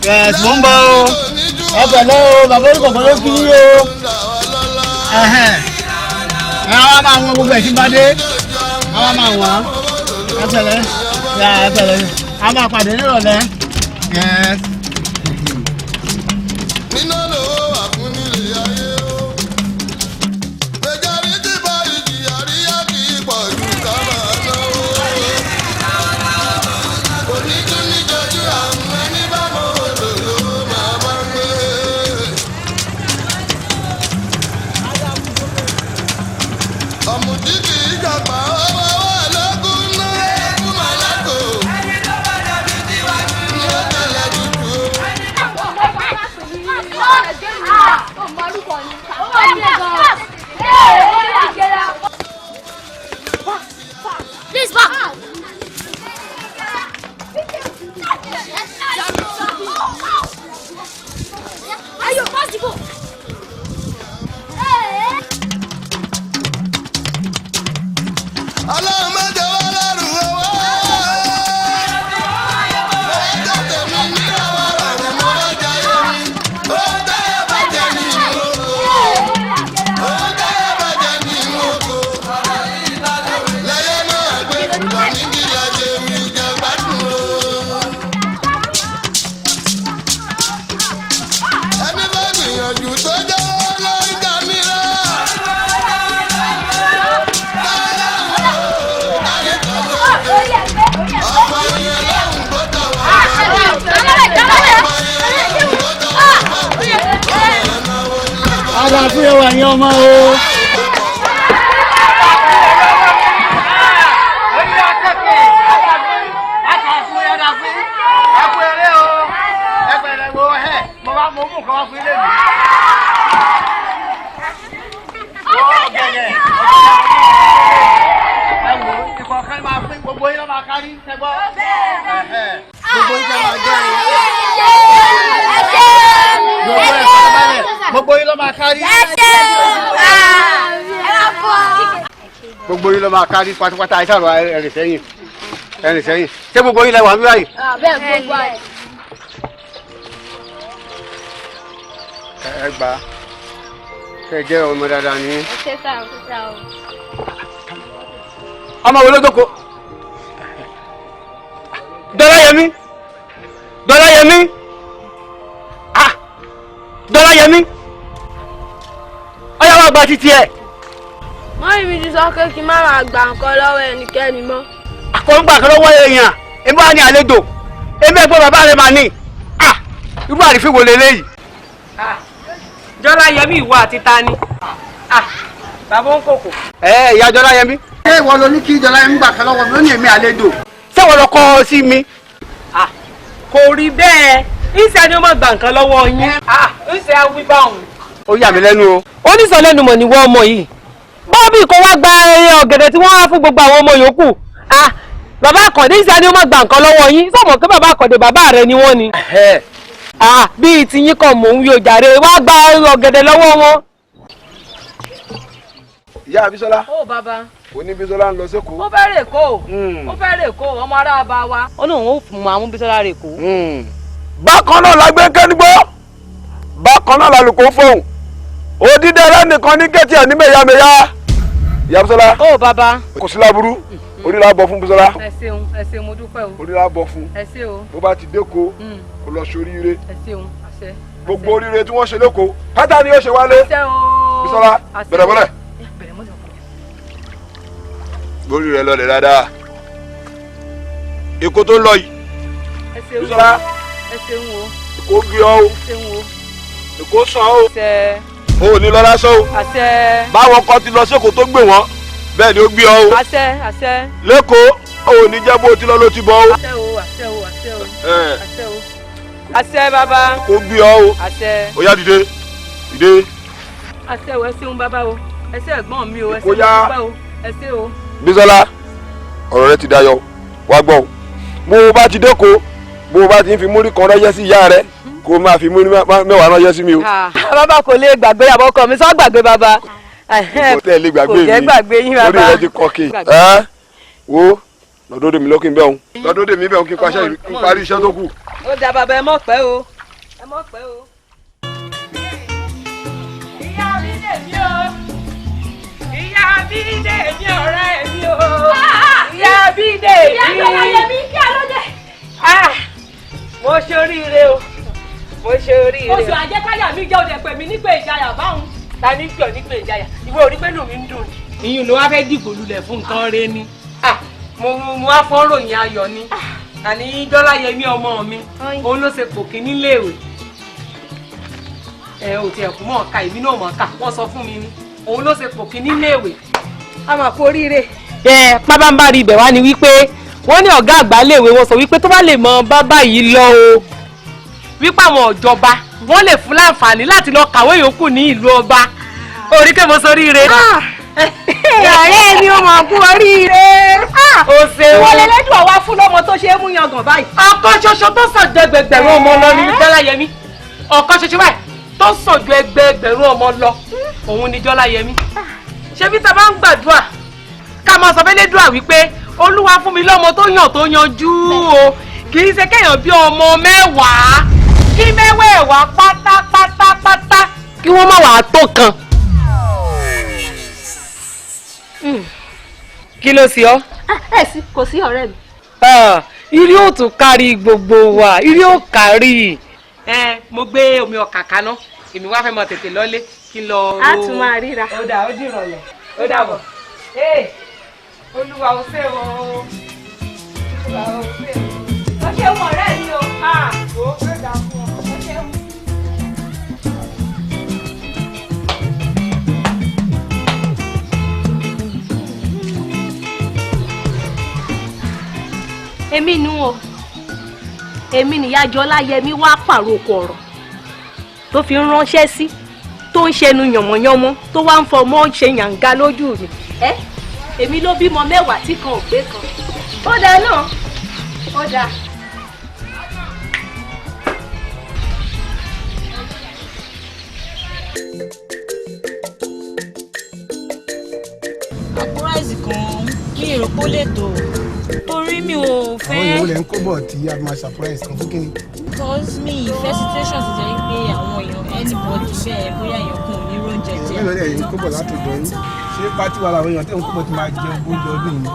Yes, Mumbo. Hello, bàbá olùkọ́ ló kí yín o. Àwọn máa wọn gbogbo ẹ̀sìn bá dé. Àwọn máa wọ́n. Ẹ pẹ̀lẹ́. A máa pàdé nírọ̀lẹ́. Yes. Àlàáfíà wà ní ọmọ o. Gbogbo yín ló máa kárí. Gbogbo yín ló máa kárí pátápátá ìṣàrò ẹ̀rìn sẹ́yìn. Ṣé gbogbo yín lẹ wà níbí báyìí? Bẹ́ẹ̀ gbogbo àyè. Ẹ gbà kẹ́ jẹ́ ọmọ dáadáa ní. Ẹ ṣe sá o. Ọmọ wo ló dóko? Dọ́láyẹmí. Dọ́láyẹmí. Ọyá wa gba títí ẹ̀. Mọ́ ibi ti sọ pé kí n má máa gba nǹkan lọ́wọ́ ẹnikẹ́ni mọ́. Àkọ́ńgbà kan lọ́wọ́ èèyàn, èmi wà ní àlejò, èmi ẹ̀gbọ́n bàbá rẹ̀ máa ní. Irú àrífín wo leléyìí? Dọ́láyẹmí ìwọ àti ta ni? Bàbá ń kòkò. Ìyá Dọ́láyẹmí. Ṣé ìwọ ló ní kí Dọ́láyẹmí gbà kan lọ́wọ́ mi? Ó ní èmi àlejò. Ṣé ìwọ lọ kọ́ ọ sí mi? Kò rí bẹ́ẹ̀. Ìṣe ni ó máa gbà nǹkan lọ́wọ́ yín. Ìṣe awí báwọn. Ó yà mí lẹ́nu o. Ó ní sọ lẹ́nu mọ̀ ní wọ́n ọmọ yìí. bọ́ọ̀bì kò wá gba ọ̀gẹ̀dẹ̀ tí wọ́n wá fún gbogbo àwọn ọmọ yòókù. Bàbá Àkàndé ìṣẹ́ ni ó máa gba nǹkan lọ́wọ́ yín sọ̀mọ̀ pé bàbá Àkàndé bàbá rẹ ni wọ́n ni. Bíi tiyín kan mò ń yọ jàre wá gba ọ̀gẹ̀dẹ̀ lọ́wọ́ wọn. Ìyá Abísọ́lá. Ó bàbá. Òní Bísọ́lá ń lọ sẹ́kọ̀ọ́. Ó fẹ́ rè kó. Ó fẹ́ rè kó ọmọ ará bá wa. Ó ní òun ó fún àwọn Bísọ́lá rè kó. Bákan náà la gbé kẹ́nigbó. Bákan náà la lùkọ́ fóun. Òdìdẹ ẹlẹ́nìkan ní kẹ́tì ẹ̀ ní mẹ́yàmẹ́yà. Ìyá Bísọ́lá. Ó bàbá. Kò sí láburú. Orí la bọ̀ fún Bísọ́lá. Ẹ ṣeun mo dúpẹ́ o. Orí la bọ̀ fún. Ẹ ṣé o. Bó bá ti dẹ́ko kó lọ ṣoríire. Ẹ ṣeun àṣẹ. Gbogbo oríire tí wọ́n ṣe lẹ́kọ̀ọ́ pátá ni yóò ṣe wálé. Àṣẹ o. Bísọ́lá bẹ̀rẹ̀ bọ́lẹ̀. Gbórí rẹ lọlẹ̀ dáadáa. Èkó tó ń lọ yìí. Ẹ ṣeun. Bísọ́lá. Ẹ ṣeun o. Èkó gbé ọ o. Ẹ ṣeun o. Èkó sàn o. Àṣẹ. O ò ní lọ lásán o. Àṣẹ. Báwọn kan ti lọ sẹ́kọ̀ọ́ tó gbé wọn bẹ́ẹ̀ ni ó gbé ọ o. Àṣẹ àṣẹ. Lẹ́kọ̀ọ́ o ò ní jẹ́ bó ti lọ ló ti bọ̀ o. Àṣẹ o àṣẹ o àṣẹ o. Àṣẹ o. Àṣẹ bàbá. Kó gbé ọ o. Àṣẹ. Ó yá dìde dìde. Àṣẹ o ẹ ṣeun bàbá o. Ẹ ṣé ẹ̀gbọ́n mi o. Ẹ ṣé Kó yá. bàbá o. Ẹ ṣé o. Bísọ́lá ọ̀rọ̀ rẹ ti dayọ̀ wá gbọ́ o. Bó o bá ti dẹ́kọ̀ọ́ bó o bá ti ń fi múrí kan ránṣẹ́ sí ìyá rẹ kó o máa fi múrí mẹ́wàá ránṣẹ́ sí mi o. Bàbá kò lè gbàgbé àbọ̀kọ mi sọ gbàgbé bàbá. Kò tẹ́ ẹ lè gbàgbé mi kò jẹ́ gbàgbé yín bàbá. orí rẹ ti kọ́ kí wo lọ́dọ́dẹ mi lọ́kìn bẹ́ẹ̀ o lọ́dọ́dẹ mi bẹ́ẹ̀ o kí n parí iṣẹ́ tó kù. Ó dà bàbá ẹ mọ̀ pẹ́ o. Ẹ mọ̀ pẹ́ o. Ìyá mi dè mí o. Ìyá mi dè mí ọ̀rẹ́ mi o. Ìyá mi dè mí. Ìyá mi ọ̀rẹ́ mi kí a ló dé. Mo ṣe oríire o. Mo ṣe oríire. Oṣù àjẹkáyà mi jẹ́ òde pè mí nígbà ìjayà báwọn. Ta ní pè ọ́ nígbà ìjayà? Ìwé orí pẹ̀lú mi ń dùn. Ìyún ló wá fẹ́ dìgbò lulẹ̀ fún nǹkan rẹ ni. Mo wá fọ́n ròyìn ayọ̀ ni. Àní Dọ́láyẹmí ọmọ mi. Òun ló ṣe pò kíní léèwé. Ò tiẹ̀ kú mọ̀ ká èmi náà mọ̀ ká. Wọ́n sọ fún mi ni. Òun ló ṣe pò kíní léèwé. A máa kú oríire. Pábánbárì ibẹ̀ wá ni wípé wọ́n ní ọ̀gá àgbà léèwé wọn sọ wípé tó bá lè mọ bàbá yìí lọ o wípé àwọn ìjọba wọ́n lè fún láǹfààní láti lọ kàwé yòókù ní ìlú ọba orí kẹ́ mo soríire. Ọ̀rẹ́ mi ò mọ̀ kú oríire. O ṣeun. Wọ́n lẹ́lẹ́dùn ọ̀wá fún lọ́mọ tó ṣe é mú yangàn báyìí. Ọ̀kan ṣoṣo tó sàn ju ẹgbẹgbẹ̀rún ọmọ lọ ní Dọ́láyẹmí. Ọ̀kan ṣoṣo báyìí tó sàn ju ẹgbẹgbẹ̀rún ọmọ lọ òun ni Dọ́láyẹmí. Ṣé bí ta bá ń gbàdúrà ká máa sọ fẹ́lẹ́dùà wípé Olúwa fún mi lọ́mọ tó yàn tó yanjú o kì í ṣe kéèyàn bí ọmọ mẹ́wàá kí mẹ́wẹ̀ẹ̀wá pátápátápátá kí wọ́n má wàá tó kan. Kí ló ṣe ọ́? Sí kò sí ọ̀rẹ́ mi. Irí ò tún kárí gbogbo wa irí ò kárí. Mo gbé omi ọkà kaná èmi wá fẹ́ mọ tètè lọ́lé kí n lọ ro. A tún máa ríra. Ó dà ó dìrọ̀lẹ́ ó dàbọ̀. Olúwa ó ṣe o. Olúwa ó ṣe o. Ó ṣe wọ̀ ọ̀rẹ́ mi o. Ó fẹ́ dà fún ọ. Ó ṣe wọ̀. Èmi nu o. Èmi nìyá Jọláyẹmí wá pàrokò ọ̀rọ̀ tó fi ń ránṣẹ́ sí tó ń ṣẹnu yànmọ́yánmọ́ tó wá ń fọmọ́ ṣe yàǹgá lójú mi. Èmi ló bímọ mẹ́wàá tí kan ò gbé kan. Ó dáa náà. Ó dáa. àpò ráìsì kan mi ò rò pé ó lè tó torí mi ò fẹ́. àwọn èèyàn lè ń kó bọ̀ tí a máa surprise kan fún kíni. because mi ìfẹ́ situation ti jẹ́ pé àwọn èèyàn anybody bẹ́ẹ̀ bóyá èèyàn kan ò ní róúnjẹ jẹ. èèyàn lè ń kó bọ̀ láti ọ̀dọ̀ yín ṣé pátí wa làwọn èèyàn tẹ̀ ń kó bọ̀ tí máa jẹun bóúnjẹ ọdún yìí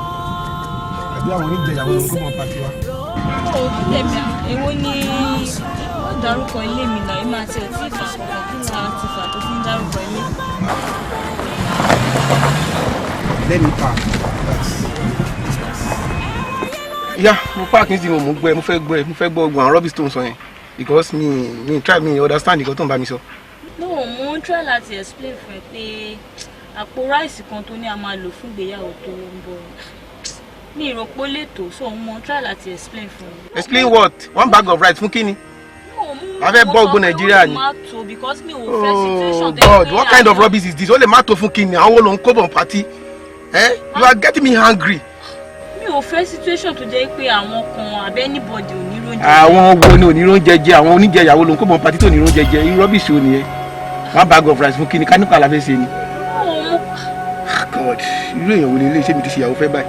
àbí àwọn oníjẹ ìyàwó ló ń kó bọ̀ pátí wa. ó tẹ̀mí èwo ni wọ́n dárúkọ ilé mi náà èmi àti ẹ̀tí ìfà kọ̀ọ̀kan kí ni a ti fà tó fi ń dárúkọ ilé. let me park. Yeah, mo park ní ti mo fẹ́ gbọ́ ogun àwọn rubbish tó ń sọ yẹn because mi try me understand nǹkan tó ń bá mi sọ. no mo ń try láti explain fún ẹ pé àpò ráìsì kan tó ní a máa lò fún ìgbéyàwó tó ń bọ̀ mi ìrọ̀pọ̀ lẹ́tọ̀ọ́ so mo try láti explain fún ẹ. Explain what? One bag of rice fún kíni? no a fẹ́ bọ́ gbogbo Nàìjíríà ni. Oh God, what kind of rubbish is this? Ó lè má tó fún kíni àwọn olóhùn kó bọ̀ party. You are getting me hungry. Mi ò fẹ́ situation tó jẹ́ pé àwọn kan àbẹ́ anybody ò ní róúnjẹ. Àwọn wo ni ò ní róúnjẹ jẹ, àwọn oníjẹ ìyàwó ló ń kó bọ̀ party tó ní róúnjẹ jẹ, irú rubbish ò nìyẹn. One bag of rice fún kíni ká nípa la fẹ́ ṣe ni. God, irú èèyàn wo ni ilé iṣẹ́ mi ti ṣe ìyàwó fẹ́ báyìí?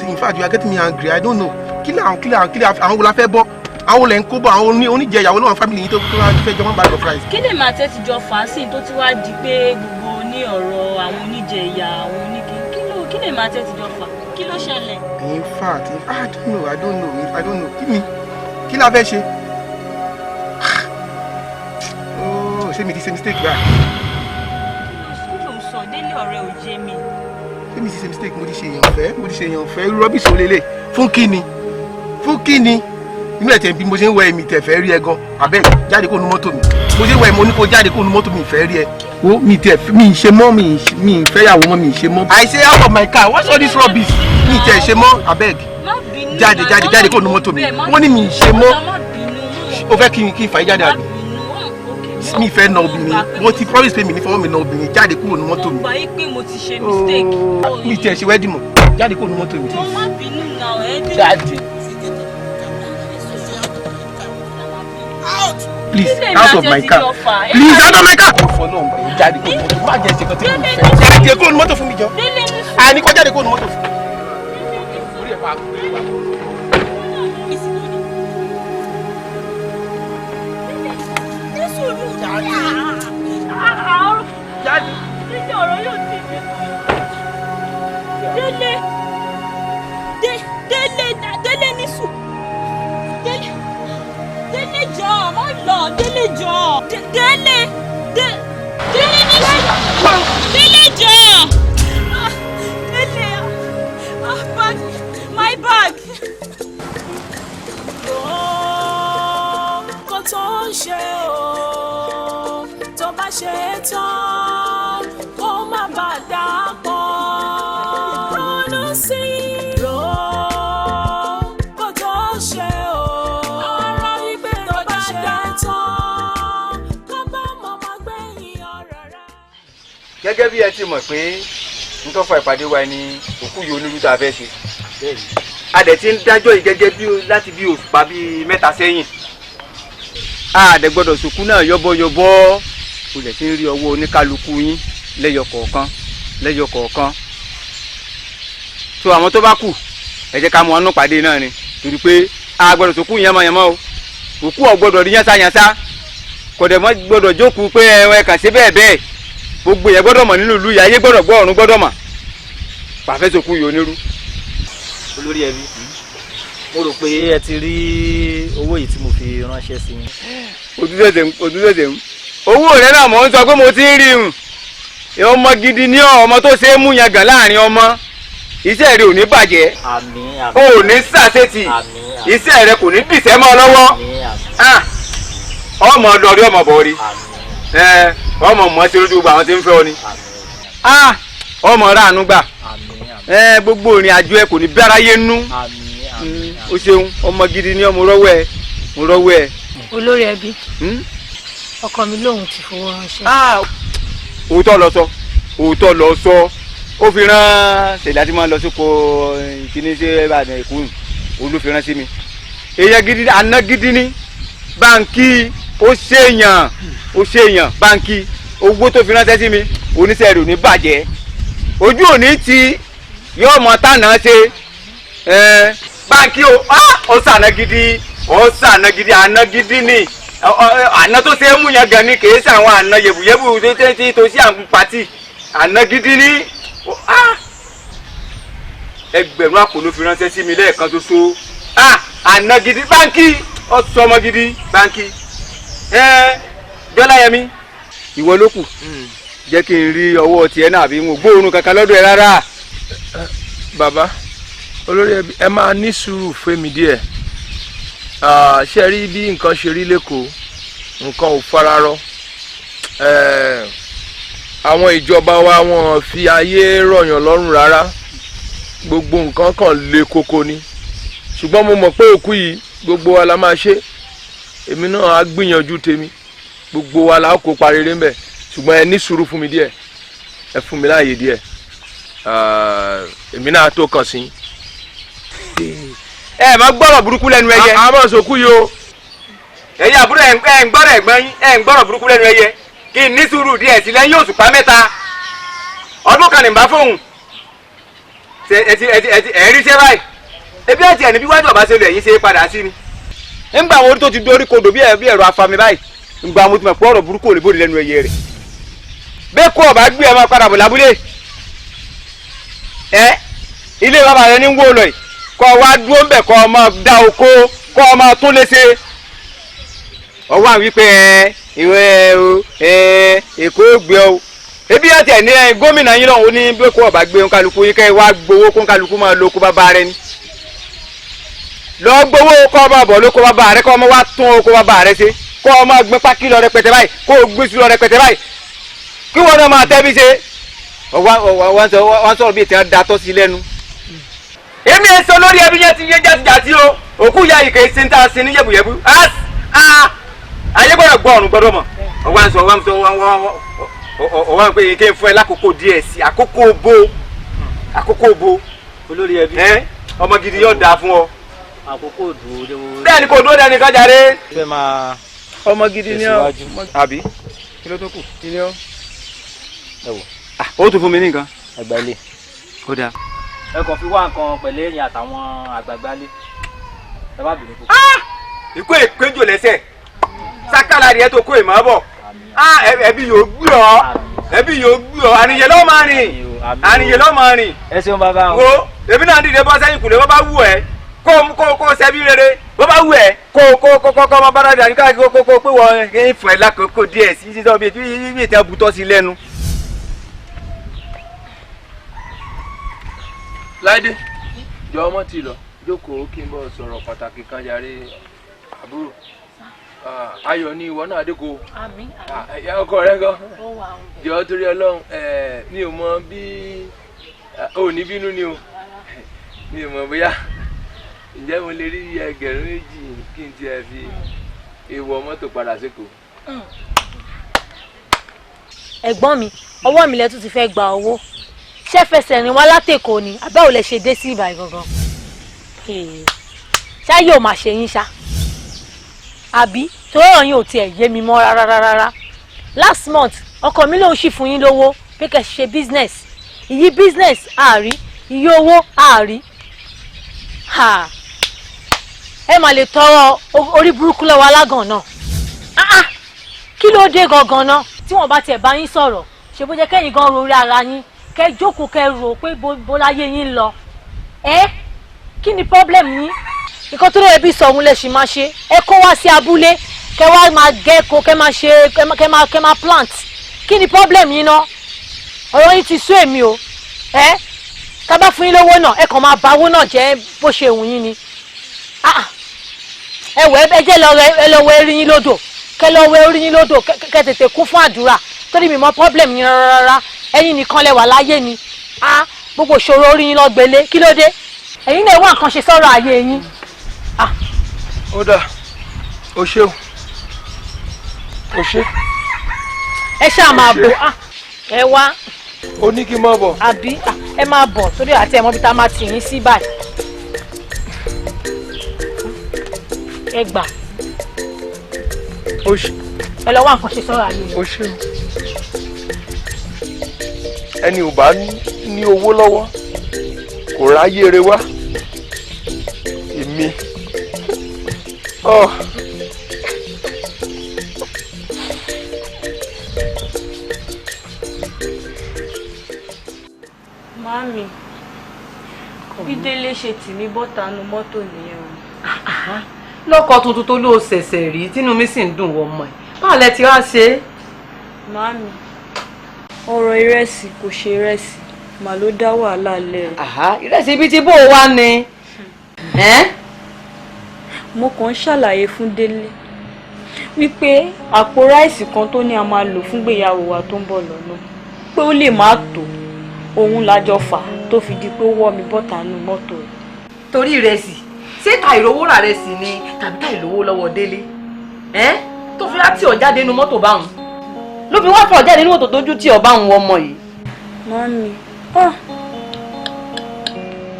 In fact, you are getting me angry. I don't know. Kí àwọn wo la fẹ́ bọ́? Àwọn olè ń kó bọ̀ àwọn oníjẹ ìyàwó náà family yìí tó fẹ́ jọ one bag of rice. Kí lè máa tẹ́tí jọ fà á sí tó ti wá di pé gbogbo ní ọ̀rọ̀ àwọn oníjẹ ìyà àwọn oníkì. Kí lè máa tẹ́tí jọ fà? Kí ló ṣẹlẹ̀? In fact, I don't know. Kí la fẹ́ ṣe? Oh, ṣé mi ti ṣe mistake báyìí? Kí ló ń sọ? Délé ọ̀rẹ́ ò jẹ mi. Ṣé mi ti ṣe mistake? Mo ti ṣe èèyàn fẹ́. Rubbish ò lélẹ̀. Fún kíni? Inú ẹ̀ tẹ̀ bí mo ṣe ń wẹ èmi tẹ̀ fẹ́ rí ẹ gan. Abẹ́ jáde kó nu mọ́tò mi. Mo ṣe ń wẹ mo ní kó jáde kó nu mọ́tò mi fẹ́ rí ẹ. Wo mi ì ṣe mọ́ mi ì fẹ́ yàwó mọ́ mi ì ṣe mọ́. I say out of my car, what's all this rubbish? Mi ì tẹ̀ ṣe mọ́ abeg. Jáde kó nu mọ́tò mi. Wọ́n ní mi ì ṣe mọ́. O fẹ́ kí n fà jáde àbí? Mi fẹ́ na obìnrin. Mo ti promise pé mi ní fọwọ́ mi na obìnrin. Jáde kó nu mọ́tò mi. Mo gbà yí pé mo ti ṣe mistake. Mi ì tẹ̀ ṣe wedding mọ́. Jáde kó nu mọ́tò mi. Mo má bínú náà ẹ. Jáde. Please, out of my car. Please, out of my car. Jáde kó nu mọ́tò. Má jẹ́ ṣe kan tí mo fẹ́. Jáde kó nu mọ́tò fún mi jọ. Àní kó jáde kó nu mọ́tò fún mi. Jáde. Dídé ọ̀rọ̀ yóò ti di. Délé ní sùn. Délé jọ, má lọ, Délé jọ. Délé ní sùn. Délé jọ. Délé, bag, my bag. Kò tó ń ṣe o, tó bá ṣe é tán, ó má bàa dà pọ̀. Ronú sí i, kò tó ń ṣe o, ọ̀rọ̀ wípé tó bá ṣe é tán, kó bá màmá gbẹ̀yìn ọ̀rọ̀ rẹ̀. Gẹ́gẹ́ bí ẹ ti mọ̀ pé n tó fa ìpàdé wa ni òkú yìí onírú tá a fẹ́ ṣe. A dẹ̀ ti ń dájọ́ yìí gẹ́gẹ́ bí láti bí òṣùpá bíi mẹ́ta sẹ́yìn. A dẹ̀ gbọ́dọ̀ sùkú náà yọ́bọ́yọ́bọ́. O lè ti ń rí ọwọ́ oníkálukú yín lẹ́yọ kọ̀ọ̀kan. So àwọn tó bá kù ẹ jẹ́ ká mọ ọ̀nà pàdé náà ni torí pé a gbọ́dọ̀ sùkú yánmọ́yánmọ́ o. Òkú ò gbọ́dọ̀ rí yánsá kò dẹ̀ mọ́ gbọ́dọ̀ jókòó pé ẹ kàn sí bẹ́ẹ̀ gbogbo yẹn gbọ́dọ̀ mọ̀ nínú ìlú yìí ayé gbọ́dọ̀ gbọ́ ọ̀run gbọ́dọ̀ mọ̀ pàfẹ́ sòkú yìí onírú. Olórí ẹbí mo rò pé ẹ ti rí owó yìí tí mo fi ránṣẹ́ sí yín. Òtútẹ̀sẹ̀ ń owó rẹ náà mò ń sọ pé mo ti ń rí ọmọ gidi ní ọmọ tó ṣe é mú yangàn láàrin ọmọ iṣẹ́ rẹ ò ní bàjẹ́ o ò ní sàṣetì iṣẹ́ rẹ kò ní dìṣẹ́ mọ́ ọ lọ́wọ́ ọmọ lọrí ọmọ bọ̀rí ọmọ mọ̀ sí lójú gbogbo àwọn tí ń fẹ́ ọ ni ọmọ ráàánú gbà gbogbo ìrìn àjò ẹ kò ní bí aráyé nú o ṣeun ọmọ gidi ní ọmọ rọ́wọ́ ẹ. Olórí ẹbí ọkọ mi lòun ti fowó ránṣẹ́. òótọ́ lọ sọ ó fi rán ṣèlá tí máa ń lọ sí ko ìkíní sí Ìbàdàn Èkó olú fi rán sí mi èèyàn gidi àná gidi ní báńkì ó ṣèyàn báńkì owó tó fi ránṣẹ́ sí mi oníṣẹ́ rẹ̀ ò ní bàjẹ́ ojú òní ti yóò mọ tànà ṣe báńkì ó sànà gidi àná gidi ní àná tó ṣe é mú yẹn gan ni kì í ṣe àwọn àná yẹ̀bùyẹ̀bù tó sí àwọn pàtì àná gidi ní ẹgbẹ̀rún àpò ló fi ránṣẹ́ sí mi lẹ́ẹ̀kan ṣoṣo àná gidi báńkì ọ̀sọ́mọ gidi báńkì Jọláyẹmí ìwọ ló kù jẹ́ kí n rí ọwọ́ tiẹ̀ náà bí mo gbóòórùn kankan lọ́dọ̀ ẹ rárá. Bàbá olórí ẹbí ẹ máa ní sùúrù fẹ́mi díẹ̀ ṣe rí bí nǹkan ṣe rí lẹ́kọ̀ọ́ nǹkan ò fararọ àwọn ìjọba wa wọn fi ayé rọ̀yàn lọ́rùn rárá gbogbo nǹkan kan le koko ni ṣùgbọ́n mo mọ̀ pé òkú yìí gbogbo wa la máa ṣe èmi náà á gbìyànjú tèmi gbogbo wa la kó parire ńbẹ̀ ṣùgbọ́n ẹ ní sùúrù fún mi díẹ̀ ẹ fún mi láàyè díẹ̀ èmi náà tó kàn sí. ẹ má gbọ́rọ̀ burúkú lẹ́nu ẹyẹ. àmọ́ sòkú yìí o. ẹ̀yin àbúrò ẹ̀ ń gbọ́rọ̀ ẹ̀gbọ́n yín ẹ̀ ń gbọ́rọ̀ burúkú lẹ́nu ẹyẹ kí n ní sùúrù díẹ̀ sí lẹ́yìn òṣùpá 3 ọdún kan ní bá fóun ẹ̀rí ṣe báyìí ebi àti ẹni bí wájú ọba ṣe lè ẹ̀yìn ṣe padà sí ni. ńgbà àwọn orí tó ti dorí kodò bí ẹ̀rọ afami báyìí ńgbà mo ti mọ̀ pé ọ̀rọ̀ burúkú ò lè bóde lẹ́nu ẹyẹ rẹ̀ bẹ́ẹ̀ kó ọba gbé ọmọ padà bọ̀ lábúlé ilé bàbá rẹ ní ń wó lọ yìí kọ́ wá dúró ńbẹ̀ kọ́ ọmọ dá oko kọ́ ọmọ tún lé ṣe ọwọ́ àwọn wípé ìwé èkó gbé ọ ebi àti ẹni gómìnà yín lọ́hùn ó ní bí kò ọba gbé kálukú yín kẹ́ wá gbowó kó kálukú máa lo oko bàbá rẹ ni lọ gbowó kọ́ ọba bọ̀ lóko bàbá rẹ kọ́ ọmọ wá tún oko bàbá rẹ ṣe kọ́ ọmọ gbé pákí lọ rẹpẹtẹ báyìí kó o gbé sùn lọ rẹpẹtẹ báyìí kí wọ́n náà máa tẹ́bí ṣe wọ́n sọ̀rọ̀ bí ìtàn da tọ́ sí lẹ́nu. èmi ẹ̀ sọ lórí ẹbí yẹn ti yé jàtijàti o òkú ya ìkè ṣe ń tà sí ní yẹ̀bùyẹ̀bù ayé gbọ́dọ̀ gbọ́ ọ̀run gbọ́dọ̀ mọ̀ ọwọ́n pé kí n fún ẹ lákòókò díẹ̀ sí àkókò bo olórí ẹbí ọmọ gidi yóò dáa fún ọ. àkókò dúró. bẹ́ẹ̀ ni kò dúró dání kájà rẹ. fẹ́ máa ọmọ gidi ni ọ àbí kí ló tó kù kí ni ọ. ẹ wò ó tún fún mi ní nǹkan. àgbálẹ̀. ó dáa. ẹ kàn fi wá nǹkan pẹ̀lú ẹ̀yìn àtàwọn àgbàgbálẹ̀ ẹ bá bìnrin kú. ikú èpéjò lẹ́sẹ̀ sákàlà rẹ̀ tó kó ìmọ̀ bọ̀ ẹbí yóò gbé ọ ẹbí yóò gbé ọ àníyẹ ló máa rìn àníyẹ ló máa rìn. ẹ ṣeun bàbá. wo èmi náà dìde bọ́ sẹ́yìn kùlé bó bá wù ẹ́ kó sẹ́bí rere bó bá wù ẹ́ kó ọmọ bára dàní káàkiri kó pé wọ́n ń fún ẹ lákòókò díẹ̀ sí sísọ bíi ìtẹ́ butọ́ sí lẹ́nu. láìdé jọ ọmọ tí lọ jókòó kí n bọ sọ̀rọ̀ pàtàkì kan jàre àbúrò ayọ̀ ni ìwọ náà dẹkọ ọkọ rẹ gan jọ torí Ọlọ́run mi ò mọ bí ò ní bínú ni o mi ò mọ bóyá ǹjẹ́ mo lè rí ẹgbẹ̀rún 2 kí n tiẹ̀ fi èèwọ̀ mọ́tò padà sékòó. ẹ̀gbọ́n mi ọwọ́ mi lẹ́tún ti fẹ́ gba owó ṣé fẹsẹ̀ rìn wá látẹ̀kọ́ ni àbẹ́wò lẹ ṣe dé sí ìbàdàn gangan ṣá yóò máa ṣe yín ṣá àbí torí ọ̀rọ̀ yín ò tiẹ̀ yé mi mọ́ rárá last month ọkọ mi lòun sì fún yín lówó pé kẹ́ ṣe business ìyí business àárí iye owó àárí ẹ mà lè tọrọ orí burúkú lọ́wọ́ alágàn náà kí ló dé gangan náà tí wọ́n bá tiẹ̀ bá yín sọ̀rọ̀ ṣe bó jẹ́ kẹ́yìn gan rorí ara yín kẹ́ jókòó kẹ́ rò pé bó láyé yín lọ kí ni problem yín nǹkan tó lè bí sọ̀hún lè ṣì máa ṣe ẹ kó wá sí abúlé kẹ́ wá máa gẹ́kọ̀ọ́ kẹ́ máa ṣe kẹ́ máa plant kí ni problem yín náà ọ̀rọ̀ yín ti sú èmi o tá bá fún yín lówó náà ẹ kàn máa bá owó náà jẹ́ bó ṣe wù yín ni ẹ wẹ ẹ jẹ́ lọ wẹ orí yín lódò kẹ́ lọ wẹ orí yín lódò kẹ́ tètè kún fún àdúrà torí mi mọ problem yín rárá ẹ̀yin nìkan lẹ wà láyé ni gbogbo ìṣòro orí yín lọ gbélé kí ló dé ẹ̀yin náà wá nǹkan ṣe sọ́rọ̀ ayé yín. ó dà ó ṣeun ó ṣe. ẹ ṣáà máa bọ̀ ẹ wá. ó ní kí n má bọ̀. àbí ẹ máa bọ̀ torí àti ẹ̀mọ́ bí tá a máa tì yín sí báyìí. ẹ gbà. ó ṣe. ẹ lọ wá nǹkan ṣe sọ́rọ̀ ayé yín. ó ṣeun. ẹni ò bá ní owó lọ́wọ́ kò ráyé rẹ wá èmi. Màámi, bí Délé ṣe tì mí bọ́ta nu mọ́tò nìyẹn o. lọ́kọ̀ tuntun tó ló ṣẹ̀ṣẹ̀ rí tínú mi sì ń dùn wọ́n mọ̀ ẹ́ báwo lẹ ti wá ṣe é. Màámi, ọ̀rọ̀ ìrẹsì kò ṣe ìrẹsì mà ló dá wàhálà lẹ̀. ìrẹsì ibi tí bó o wá ni. mo kàn ń ṣàlàyé fún Délé wípé àpò ráìsì kan tó ní a máa lò fún gbéyàwó wa tó ń bọ̀ lọ́nà pé ó lè má tó òun lájọ fà tó fi di pé ó wọ́ mi bọ́ta nù mọ́tò rẹ̀. torí ìrẹsì ṣé ta ìrówó rà rẹ sí ni tàbí ta ìlówó lọ́wọ́ Délé. tó fi láti ọ̀jáde inú mọ́tò báwọn ló fi wá fọ̀ jáde inú mọ́tò tójú tí ọba àwọn ọmọ yìí. Mami,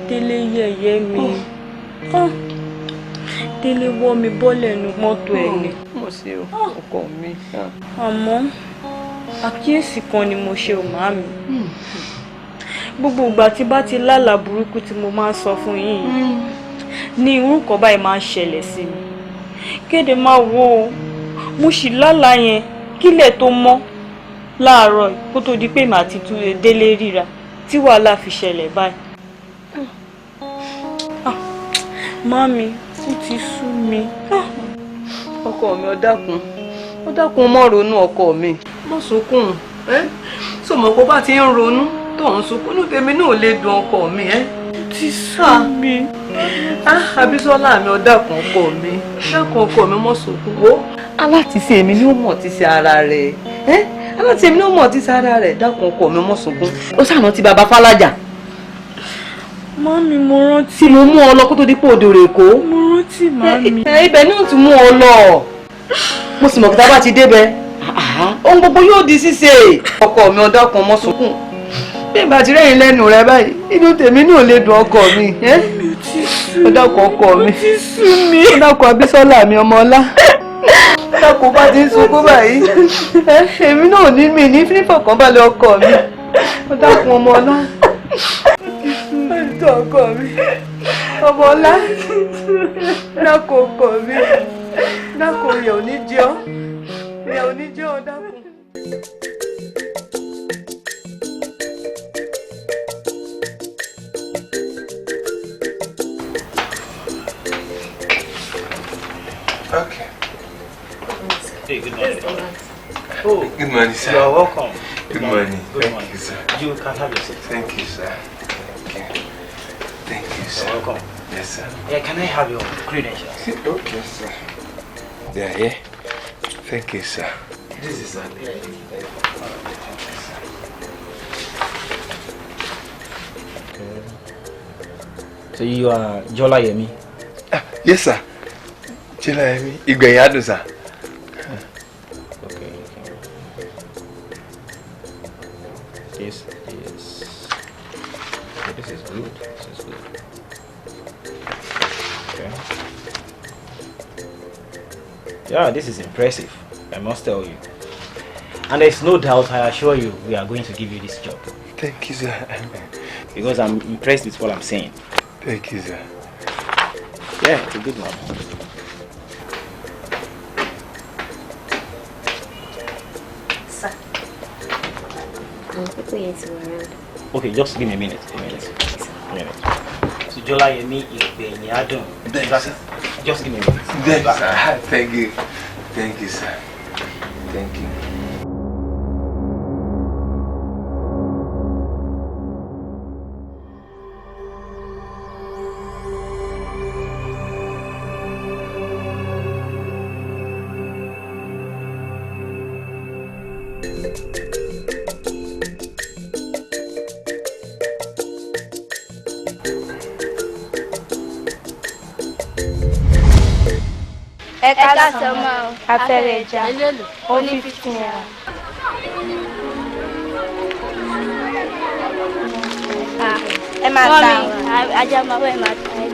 Délé yẹ̀yẹ́ mi. Délé wọ́ mi bọ́lẹ̀ nínú mọ́tò ẹ̀ ni. Mo ṣe ọkọ mi. Àmọ́ àkíyèsí kan ni mo ṣe ò màámi. Gbogbo ìgbà tí bá ti lálàá burúkú tí mo máa ń sọ fún yín ní irú kan báyìí máa ń ṣẹlẹ̀ sí mi. Kéde máa wo o, mo sì lálàá yẹn kílẹ̀ tó mọ́ láàárọ̀ kó tó di pé màá ti tún Délé ríra tí wàhálà fi ṣẹlẹ̀ báyìí. Mami, ó ti sú mi. Ọkọ mi, ó dákun mọ́ ronú ọkọ mi. Mọ́ sunkún, sọ mọ̀ kó bá ti ń ronú tó ń sunkún ní tèmi náà lè dùn ọkọ mi. Ó ti sú mi. Abísọ́lá mi, ó dákun ọkọ mi. Dákun ọkọ mi, mọ́ sunkún. Wo alátìsí èmi ni ó mọ̀ tí sí ara rẹ̀. Alátìsí èmi ni ó mọ̀ tí sí ara rẹ̀. Dákun ọkọ mi, mọ́ sunkún. Ó ṣàná ti bàbá Fálájà. Mami, mo rántí. Tí mo mú ọ lọ kó tó di pé òde rè kó. Mo rántí, mami. Ibẹ̀ ni ó ti mú ọ lọ. Mo sì mọ̀ kí tá bá ti débẹ̀. Ohun gbogbo yóò di ṣíṣe. Ọkọ mi, ó dákun mọ́ sunkún. Bí ìgbà tí rẹ́yìn lẹ́nu rẹ báyìí, inú tèmi náà lè dùn ọkọ mi. Ó dákun ọkọ mi. Ó ti sú mi. Ó dákun Abísọ́lá mi ọmọ ọlá. Ó dákun bá ti ń sunkún báyìí. Èmi náà ní mi ní fífọ̀kànbalẹ̀ ọkọ mi. Ó dákun ọmọ ọlá. Tó ọkọ mi. Ọmọ ọlá. Dákun ọkọ mi. Dákun rẹ̀ ò ní jẹ́ ọ́. Rẹ̀ ò ní jẹ́ ọ́ dákun. Okay. Hey, good morning. Oh, good morning, sir. You're welcome. Good morning. Good Thank morning. you, sir. You can have your seat. Thank you, sir. Thank you. Thank you, sir. You're welcome. Yes, sir. Yeah, can I have your credentials? Okay, sir. They are here. Thank you, sir. This is So you are Jola Yemi? Yes, sir. Jola Yemi. Ìgbẹ̀yìn adùn, sir. Okay. This is good. This is good. Okay. Yeah, this is impressive. I must tell you. And there's no doubt, I assure you, we are going to give you this job. Thank you, sir. Because I'm impressed with what I'm saying. Thank you, sir. Yeah, it's a good one. Sir. People yet to around. Okay, just give me a minute. So Jola Yemi Ìgbẹ̀yìn Adùn. Just give me a minute. Thank you. Thank you, sir. Thank you. Ẹ ká sọ mọ́ afẹ́rẹ́ ẹja ó ní 15 naira. Ẹ máa ta ajá máa wẹ̀ máa ta ẹ.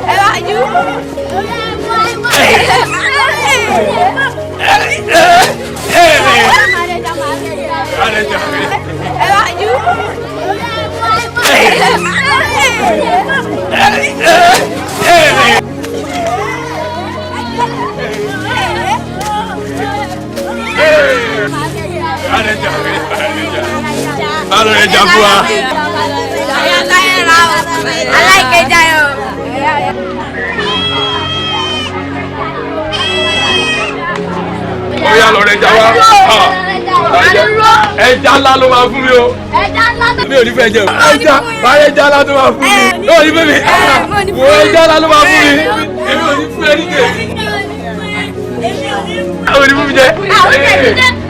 Ẹ wá jú. Oya lọ rẹ ẹja wá. Ẹja ńlá ló máa fún mi o. Mi ò ní fẹ́ jẹ o. Ẹja ńlá tó máa fún mi. Ó ní bẹ́ẹ̀ mi. Wo ẹja ńlá ló máa fún mi. Èmi ò ní fún ẹ ní jẹ. Àwọn ò ní fún mi jẹ.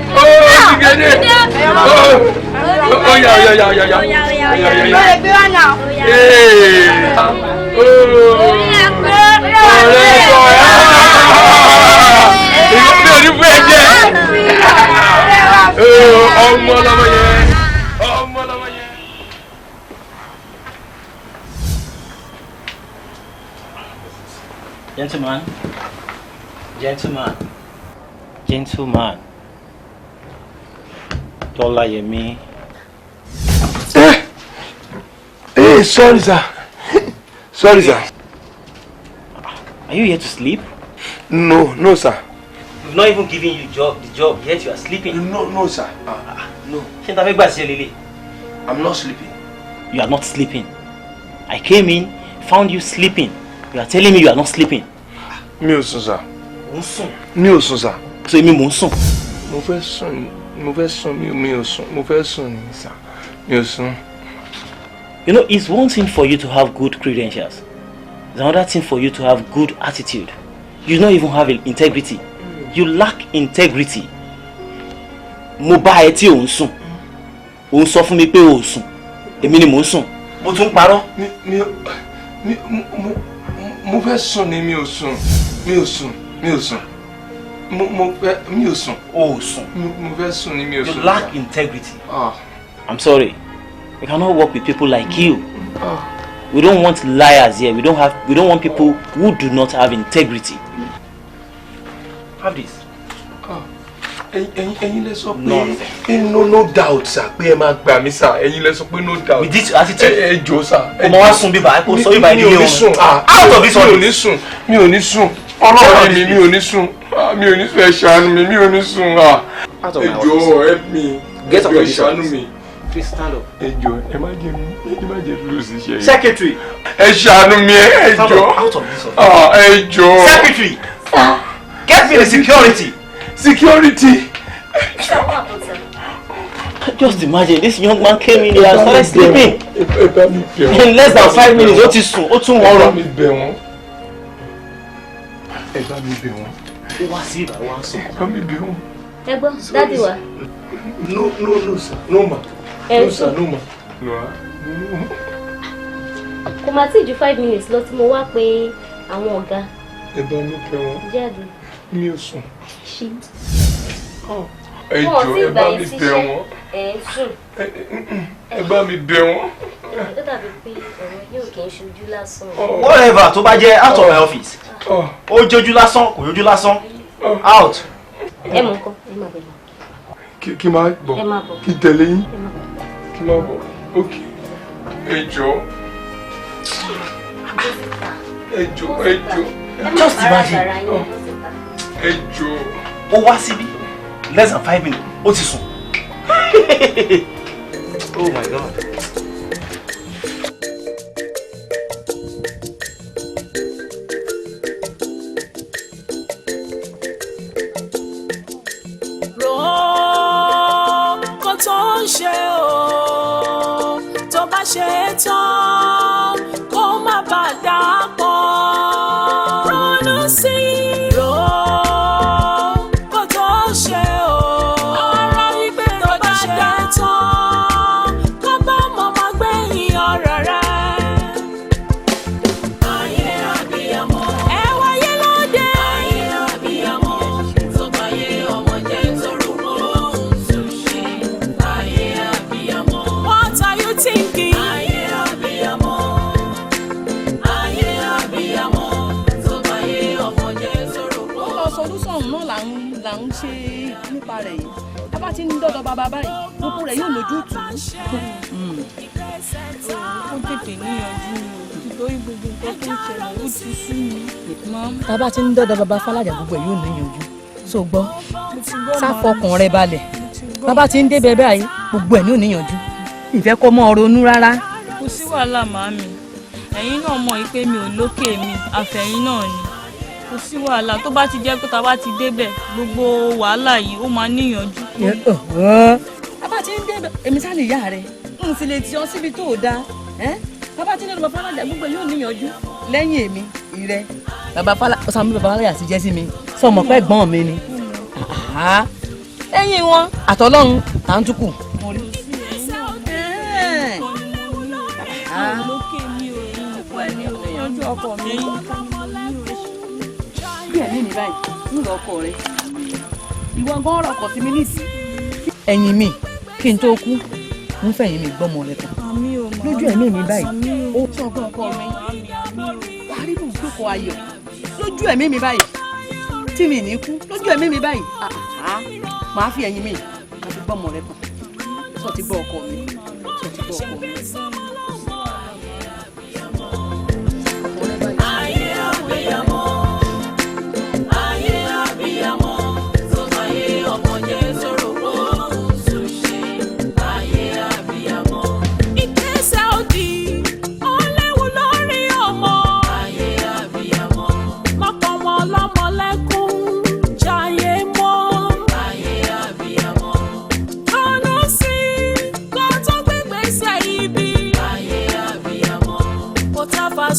Gentleman. Tolayemi. Hey, sorry, sir. Sorry, sir. Are you here to sleep? No, sir. We've not even given you the job, yet you are sleeping. No, sir. No. I'm not sleeping. You are not sleeping. I came in, found you sleeping. You are telling me you are not sleeping. Mi ò sùn, sir. Mi ò sùn, sir. So you mean mo ń sùn? Mo fẹ́ sùn, mi ò sùn. Mo fẹ́ sùn ni, sir. Mi ò sùn. You know, it's one thing for you to have good credentials. It's another thing for you to have good attitude. You don't even have integrity. You lack integrity. Mo bá ẹ tí ò ń sùn. Ó ń sọ fún mi pé ò ń sùn. Èmi ni mo ń sùn. Mo tún parọ́. Mo fẹ́ sùn ni, mi ò sùn. Mi ò sùn. Mi ò sùn. Ó sùn. Mo fẹ́ sùn ni, mi ò sùn. You lack integrity. I'm sorry. We cannot work with people like you. We don't want liars here. We don't want people who do not have integrity. Have this. Ẹ̀yin lẹ sọ pé no doubt, sir. Pé ẹ máa gbà mí, sir. Ẹ̀yin lẹ sọ pé no doubt. With this attitude. Ẹ jọ̀ọ́, sir. Ọmọ wa sùn bíbá ẹ kò sọ bíbá ìdílé wọn. Out of this one. Mi ò ní sùn. Ọlọ́run mi ò ní sùn. Mi ò ní sùn, ẹ ṣàánú mi. Mi ò ní sùn. Ẹ jọ̀ọ́, help me. Get up, ẹ ṣàánú mi. Please stand up. Ẹ jọ̀ọ́, ẹ má jẹ́ lose iṣẹ́. Secretary. Ẹ ṣàánú mi, ẹ jọ̀ọ́. Out of this one. Ẹ jọ̀ọ́. Secretary. Get me the security. Security. Just imagine, this young man came in here and started sleeping. In less than 5 minutes, ó ti sùn, ó tún wọ́n rọ. Ẹ bá mi bẹ̀ wọ́n. Ó wá sí ìbá wá sùn. Ẹ bá mi bẹ̀ wọ́n. Ẹ gbọ́, dádì wa. No, sir. No, ma. No, sir. No, ma. Kò má tí ju 5 minutes lọ tí mo wá pé àwọn ọ̀gá. Ẹ bá mi bẹ̀ wọ́n. Jáde. Mi ò sùn. Ṣí. Ẹ jọ̀ọ́, ẹ bá mi bẹ̀ wọ́n. Ẹ sùn. Ẹ bá mi bẹ̀ wọ́n. Ó dàbí pé ọ̀rọ̀ yóò kì í ṣojú lásán. Whatever tó bá jẹ́ out of my office. Ó jójú lásán, kò jójú lásán. Out. Ẹ mọ̀ nǹkan, ẹ máa bẹ̀ lọ. Kí máa bọ̀? Ẹ máa bọ̀. Kí tẹ̀lé yín? Kí máa bọ̀? Ok. Ẹ jọ̀ọ́. Ẹ jọ̀ọ́. Just imagine. Ẹ jọ̀ọ́. Ó wá síbí. Less than 5 minutes. Ó ti sùn. Oh my God. Kó tó ń ṣe o, tó bá ṣe é tán, kó má bàa dà pọ̀. Ronú sí i. Kó tó ń ṣe o, ara wípé tó bá ṣe é tán, ká bá màmá gbẹ̀yìn ọ̀rọ̀ rẹ̀. Ayé àbíyamọ. Ẹ wáyé lóde. Ayé àbíyamọ. Tó bá yé ọmọ jẹ́ torúkọ tún ṣe. Ayé àbíyamọ. What are you thinking? Ayé àbíyamọ. Ayé àbíyamọ. Tó bá yé ọmọ jẹ́ torúkọ. Ó lọ solúsọ̀hún náà là ń ṣe nípa rẹ̀ yìí. Tá bá ti ń dọ́dọ̀ bàbá báyìí, gbogbo rẹ̀ yóò lójú tù ú. Ó tètè níyànjú nítorí gbogbo nǹkan tó ń ṣẹlẹ̀ ó ti sú mi. Tá bá ti ń dọ́dọ̀ bàbá Fálàjà gbogbo ẹ̀ yóò níyànjú. So gbọ́, sáfọkàn rẹ balẹ̀. Tá bá ti ń débẹ̀ báyìí, gbogbo ẹ̀ ní ò níyànjú. Ìfẹ́ kó mọ́ ronú rárá. Kò sí wàhálà màámi. Ẹ̀yin náà mọ̀ pé mi ò lókè mi, àfẹ̀yìn náà ni. Kò sí wàhálà tó bá ti jẹ́ pé tá bá ti débẹ̀ gbogbo wàhálà yìí ó máa níyànjú. Tá bá ti ń débẹ̀, èmi sá ni ìyá rẹ̀. N sì lè ti ọ síbi tó dáa. Tá bá ti ń dọ́dọ̀ bàbá Fálàjà gbogbo ẹ̀ yóò níyànjú. Lẹ́yìn èmi, ìrẹ. Bàbá Fálàjà, ó sàmú bàbá Fálàjà sí jẹ́ sí mi. Sọmọ pé ẹ̀gbọ́n mi ni. lẹ́yìn wọn àtọ́lọ́run à ń túkù. ọkọ mi bí ẹ̀mí mi báyìí ń lọ ọkọ rẹ ìwọ gan ọ̀rọ̀ ọkọ sí mi nísì. ẹ̀yìn mi kí n tó kú ń fẹ̀yìn mi gbọ́mọ rẹ kan lójú ẹ̀mí mi báyìí ó tún ọgbọ́n ọkọ mi wàhálì bò gbókò ayọ̀ lójú ẹ̀mí mi báyìí tí mi ní kú lójú ẹ̀mí mi báyìí màá fi ẹ̀yìn mi màá fi gbọ́mọ rẹ kan sọ ti gbọ́ ọkọ mi sọ ti gbọ́ ọkọ mi.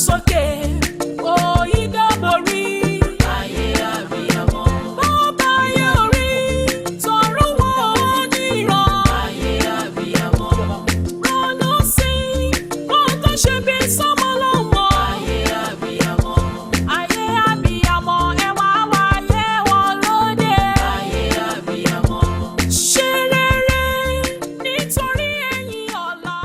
Sókè òyìnbórí ayé àbíyamọ bàbá yóò rí tọrọ wọn níran ayé àbíyamọ rọnà sí kó tó ṣe bí sọmọ lọmọ ayé àbíyamọ ẹ wá wáyé wọn lóde ayé àbíyamọ ṣe rere nítorí ẹ̀yìn ọ̀la.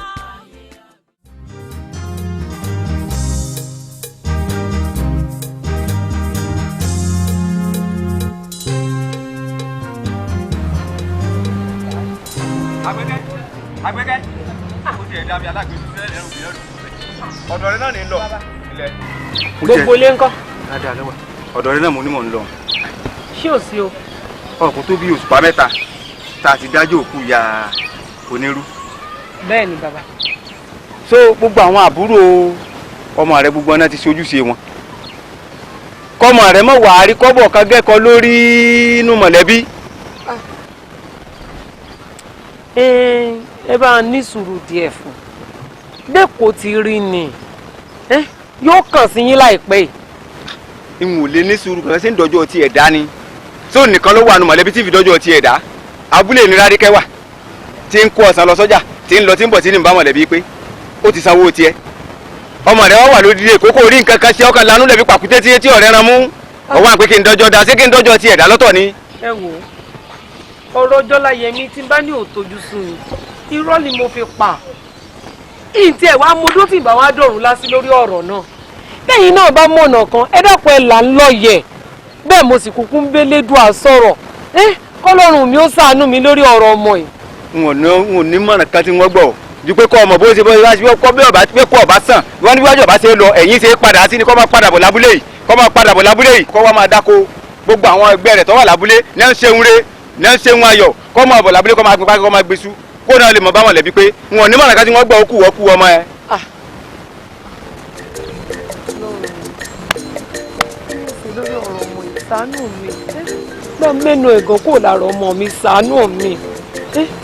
Agbẹ́kẹ́ ó ti ẹ̀dá mi alágbèsí sílẹ̀ lẹ́rù bí lẹ́rù ọ̀dọ̀ rẹ náà ní lọ ilẹ̀. gbogbo ilé ńkọ́. dáadáa lọ́wọ́ ọ̀dọ̀ rẹ náà mo ní mò ń lọ. ṣé ò sí o. ọkùn tó bí òṣùpá mẹ́ta tá a ti dájọ́ òkú ya onírú. bẹ́ẹ̀ ni bàbá. so gbogbo àwọn àbúrò ọmọ rẹ gbogbo náà ti ṣe ojúṣe wọn. kọ́mọ rẹ mọ̀ wàá rí kọ́bọ̀ kan gẹ́kọ̀ọ́ lórí inú mọ̀lẹ́bí. ẹ bá ní sùúrù díẹ̀ fún lẹ́kọ̀ọ́ ti rí ni yóò kàn sí yín láìpẹ́. ìwọ̀n ò lè ní sùúrù kan ṣé ń dọ́jọ́ ti ẹ̀dá ni tó nìkan ló wà nù mọ̀lẹ́bí tí fi dọ́jọ́ ti ẹ̀dá abúlé ìnira rí kẹwà tí ń kó ọ̀sán lọ sọ́jà tí ń lọ tí ń bọ̀ tí ń bá mọ̀lẹ́bí pé ó ti sanwó tiẹ̀ ọmọ rẹ̀ wá wà lódìdí kókó orí nǹkan kan ṣe ọkàn lanú lẹ́bi pàkúté tí ọ̀rẹ́ ran mú ọwọ́ àpé kí n dọ́jọ́ da ṣé kí n dọ́jọ́ ti ẹ̀dá lọ́tọ̀ ni. ẹ wò ọ̀rọ̀ Jọláyẹmí tí n bá ní òtójú sùn ni irọ́ ni mo fi pa ìǹtí ẹ̀ wá mo dó tí ìbá wá dọ̀rùn lásì lórí ọ̀rọ̀ náà lẹ́yìn náà bá mọ̀nà kan ẹ dákun ẹ là ń lọ́yẹ̀ bẹ́ẹ̀ mo sì kúkú ń bélédùn àsọ̀rọ̀ kọ́lọ́run mi ó ṣàánú mi lórí ọ̀rọ̀ ọmọ yìí. n ò ní mọ̀nà kan tí wọ́n gbọ́ ju pé kọ́ ọmọ bó ṣe bọ́ kọ́ bí ọba pé kọ́ ọba sàn wọ́n ní wájú ọba ṣe lọ ẹ̀yìn ṣe padà sí ni kọ́ máa padà bọ̀ lábúlé yìí kọ́ wá máa dáko gbogbo àwọn ẹgbẹ́ rẹ̀ tó wà lábúlé ní ń ṣeun re ní ń ṣeun ayọ̀ kọ́ máa bọ̀ lábúlé kọ́ máa gbé kọ́ máa gbésù kó náà lè mọ̀ bá wọn lẹ̀bi pé n ò ní mọ̀nà kan tí wọ́n gbọ́ okú ọmọ ẹ. lórí ọ̀rọ̀ ọmọ yìí ṣàánú mi gbọ́n mẹ́nu ẹ̀gàn kò lára ọmọ mi ṣàánú mi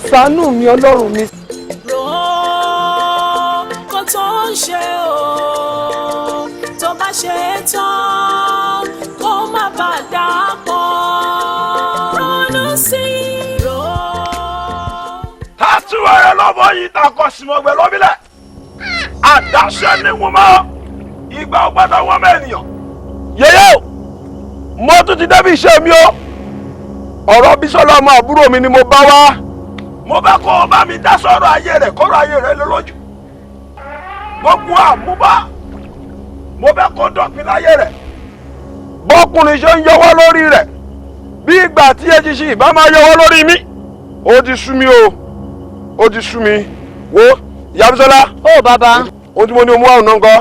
ṣàánú mi ọlọ́run mi. kó tó ń ṣe o tó bá ṣe é tán kó má bàa dà pọ̀ ronú sí i. àtúwẹ̀rẹ̀ lọ́bọ̀ yìí takọ̀ símọ́gbẹ́ lọ́bílẹ̀ àdáṣe ni wọ́n mọ́ ìgbà ọgbàdà wọn mẹ́nìyàn. yẹ́yẹ́ o mo tún ti débi iṣẹ́ mi o ọ̀rọ̀ Bísọ́lá ọmọ àbúrò mi ni mo bá wá. mo bá kó o bá mi dá sọ̀rọ̀ ayé rẹ̀ kọ́rọ̀ ayé rẹ̀ lé lójú. gbogbo àmúbá mo bá kó dọ̀pin láyé rẹ̀. bọ́kùnrin ṣe ń yọwọ́ lórí rẹ̀ bí ìgbà tí eṣinṣin ìbá máa yọwọ́ lórí mi. ó ti sú mi o ó ti sú mi wo ìyá Bísọ́lá. ó bàbá. ohun tí mo ní o mú àwọn náà ń kọ́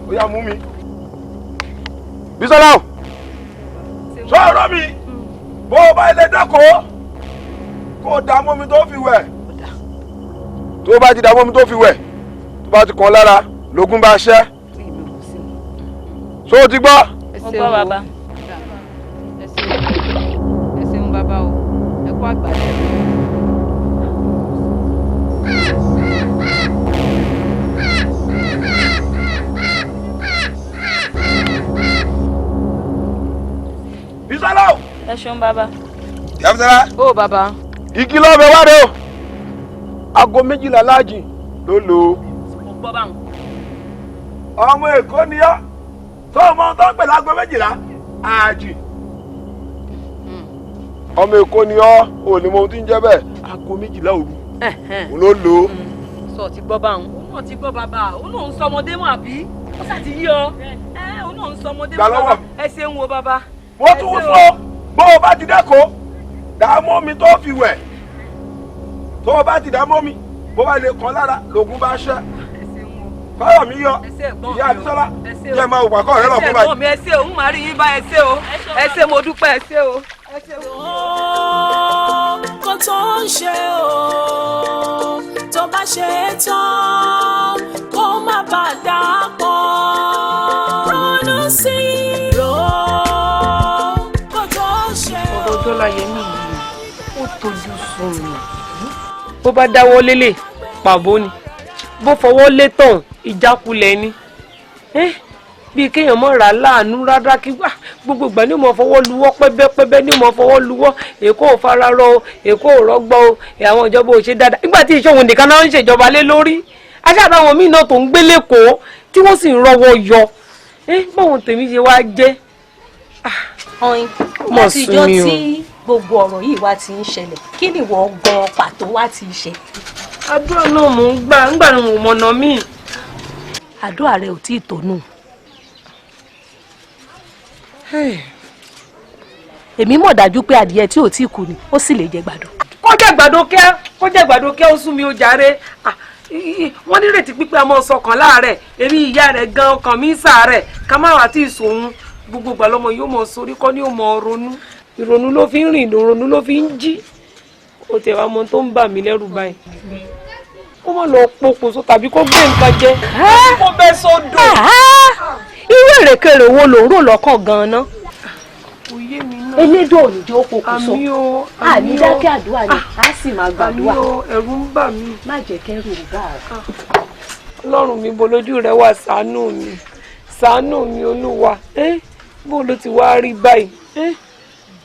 ó yá mú mi. Bísọ́lá o sọ̀rọ̀ mi bó o bá ilé dẹ́kọ̀ọ́ kó o dààmú omi tó fi wẹ̀ tó o bá ti dààmú omi tó fi wẹ̀ tó bá ti kàn lára lógún bá ṣẹ́ so o ti gbọ́. ẹ ṣeun bàbá ẹ ṣeun bàbá o ẹ kú àgbà lẹ́nu. Bísọ́lá o. ẹ ṣeun bàbá. Yàbùsálà. Ó bàbá. Igi lọ́bẹ̀ wá rẹ o. Aago 12 láàjì ló lò ó. Mo gbọ́ báwọn. Ọmọ Èkó ni ọ́. Tó ọmọ tó ń pè láago 12 àjì. Ọmọ Èkó ni ọ́ ò ní mọ ohun tí ń jẹ́ bẹ́ẹ̀. Aago 12 òru. Òun ló lò ó. Sọ ti gbọ́ báwọn. Ó náà ti gbọ́ bàbá. Ó náà ń sọ ọmọdé mọ́ àbí? Ó sà ti yí ọ. Ó náà ń sọ ọmọdé mọ́ bàbá. Ẹ ṣeun wo bàbá. Mo tún sọ bó o bá ti dẹ́kọ̀ọ́ dààmú mi tó fi wẹ̀. Tó o bá ti dààmú mi bó bá lè kàn lára lògùn bá ṣẹ́. Fáyọ̀ mi yọ ìyá Abísọ́lá jẹ́ máa wà kọ́ ọ̀rẹ́ lọ fún báyìí. Ẹ ṣé o, ń máa rí yín bá ẹ ṣé o. Ẹ ṣé mo dúpẹ́ ẹ ṣé o. Kó tó ń ṣe o, tó bá ṣe é tán, kó má bàa dà pọ̀. Ronú sí i rò kó tó ń ṣe o. Ọ̀rọ̀ Dọ́láyẹmí yìí ó tójú sùn mi. Bó bá dáwọ́ lélẹ̀ pàbó ni. Bó fọwọ́ lé tàn ìjákulẹ̀ ni. Bí kéèyàn mọ̀ rà láàánú rárá kí gbogbo ìgbà ní mo fọwọ́ luwọ́ pẹ́bẹ́pẹ́bẹ́ ní mo fọwọ́ luwọ́ Èkó ò fararọ o Èkó ò rọ́gbọ́ o àwọn ìjọba ò ṣe dáadáa nígbà tí ìṣòwò nìkan náà ń ṣèjọba lé lórí aṣáájú àwọn míì náà tó ń gbé lẹ́kọ̀ọ́ tí wọ́n sì ń rọwọ́ yọ báwọn tèmi ṣe wá jẹ́. ọyìn láti ìjọ tí gbogbo ọ̀rọ̀ yìí wá ti ń ṣẹlẹ̀ kí ni ìwọ gan pàtó wá ti ṣe. àdúrà náà mò ń gbà ń gbà ní mò mọ̀nà míì. àdúrà rẹ ò tí ì tó nù. èmi mọ̀ dájú pé adìyẹ tí ò tí kú ni ó sì lè jẹ gbàdo. kó jẹ gbàdo kẹ́ ó sún mi ó jàre wọ́n nírètí pípẹ́ ọmọ sọkàn láàárẹ̀ èmi ìyá rẹ̀ gan ọkàn mi sàárẹ̀ ká má wà tí ì sòun gbogbo ìgbà lọmọ yóò mọ sórí kọ́ ni yóò mọ ronú ìrònú ló fi ń rìn ìrònú ló fi ń jí ó tẹ̀ wá mọ tó ń bà mí lẹ́rù báyìí kó mọ̀ lọ pokùnso tàbí kó gbé nǹkan jẹ kó bẹ́ sódò. irú èrèkèrè wo ló ń rò lọ́kàn gan-an elédò òníjó pokùnso àní dákẹ́ àdúrà ni a sì máa gbàdúrà. ẹ̀rù ń bà mí. má jẹ́ kẹ́rù ń bà ọ́. ọlọ́run mi bo lójú rẹ wà ṣàánú mi olúwa bó ló ti wá rí báyìí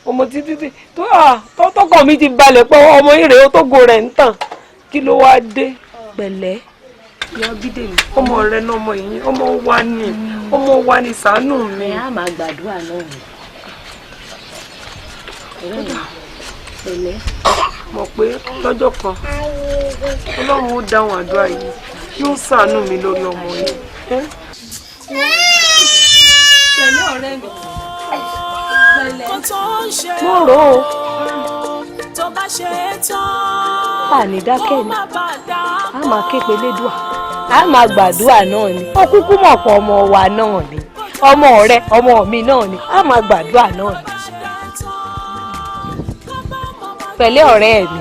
ọmọ títí tó tọkàn mi ti balẹ̀ pé ọmọ ìrè ó tógo rẹ̀ ń tàn kí ló wá dé. pẹ̀lẹ́. ìyá Bídèmí ọmọ rẹ náà ọmọ yìí ọmọ wa ni ṣàánú mi. ẹ á máa gbàdúrà náà ni. pẹ̀lẹ́ mọ̀ pé lọ́jọ́ kan ọlọ́run ó dáhùn àdúrà yìí yóò ṣàánú mi lórí ọmọ yìí. pẹ̀lẹ́ ọ̀rẹ́ mi mo rò ó. tó bá ṣe é tán àní dákẹ́ ni a máa ké pe lédùá a máa gbàdúrà náà ni ó kúkú mọ̀ pọ̀ ọmọ wa náà ni ọmọ rẹ ọmọ mi náà ni a máa gbàdúrà náà ni. pẹ̀lẹ́ ọ̀rẹ́ mi.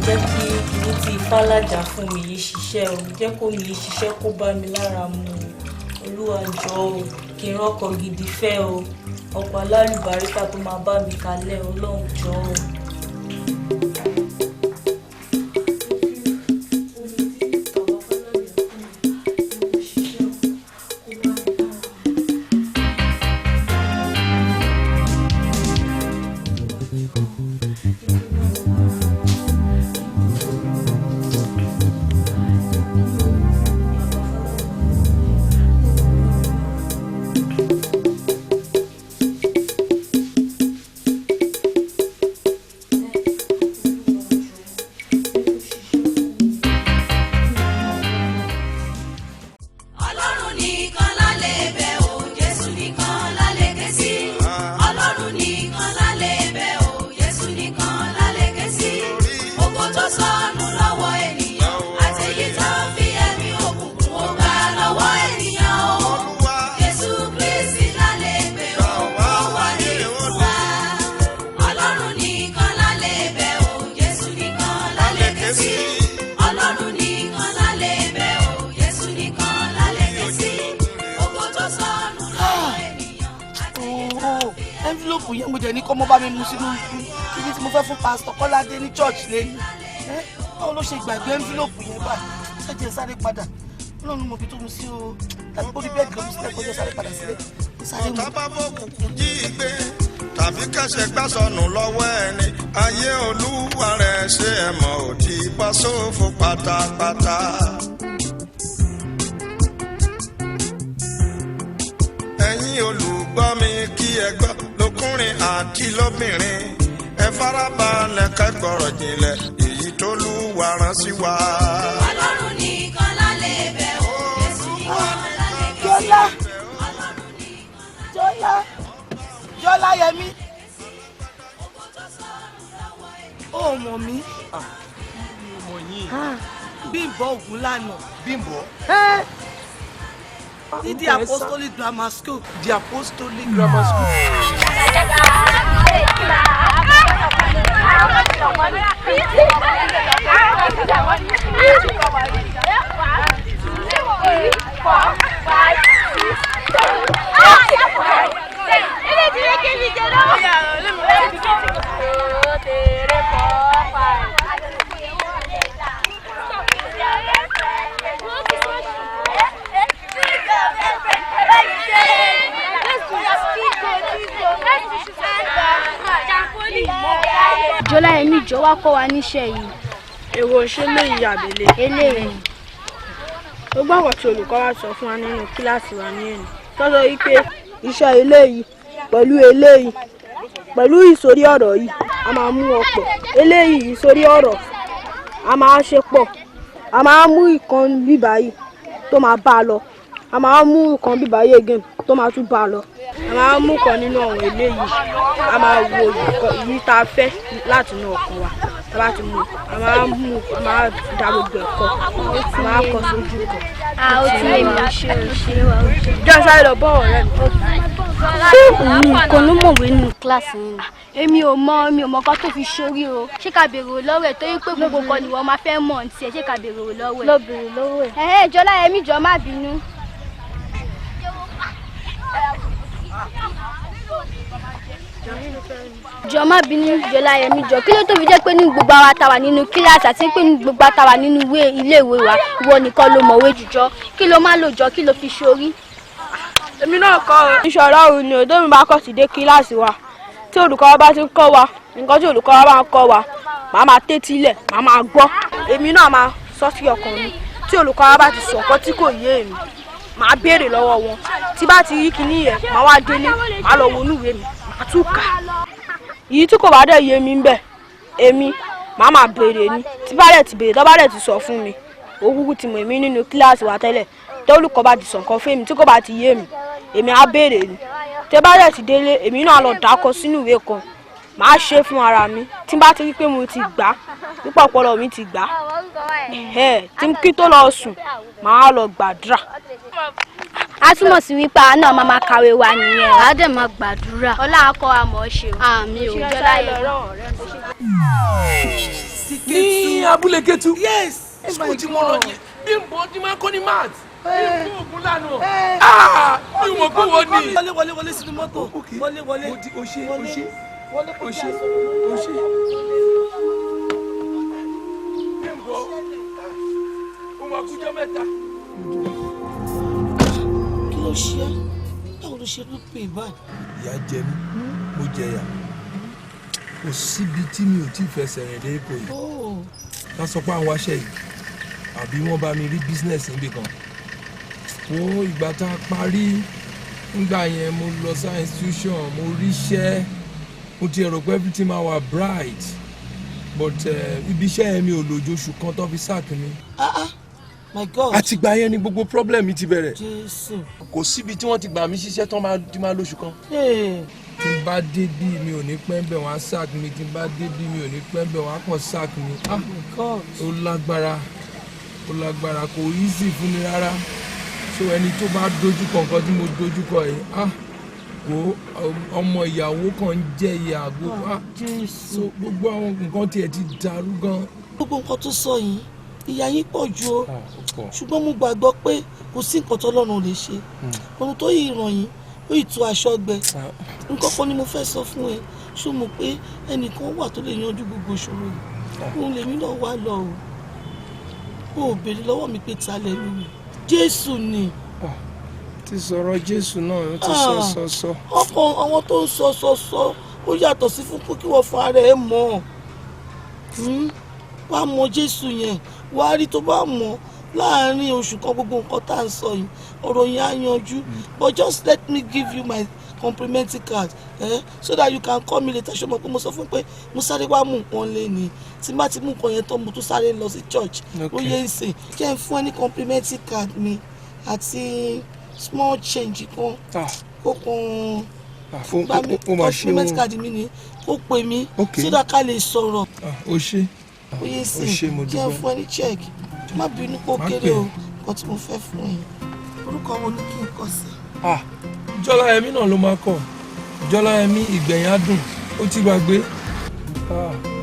jẹ́ kí kìíní tí ìfàlàjà fún mi yìí ṣiṣẹ́ o jẹ́ kó mi yìí ṣiṣẹ́ kó bá mi lára mu olúwa jọ̀ọ́ o kí n rọ́kọ gidi fẹ́ o ọkọ alálùbáríkà tó máa bá mi kalẹ̀ ọlọ́run jọ̀ọ́ o. yẹn mo jẹ ní kọ́ mọ́ bá mi mú sínú ibi tí mo fẹ́ fún pásítọ̀ Kọ́ládé ní church lẹ́yìn báwo ló ṣe gbàgbé envelope yẹn báyìí ṣẹ́jẹ̀ sáré padà ọlọ́run mo fi tó mu sí o tàbí kó rí bẹ́ẹ̀ kan sílẹ̀ kọjá sáré padà sílẹ̀ sáré mu. ọ̀tá bá fòkùnkùn jí gbé tàbí kẹsẹ̀ gbà sọnù lọ́wọ́ ẹni ayé olúwa rẹ̀ ṣe é mọ̀ ò ti bọ́ sófo pátápátá. ẹ̀yin olùgbọ́ mi kí ẹ gbọ́ lọ́kùnrin àti lóbìnrin ẹ farabalẹ̀ kẹ́gbọ́rọ̀ jinlẹ̀ èyí tó lúwa rán sí wa. Ọlọ́run nìkan la lè bẹ̀ ọ́ Jésù nìkan la lè bẹ̀ ọ́. Jọlá Yẹmí ó mọ̀ mí Bímbọ́ Ògúnlànà. Bímbọ́. Ní the Apostolic Grammar School. The Apostolic Grammar School. Jọlá Yẹmí jọ wá kọ́ wa níṣẹ́ yìí. Èwo ṣe léyìí àbẹ̀lẹ̀. Eléyìí. Ó gbàgbọ́ tí olùkọ́ wa sọ fún wa nínú kíláàsì wa ní ẹ̀nì. Tọ́jọ́ wípé iṣẹ́ eléyìí pẹ̀lú eléyìí pẹ̀lú ìsórí ọ̀rọ̀ yìí a máa mú ọ̀pọ̀. Eléyìí ìsórí ọ̀rọ̀ a máa ṣe pọ̀. A máa mú ìkan bíbá yìí tó máa bá a lọ. A máa mú ìkan bíbá yìí again tó máa tún bá a lọ. A máa mú kan nínú àwọn eléyìí. A máa wo èyí tá a fẹ́ láti inú ọkàn wa. Tá a bá ti mú a máa dá gbogbo ẹ̀kọ́. A máa kọ sójú kan. Ó ti lè mú ṣe wa. Jẹ́ sáré lọ bọ́ ọ̀rẹ́ mi. Ṣé òun nìkan ló mọ̀wé nínú kíláàsì yìí? Èmi ò mọ kan tó fi ṣorí o. Ṣé ká béèrè lọ́wọ́ ẹ̀ torí pé gbogbo kan ni wọ́n máa fẹ́ mọ̀ ní tiẹ̀. Ṣé ká béèrè lọ́wọ́ ẹ̀? Lọ béèrè lọ́wọ́ ẹ̀. Jọlá Yẹmí jọ má bínú. Jọ má bínú Jọlá Yẹmí jọ kí ló tó fi jẹ́ pé ní gbogbo àwa tá wà nínú kíláàsì àti pé ní gbogbo tá wà nínú ilé ìwé wa ìwọ nìkan ló mọ̀wé jùjọ kí ló má lò jọ kí ló fi ṣorí. Èmi náà kọ́ ìṣòro òun ni òdó mi bá kọ̀ sí dé kíláàsì wa tí olùkọ́ wa bá ti ń kọ́ wa nǹkan tí olùkọ́ wa bá ń kọ́ wa màá máa tẹ́tí ilẹ̀ màá máa gbọ́ èmi náà máa sọ sí ọkàn mi tí olùkọ́ wa bá ti sọ nǹkan tí kò yé èmi màá béèrè lọ́wọ́ wọn tí bá ti rí kinní yẹn màá wá délé màá lọ wọnú ìwé mi màá tún kà èyí tí kò bá dẹ̀ yé mi ń bẹ̀ èmi màá máa béèrè ni tí bá dẹ̀ ti béèrè tó bá dẹ̀ ti sọ fún mi òkúkú ti mọ̀ èmi nínú kíláàsì wa tẹ́lẹ̀ tó olùkọ́ bá ti sọ nǹkan fún mi tí kò bá ti yé mi èmi á béèrè ni tí bá dẹ̀ ti délé èmi náà lọ dákọ sínú ìwé kan màá ṣe fún ara mi tí bá ti rí pé mo ti gbà pípọ̀ ọpọlọ mi ti gbà tí kí tó lọ sùn màá lọ gbàdúrà. A túmọ̀ sí wípé àá náà máa kàwé wa nìyẹn á dẹ̀ máa gbàdúrà ọlá akọ àmọ́ ṣe o. Àmì ò Jọlá Yẹmí. Ní abúlé Kétu. Yes. School tí mo lọ yẹn Bímbọ́ tí máa ń kọ́ ní math. Bímbọ́ Ògúnlànà. Bí mo kó wọ́n ní. Wọlé sínú mọ́tò. Wọlé. O ṣe. Bímbọ́ o máa kújọ́ mẹ́ta. Kí ló ṣe é? Báwo ló ṣe ló pè báyìí? Ìyà jẹ mí, mo jẹyà. Kò síbi tí mi ò tí ì fẹsẹ̀ rìn dé ipò yìí. Ká sọ pé àwọn aṣẹ́ yìí àbí wọ́n bá mi rí bísínẹ́sì níbì kan. Wo ìgbà tá a parí nígbà yẹn mo lọ sí institution mo ríṣẹ́ mo ti rò pé everything máa wà bright but ibi iṣẹ́ yẹn mi ò lò ju oṣù kan tó fi sack mi. My God. Àtìgbà yẹn ni gbogbo problem mi ti bẹ̀rẹ̀. Jésù. Kò síbi tí wọ́n ti gbà mí ṣiṣẹ́ tán ti máa lóṣù kan. Tí n bá dé bí mi ò ní pẹ́ bẹ̀ wọ́n á sack mi tí n bá dé bí mi ò ní pẹ́ bẹ̀ wọ́n á kàn sack mi. Ó lágbára kò easy fún mi rárá so ẹni tó bá dojúkọ nǹkan tí mo dojúkọ yìí wo ọmọ ìyàwó kan ń jẹ ìyà gbogbo àwọn nǹkan tiẹ̀ ti dàrú gan. Gbogbo nǹkan tó sọ yìí ìyà yín pọ̀ jù o ṣùgbọ́n mo gbàgbọ́ pé kò sí nǹkan tó lọ́run lè ṣe ohun tó yìí ràn yín ó ì tú aṣọ gbẹ nǹkan kan ni mo fẹ́ sọ fún ẹ ṣó mọ̀ pé ẹnìkan wà tó lè yanjú gbogbo ìṣòro yìí òun lèmi náà wá lọ o ò béèrè lọ́wọ́ mi pé ta lẹ́nu mi Jésù ni. ti sọ̀rọ̀ Jésù náà ó ti sọ. ọkàn àwọn tó ń sọ ó yàtọ̀ sí fún kí wọ́n fún ara ẹ̀ mọ̀ wá mọ Jésù yẹn wá rí tó bá mọ̀ láàárín oṣù kan gbogbo nǹkan tá à ń sọ yìí ọ̀rọ̀ yẹn á yanjú but just let me give you my complimentary card so that you can call me later ṣé mo pé mo sọ fún pé mo sáré wá mú nǹkan lé ni tí n bá ti mú nǹkan yẹn tán mo tún sáré lọ sí church ó yẹ ń sè kí ẹ fún ẹ ní complimentary card mi àti small change kan ó kan bá mi complimentary card mi ni ó pè mí so that ká lè sọ̀rọ̀ ó ṣe ó yẹ ń sè kí ẹ fún ẹ ní check má bínú kó kéré o nǹkan tí mo fẹ́ fún ẹ orúkọ wo ni kí n kọ sí. Jọláyẹmí náà ló máa kọ Jọláyẹmí ìgbẹ̀yìn adùn ó ti gbàgbé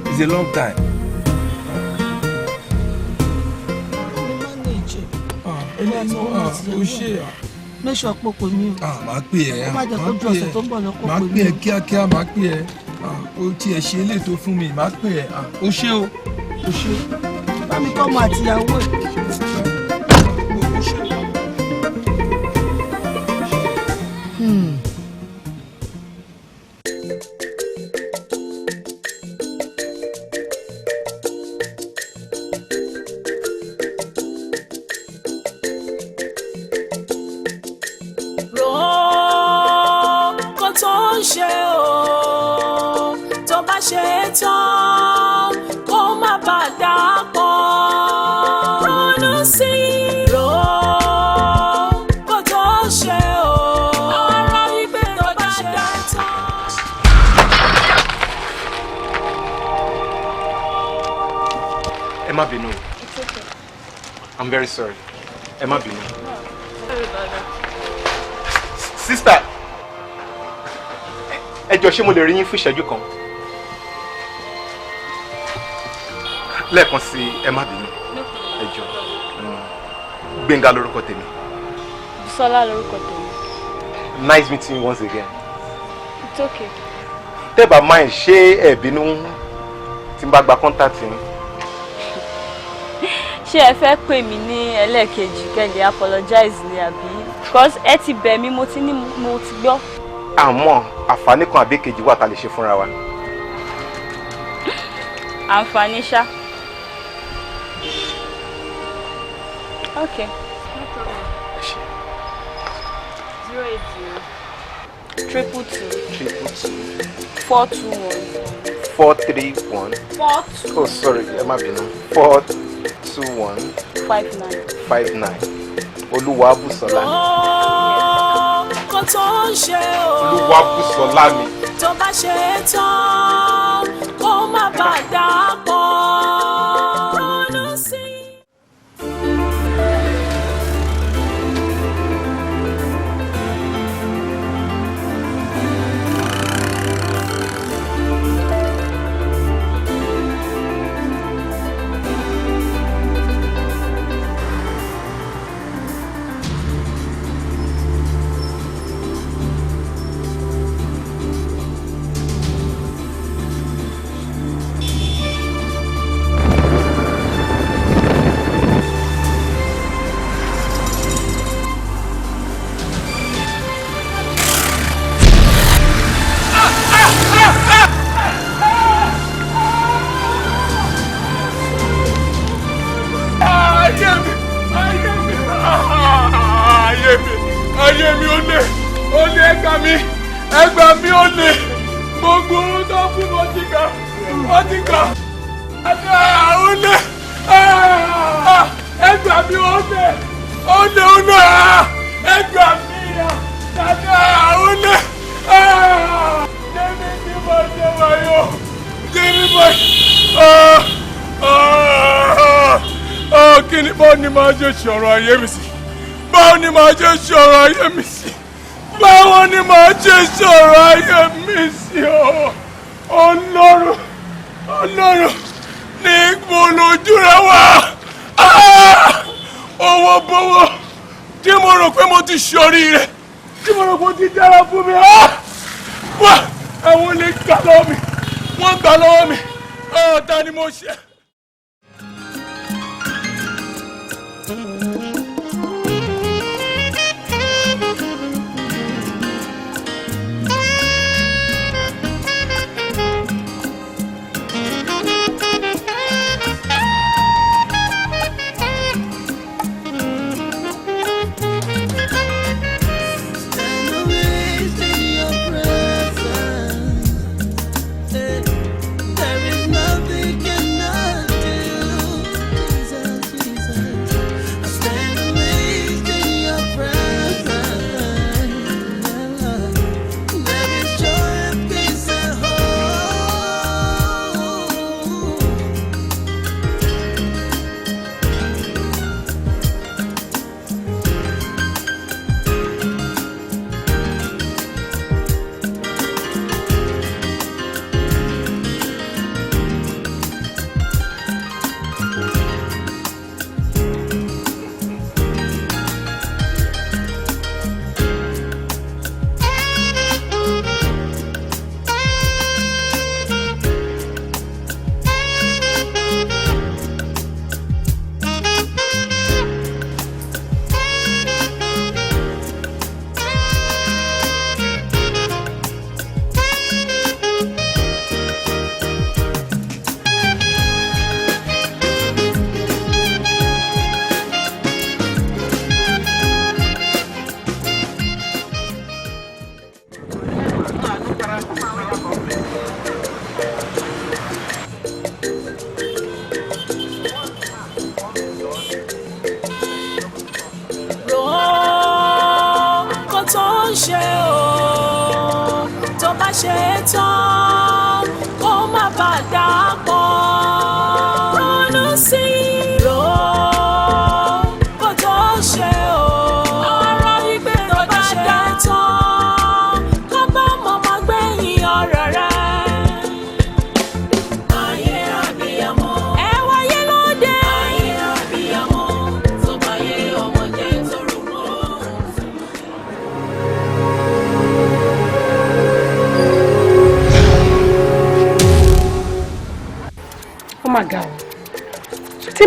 it's a long time. ó ṣe mẹ́sọ̀ pòpò mi o. máa pè ẹ́ máa pè ẹ́ kíákíá máa pè ẹ́ ó tiẹ̀ ṣe eléyìí tó fún mi máa pè ẹ́ ó ṣe o ó ṣe. bá mi kọ́ ọmọ àtìyàwó ẹ̀. I'm very sorry. Ẹ má bínú. Sister, ẹ jọ̀ọ́ ṣé mo lè rí yín fún ìṣẹ́jú kan? Lẹ́ẹ̀kan sí ẹ má bínú. Ẹ jọ̀ọ́. Gbénga lórúkọ tèmi. Bùsọ́lá lórúkọ tèmi. Nice meeting you once again. It's okay. Tẹ́ bá mind ṣé ẹ bínú tí n bá gba contact yín? Ṣé ẹ fẹ́ pè mí ní ẹlẹ́ẹ̀kejì kẹ́lẹ́ apologize ni àbí because ẹ ti bẹ̀ mí mo ti gbọ́. Àmọ́ àǹfààní kan àbí kejì wà tá lè ṣe fúnra wa. Àǹfààní ṣá. Okay. No problem. 080 222 421 431 42. Oh sorry, ẹ má bínú. 421 59 Olúwabùsọ́lá ni. Kò tó ń ṣe o. Olúwabùsọ́lá ni. Tó bá ṣe tán kó má bàa dà pọ̀. Ronú sí. Ayé mi ó lé ẹgbà mi ó lé gbogbo ohun tó fún mo ti gbà ó lé ẹgbà mi ó lé ẹgbà mi ó lé débi tí mo ṣe wáyé débi mo kí ni bó ni máa ṣe ṣọ̀rọ̀ ayé mi sí. Báwo ni màá ṣe sọ̀rọ̀ ayé mi sí? Báwo ni màá ṣe sọ̀rọ̀ ayé mi sí o? Ọlọ́run ní ìgbòlójú rẹ wá. Owó bówó tí mo rò pé mo ti ṣoríire tí mo rò pé ó ti dára fún mi àwọn olè gbà lọ́wọ́ mi wọ́n gbà lọ́wọ́ mi ta ni mo ṣe.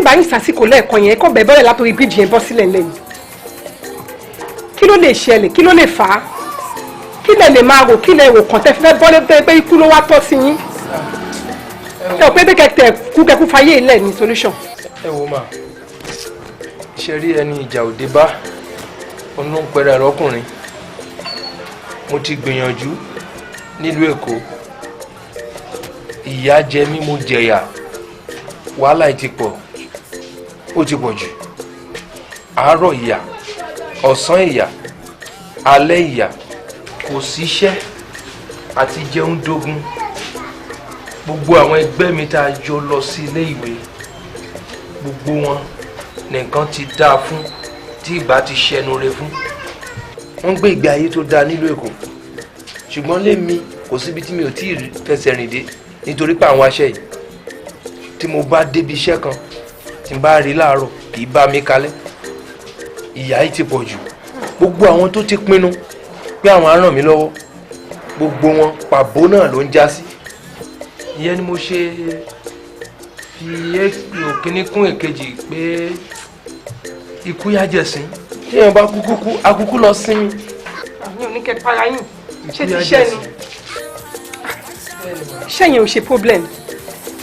báyìí sàsìkò lẹ́ẹ̀kan yẹn kọ́ bẹ̀ẹ́ bọ́lẹ̀ látòrí bíríjì yẹn bọ́ sílẹ̀ lẹ́yìn kí ló lè ṣẹlẹ̀ kí ló lè fà á kí lẹ lè máa rò kí lẹ rò kàn tẹ́ fẹ́ bọ́lẹ̀ tẹ́ pé ikú ló wá tọ́ sí yín ẹ ò pé bí kẹtẹ kú fayé ilẹ̀ ní solution. ẹ wo ma iṣẹ́ rí ẹni ìjà òde bá ọ̀nà pẹ̀rẹ̀ ọkùnrin mo ti gbìyànjú nílùú Èkó ìyà jẹ mí mo jẹ̀yà wàhálà ti pọ̀ ó ti pọ̀ jù àárọ̀ ìyà ọ̀sán ìyà alẹ́ ìyà kò síṣẹ́ àti jẹun dógún gbogbo àwọn ẹgbẹ́ mi tá a jọ lọ sí ilé ìwé gbogbo wọn nìkan ti dáa fún tí ìgbà ti ṣẹnu re fún wọ́n gbé ìgbé ayé tó dáa nílùú Èkó ṣùgbọ́n lémi kò síbi tí mi ò tí ì fẹsẹ̀ rìn dé nítorí pé àwọn aṣẹ́ yìí tí mo bá débi iṣẹ́ kan tí n bá rí láàárọ̀ kì í bá mi kalẹ̀ ìyà yìí ti pọ̀ jù gbogbo àwọn tó ti pinnu pé àwọn á ràn mí lọ́wọ́ gbogbo wọn pàbó náà ló ń já sí ìyẹn ni mo ṣe fi òkíní kún èkejì pé ikú yá jẹ̀sín tí èèyàn bá kú akúkú lọ sinmi. àmì oníkẹ́ para yín ṣé ti ṣẹ́ ni iṣẹ́ yẹn ò ṣe problem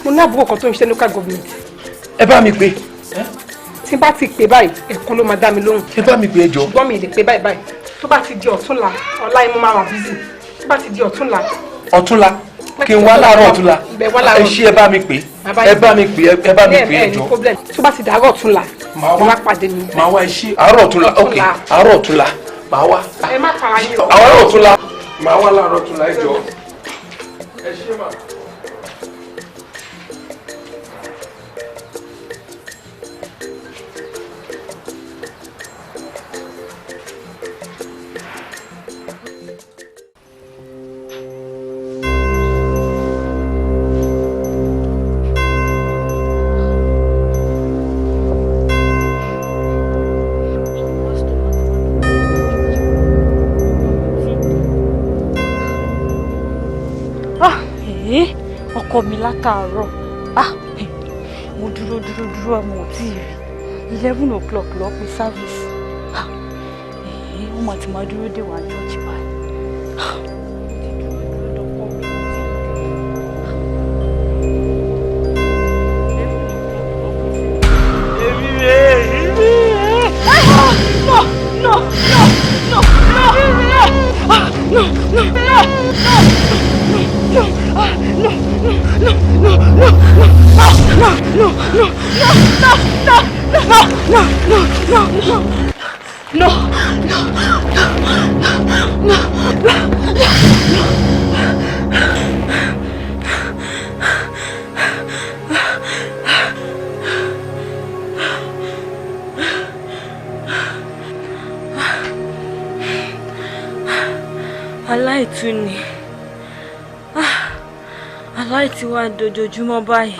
mo ní àbúrò kan tó ń ṣe local government. ẹ bá mi pè. tí bá ti pè báyìí ẹ̀kan ló máa dá mi lóhùn. ẹ bá mi pè é jọ. ṣùgbọ́n mi lè pè báyìí tó bá ti di ọ̀túnla ọ̀la yìí mo máa wà busy tó bá ti di ọ̀túnla. ọ̀túnla kí n wá láàárọ̀ ọ̀túnla ẹ ṣí ẹ bá mi pè ẹ bá mi pè ẹ bá mi pè é jọ. tó bá ti dàárọ̀ ọ̀túnla mo máa pàdé mi. màá wá ẹ ṣí àárọ̀ ọ̀túnla ok àárọ̀ ọ̀túnla màá wá. ẹ má para yín o. àárọ̀ ọ̀túnla màá wá láàárọ̀ ọ̀túnla ẹ jọ. ẹ ṣé mà. ọkọ mi látàárọ̀ mo dúró ọmọ ò tí ì rí 11 o'clock lọ pé service wọ́n máa ti máa dúró dè wá church báyìí. Aláìtú ni aláìtí wá dojoojúmọ́ báyìí.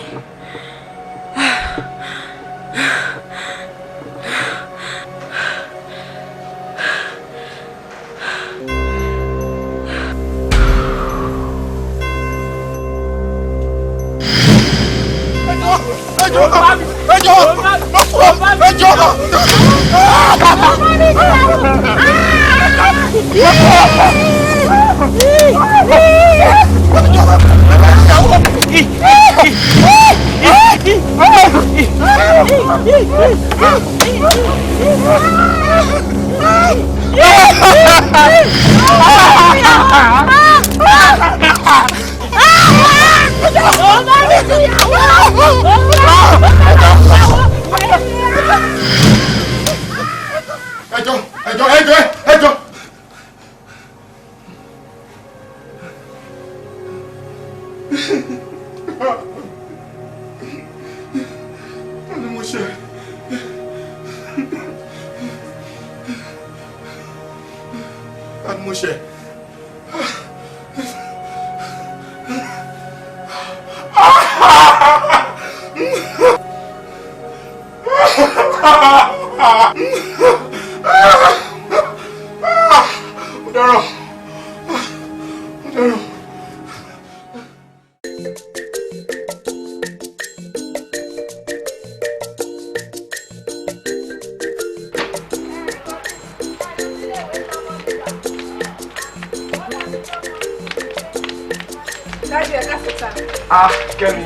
Kẹ́mi,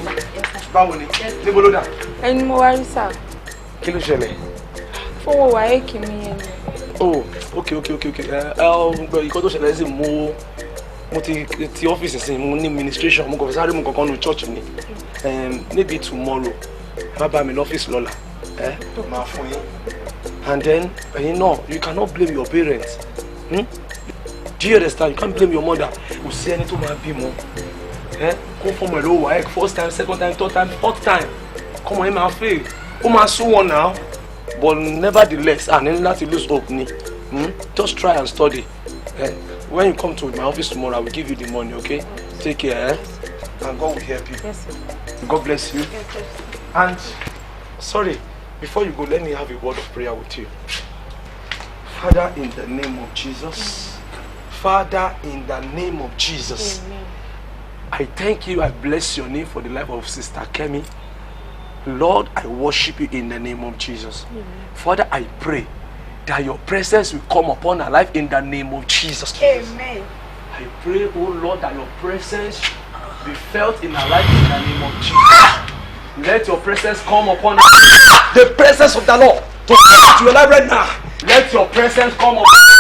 báwo ni? Níbo ló dà? Ẹni mo wá rí sà. Kí ló ṣẹlẹ̀? Fowó wáyé kì mí yẹn ni. Oh, okay. Ìkọ́ tó ṣẹlẹ̀ sí mo ti ọ́fíìsì sí mo ní administration mo kò fẹ́ sáré mu kankan nu church ni. Maybe tomorrow, má bá mi lọ́fíìsì lọ́la. Máa fún yín. And then, you cannot blame your parents. Do you understand? You can't blame your mother. Kò sí ẹni tó máa bímọ. Kó fọmọ ẹ ló wà first time, second time, third time, fourth time. Come on, máa fail. Ó máa sún wọn now. But nevertheless, ní láti lose hope ni. Just try and study. When you come to my office tomorrow, I will give you the money, okay? Take care, and God will help you. Yes, sir. God bless you. Yes, sir. And sorry, before you go, let me have a word of prayer with you. Father, in the name of Jesus. Father, in the name of Jesus. Amen. I thank you, I bless your name for the life of Sister Kemi. Lord, I worship you in the name of Jesus. Amen. Father, I pray that your presence will come upon our life in the name of Jesus. Amen. I pray, oh Lord, that your presence be felt in our life in the name of Jesus. Let your presence come upon us. The presence of the Lord to come to your life right now. Let your presence come upon us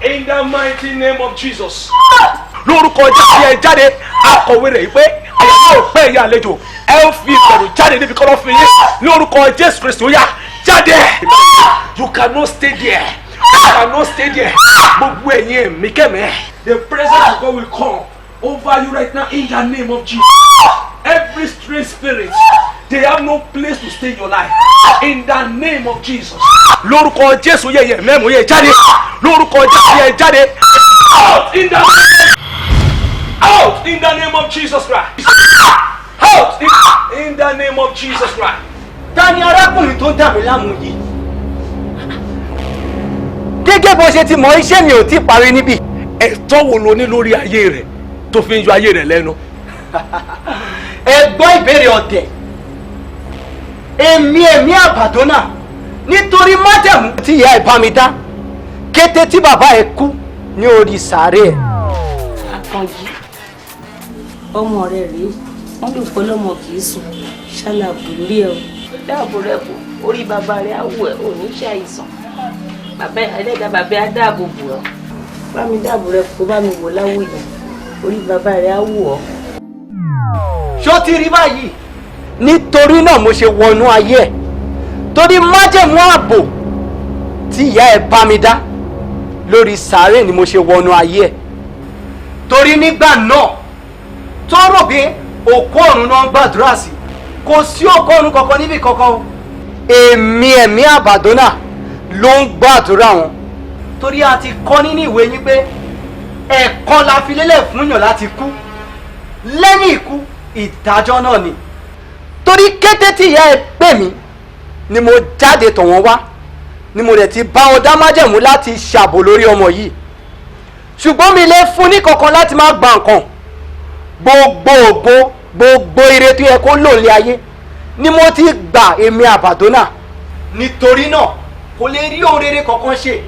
in the mighty name of Jesus. Lórúkọ Jésù ẹ jáde akọ̀wé rẹ̀ pé àyàwó ò pẹ́ ìyá àlejò ẹ ó fi ìbẹ̀rù jáde níbi kọ́lọ́ fi yín lórúkọ Jésù Kristi ó yá jáde. You cannot stay there. You cannot stay there. Gbogbo ẹ̀yin ẹ̀mí kẹ́mẹ́. The presence of God will come over you right now in the name of Jesus. Every strange spirit, they have no place to stay in your life. In the name of Jesus. Lórúkọ Jésù yẹ mẹ́mú yẹ jáde. Lórúkọ Jésù yẹ jáde. Out in the name. Out in the name of Jesus Christ. Out in the name of Jesus Christ. Tani arákùnrin tó ń dà mí láàmú yìí. Gẹ́gẹ́ bó ṣe ti mọ̀ iṣẹ́ mi ò tí parí níbí. Ẹ̀tọ́ wo lo ní lórí ayé rẹ̀ tó fi ń yọ ayé rẹ̀ lẹ́nu? ẹ gbọ́ ìbéèrè ọ̀dẹ̀ èmi àbàdọ́nà nítorí májẹ̀mú tí ìyá ẹ̀ bá mi dá kété tí bàbá ẹ̀ kú ní orí sàárè ẹ̀. Àkànjí ọmọ rẹ rèé wọn lè fọ lọmọ kì í sùn ṣàlàbù lórí ẹ o dáàbò rẹ bò orí bàbá rẹ á wù ẹ ò ní ṣàìsàn bàbá ẹlẹ́dàá bàbá á dáàbò bò ọ́ bá mi dáàbò rẹ kó bá mi wò láwò yẹn orí bàbá rẹ á wù ọ́. ṣó ti rí báyìí nítorí náà mo ṣe wọnú ayé ẹ̀ torí májẹ̀mú ààbò tí ìyá ẹ̀ bá mi dá lórí sàárè ni mo ṣe wọnú ayé ẹ̀ torí nígbà náà tó rò bí òkú ọ̀run náà ń gbàdúrà sí kò sí òkú ọ̀run kankan níbì kankan o ẹ̀mí àbàdọ́nà ló ń gbàdúrà wọn torí a ti kọ́ nínú ìwé yín pé ẹ̀kan la fi lélẹ̀ fún yàn láti kú lẹ́yìn ikú ìdájọ́ náà ni torí kété tí ìyá ẹ pè mí ni mo jáde tọ̀ wọ́n wá ni mo dẹ̀ ti bá wọn dá májẹ̀mú láti ṣàbò lórí ọmọ yìí ṣùgbọ́n mi lè fún ní kankan láti má gba nǹkan gbogbo ire tó yẹ kó lò lé ayé ni mo ti gbà èmi àbàdọ́nà nítorí náà kò lè rí ohun rere kankan ṣe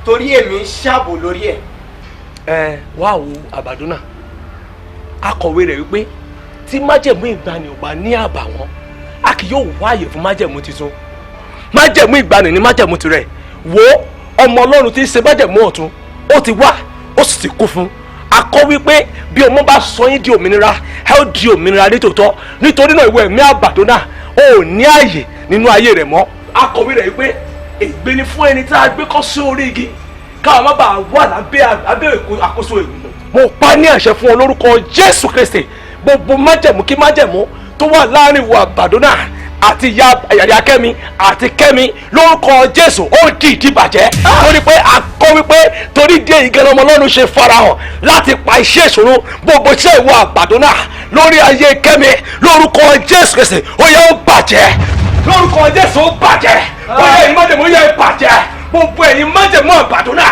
torí èmi ń ṣàbò lórí ẹ̀. ẹ wá wo àbàdọ́nà akọ̀wé rẹ̀ wípé tí májẹ̀mú ìgbani ò bá ní àbàwọ́n a kì yóò wáyè fún májẹ̀mú tuntun májẹ̀mú ìgbani ní májẹ̀mú tirẹ̀ wo ọmọ ọlọ́run tí ń ṣe májẹ̀mú ọ̀tun ó ti wá ó sì ti kú fún akọ wípé bí ọmọ bá sọ yín di òmìnira ẹ ó di òmìnira nítòótọ́ nítorí náà ìwọ ẹ̀mí àbàdọ́nà ò ní ààyè nínú ayé rẹ̀ mọ́ akọ̀wé rẹ̀ wípé ègbé ni fún ẹni tí a gbé kọ́ sí orí igi káwọn má bàa wà lábẹ́ àkóso ègún mo pa ní àṣẹ fún ọ lórúkọ Jésù Kristi gbogbo májẹ̀mú kí májẹ̀mú tó wà láàrin ìwọ àbàdọ́nà àti ìyá kẹ́mi àti kẹ́mi lórúkọ Jésù ó di ìdíbàjẹ́ torí pé akọ wípé torí dé ìgẹ̀rẹ́ ọmọ Ọlọ́run ṣe farahàn láti pa iṣẹ́ ìṣòro gbogbo iṣẹ́ ìwọ àbàdọ́nà lórí ayé kẹ́mi lórúkọ Jésù Kristi ó yẹ ó bàjẹ́ lórúkọ Jésù ó bàjẹ́ ó yẹ ìmájẹ̀mú ó yẹ bàjẹ́ gbogbo ẹ̀yin májẹ̀mú àbàdọ́nà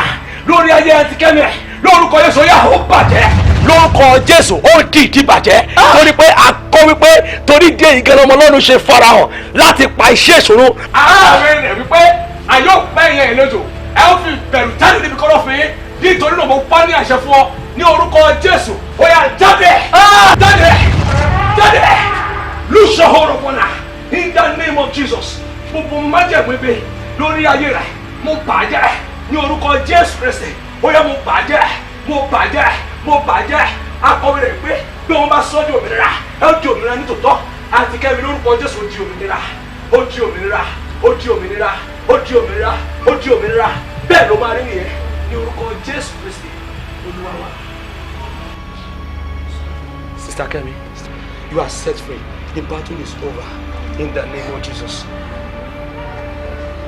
lórí ayé àti kẹ́mi lórúkọ Jésù ó yẹ ó bàjẹ́ lórúkọ Jésù ó di ìdíbàjẹ́ torí pé akọ wípé torí dé ìgẹ̀rẹ́ ọmọ Ọlọ́run ṣe farahàn láti pa iṣẹ́ ìṣòro. ààrẹ rẹ̀ wípé àyọ̀ pẹ́ yẹn ìlejò ẹ ó fi bẹ̀rù jáde níbi kọ́lọ́ fún yín nítorí náà mo pa ní àṣẹ fún ọ ní orúkọ Jésù ó yá jáde jáde lùsọ̀ hóró wọnà in the name of Jesus gbogbo májẹ̀mú ibi lórí ayé rẹ̀ mo bàjẹ́ ní orúkọ Jésù Kristi ó yá mo bàjẹ́ akọ̀wé rẹ̀ pé bí wọ́n bá sọ di òmìnira ẹ ó di òmìnira nítòótọ́ àti kẹ́mi lórúkọ Jésù ó di òmìnira ó di òmìnira bẹ́ẹ̀ ló máa rí nìyẹn ní orúkọ Jésù Kristi Olúwa wa. Sister Kemi, you are set free. The battle is over in the name of Jesus.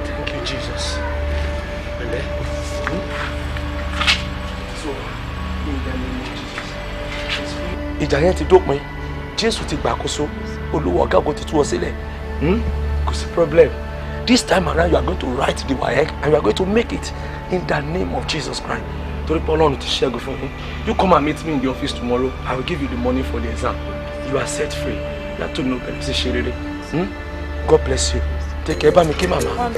Thank you, Jesus. Amen. So, in the name of Jesus. Ìjà yẹn ti dópin. Jésù ti gbàkóso. Olúwa ọ̀gá ògo ti tú ọ sílẹ̀. Kò sí problem. This time around you are going to write the WAEC and you are going to make it in the name of Jesus Christ. Torí pé Ọlọ́run ti ṣẹ́gun fún yín. You come and meet me in the office tomorrow. I will give you the money for the exam. You are set free. You have to know better. Ṣe ṣe rere. God bless you. Take care. Bá mi kí màmá.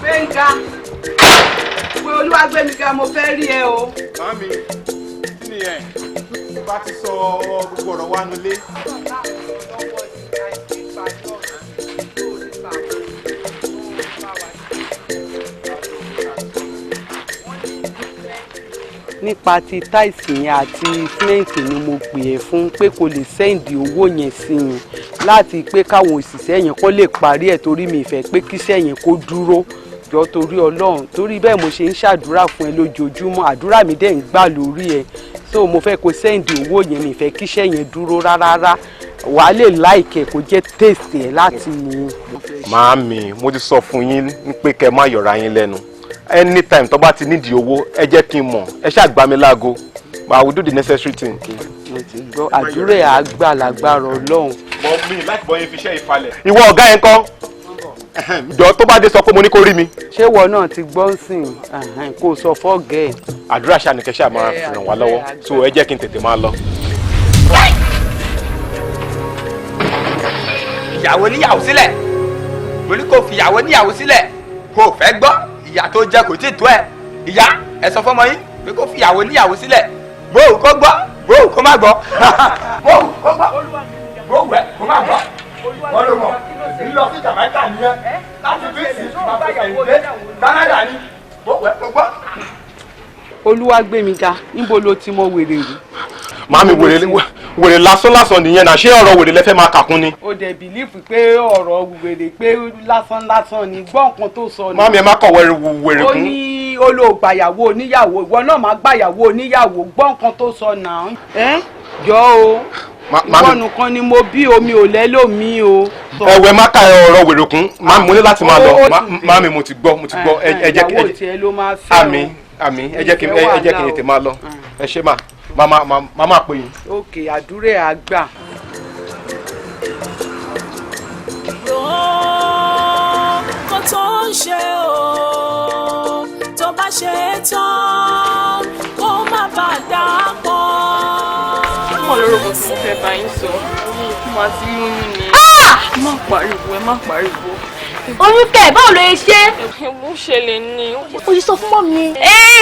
Gbẹ̀ngà, pé Olúwagbémiga mo fẹ́ rí ẹ o. Mami, kí ni ẹ̀? Bá ti sọ gbogbo ọ̀rọ̀ wa nulẹ̀. Nípa ti táìsì yẹn àti símẹ́ǹtì ni mo pè ẹ́ fún pé kò lè sẹ́ǹdì owó yẹn sí yẹn láti pé káwọn òṣìṣẹ́ yẹn kó lè parí ẹ̀ torí mi ìfẹ́ pé kíṣẹ́ yẹn kó dúró jọ torí Ọlọ́run torí bẹ́ẹ̀ mo ṣe ń ṣàdúrà fún ẹ lójoojúmọ́ àdúrà mi dẹ̀ ń gbà lórí ẹ so mo fẹ́ kó sẹ́ǹdì owó yẹn mi ìfẹ́ kíṣẹ́ yẹn dúró rárá wà á lè láìkẹ́ kó jẹ́ tèsì ẹ̀ láti ní. Màámi, mo ti sọ fún yín pé kẹ́ má yọ̀ra yín lẹ́nu. Anytime tó bá ti nídìí owó ẹ jẹ́ kí n mọ̀ ẹ ṣáà gbá mi láago but I will do the necessary thing. mo ti gbọ́ àdúrà ẹ̀ àgbà lágbára Ọlọ́run. mọ mi láti bọ́ yín fi iṣẹ́ ìfalẹ̀. ìwọ ọ̀gá yẹn kọ́ jọ tó bá dé sọ pé mo ní kó rí mi. ṣé ìwọ náà ti gbọ́ sìn kó o sọ fọ́ọ̀gẹ́ ẹ̀. àdúrà ṣàníkẹ́ ṣáà máa ràn wá lọ́wọ́ so ẹ jẹ́ kí n tètè máa lọ. ìyàwó níyàwó sílẹ̀ mo ní kó fi ìyàwó níyàwó sílẹ̀ kó o fẹ́ gbọ́ ìyà tó jẹ kò tí ì tó ẹ̀ ìyá ẹ sọ fọmọ yín pé kó fi ìyàwó níyàwó sílẹ̀ bó o kó gbọ́ bó o kó má gbọ́ bó o kó gbọ́ bó o wẹ̀ kó má gbọ́ wọ́n ló mọ̀ lílọ sí Jamaica nìyẹn láti bí sí ìdílé Canada ni bó o wẹ̀ kó gbọ́. Olúwagbémiga níbo ló ti mọ wèrè rí. Màámi wèrè lásán nìyẹn náà ṣé ọ̀rọ̀ wèrè lẹ́fẹ̀ẹ́ máa kàkún ni. o dẹ̀ bìlífù pé ọ̀rọ̀ wèrè pé lásán ni gbọ́ nǹkan tó sọ ni. Màámi ẹ má kọ̀ wèrè kún. ó ní olóògbàyàwó oníyàwó ìwọ náà má gbàyàwó oníyàwó gbọ́ nǹkan tó sọ náà. jọ o ìwọ nìkan ni mo bí omi ò lẹ́lòmí o. ẹ̀wẹ̀ má ka ọ̀rọ̀ wèrè kún màámi mo ní láti máa lọ màámi mo ti gbọ́ ẹ jẹ́ kí ìyàwó tiẹ̀ ló máa fẹ́ o. àmín ẹ jẹ́ kí n tètè máa lọ ẹ ṣé mà máa pè yín. òkè àdúrà àgbà. kó tó ń ṣe o tó bá ṣe é tán kó má bàa dà pọ̀. mo lórúkọ tí mo fẹ́ bá yín sọ mo àti lóyún ni. má pariwo. Orúkẹ báwo ló ṣe? Ewu ṣẹlẹ̀ ni. O ti sọ fún mọ́ mi.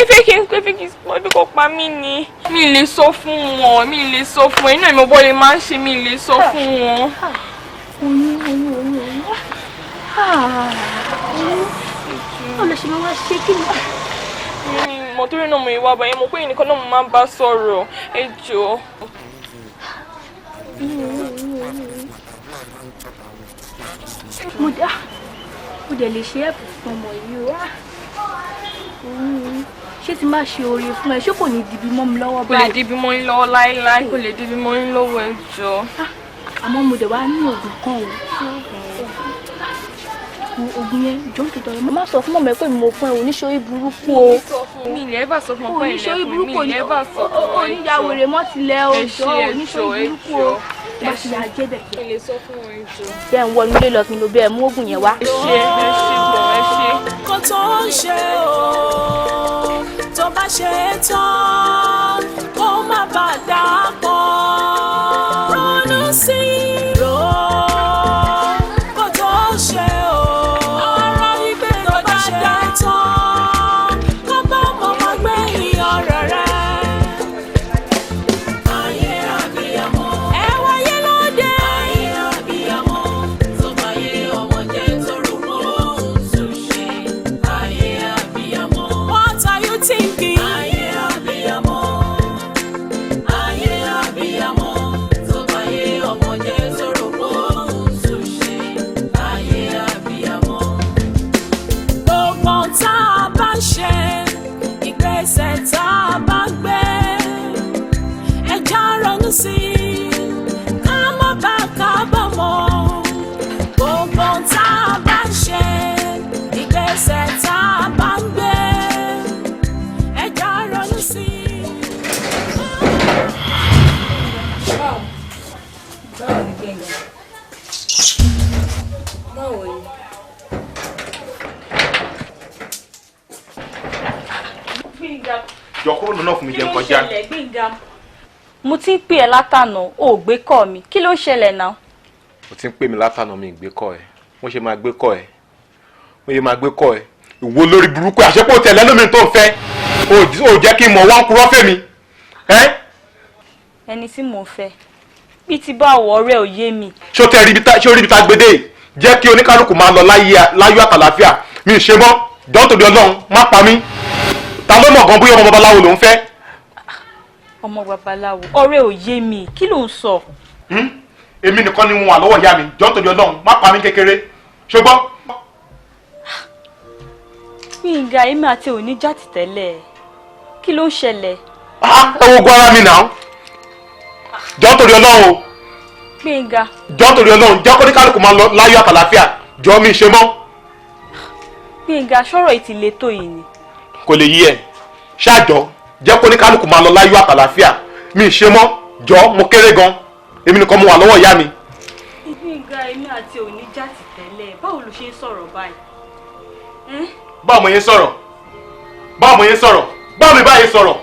Fẹ́ kí wọ́n bí kò pa mí ni. Mi lè sọ fún wọn, mi lè sọ fún ẹ. Inú ìmọ̀ bọ́ lè máa ń ṣe mi lè sọ fún wọn. Oyún. Báwo ló ṣe máa wá ṣe kí ni? Mo torí náà mo ìwà àbàyẹ mo pé ìnìkan náà mo máa ń bá sọ̀rọ̀. Ẹ jọ̀ọ́. Mo dẹ̀ lè ṣe ẹ̀bùn fún ọmọ yìí o. Ṣé tí má ṣe oore fún ẹ ṣé kò ní dìbì mọ́ mi lọ́wọ́ báyìí? Kò lè dìbì mọ́ yín lọ́wọ́ láéláé, kò lè dìbì mọ́ yín lọ́wọ́ ẹ jọ̀ọ́. Àmọ́ mo dẹ̀ wá ní oògùn kan o. Oògùn yẹn jọ ń tètè ọ̀rọ̀ má sọ fún mọ̀mọ́ ẹ pé mo fún ẹ oníṣòrí burúkú o. Mi ilẹ̀ bá sọ fún ọ pé ilẹ̀ fún mi ilẹ̀ bá sọ fún ọ. Oníyàwó rẹ̀ mọ́ tilẹ̀ o jọ oníṣòrí burúkú o. Bá ti yà jẹ́ bẹ̀. Ẹ lè sọ fún wọn jọ. Bẹ́ẹ̀ ń wọnú ilé lọ kí n lo bẹ́ẹ̀ mú oògùn yẹn wá. Ẹ ṣé. Kó tó ń ṣe o tó bá ṣe é tán kó má bàa dà pọ̀. Ronú sí ro kó tó ń ṣe o ọ̀rọ̀ ìgbé tó bá ṣe é tán kó bá mọ̀mọ́ gbẹ̀yìn ọ̀rọ̀ rẹ̀. Ayé àbíyamọ. Ẹ wáyé lóde. Ayé àbíyamọ. Tó bá yé ọmọ jẹ́ tó rò mọ́ òṣùṣe. Ayé àbíyamọ. What are you thinking? Ayé àbíyamọ. Ayé àbíyamọ. Tó bá yé ọmọ jẹ́ tó rò mọ́ òṣùṣe. Ayé àbíyamọ. Gbogbo tá a bá ṣe, ìgbésẹ̀ tá a bá gbé, ẹ já ronú sí i, ká má bàa kábàámọ̀. Gbogbo tá a bá ṣe, ìgbésẹ̀ tá a bá gbé, ẹ já ronú sí i. Báwo ni? jọ kúrò lọ́nà fún mi jẹun kọjá. Mo ti ń pè ẹ́ látànà ò gbé kọ́ mi kí ló ń ṣẹlẹ̀ náà. o ti ń pè mí látànà mi ìgbé kọ́ ẹ mo ṣe máa gbé kọ́ ẹ ìwo lórí burúkú àṣepọ̀ tẹ̀lé lómi tó ń fẹ́ o jẹ́ kí n mọ̀ wọ́n kúrọ́ fẹ́ mi. Ẹni tí mò ń fẹ́ bí ti bá wọ ọ̀rẹ́ ò yé mi. ṣé o rí ibi tá gbédè jẹ́ kí oníkálukú máa lọ láyọ̀ àtàlàfíà mi ì ṣe mọ́ jọ́ tòde Ọlọ́run má pa mí ta ló mọ̀ gan bóyá ọmọ babaláwo ló ń fẹ́. Ọmọ babaláwo ọ̀rẹ́ ò yé mi kí ló ń sọ. Èmi nìkan ni wọn wà lọ́wọ́ ìyá mi jọ́ tòde Ọlọ́run má pa mí kékeré ṣùgbọ́n. Gbénga èmi àti òní jáde tẹ́lẹ̀ kí ló ń ṣẹlẹ̀. ẹ wo gbọ́ ara mi náà jọ́ tòde Ọlọ́run o. Gbénga. jọ́ tòde Ọlọ́run jẹ́ kó ní kálukú máa lọ láyọ̀ àtàlàfíà jọ́ mi ṣe mọ́. Gbénga sọ̀rọ̀ ìtìlẹ̀ tó yìí ni. Kò lè yí ẹ ṣáàjọ jẹ́ kó ní kálukú máa lọ láyọ̀ àtàlàfíà mi ì ṣe mọ́ jọ́ mo kéré gan èmi nìkan mo wà lọ́wọ́ ìyá mi. Gbénga èmi àti òní jáde tẹ́lẹ̀ báwo ló ṣe ń sọ̀rọ̀ báwo mo yẹn sọ̀rọ̀ báwo mo yẹn sọ̀rọ̀ báwo mi báyìí sọ̀rọ̀.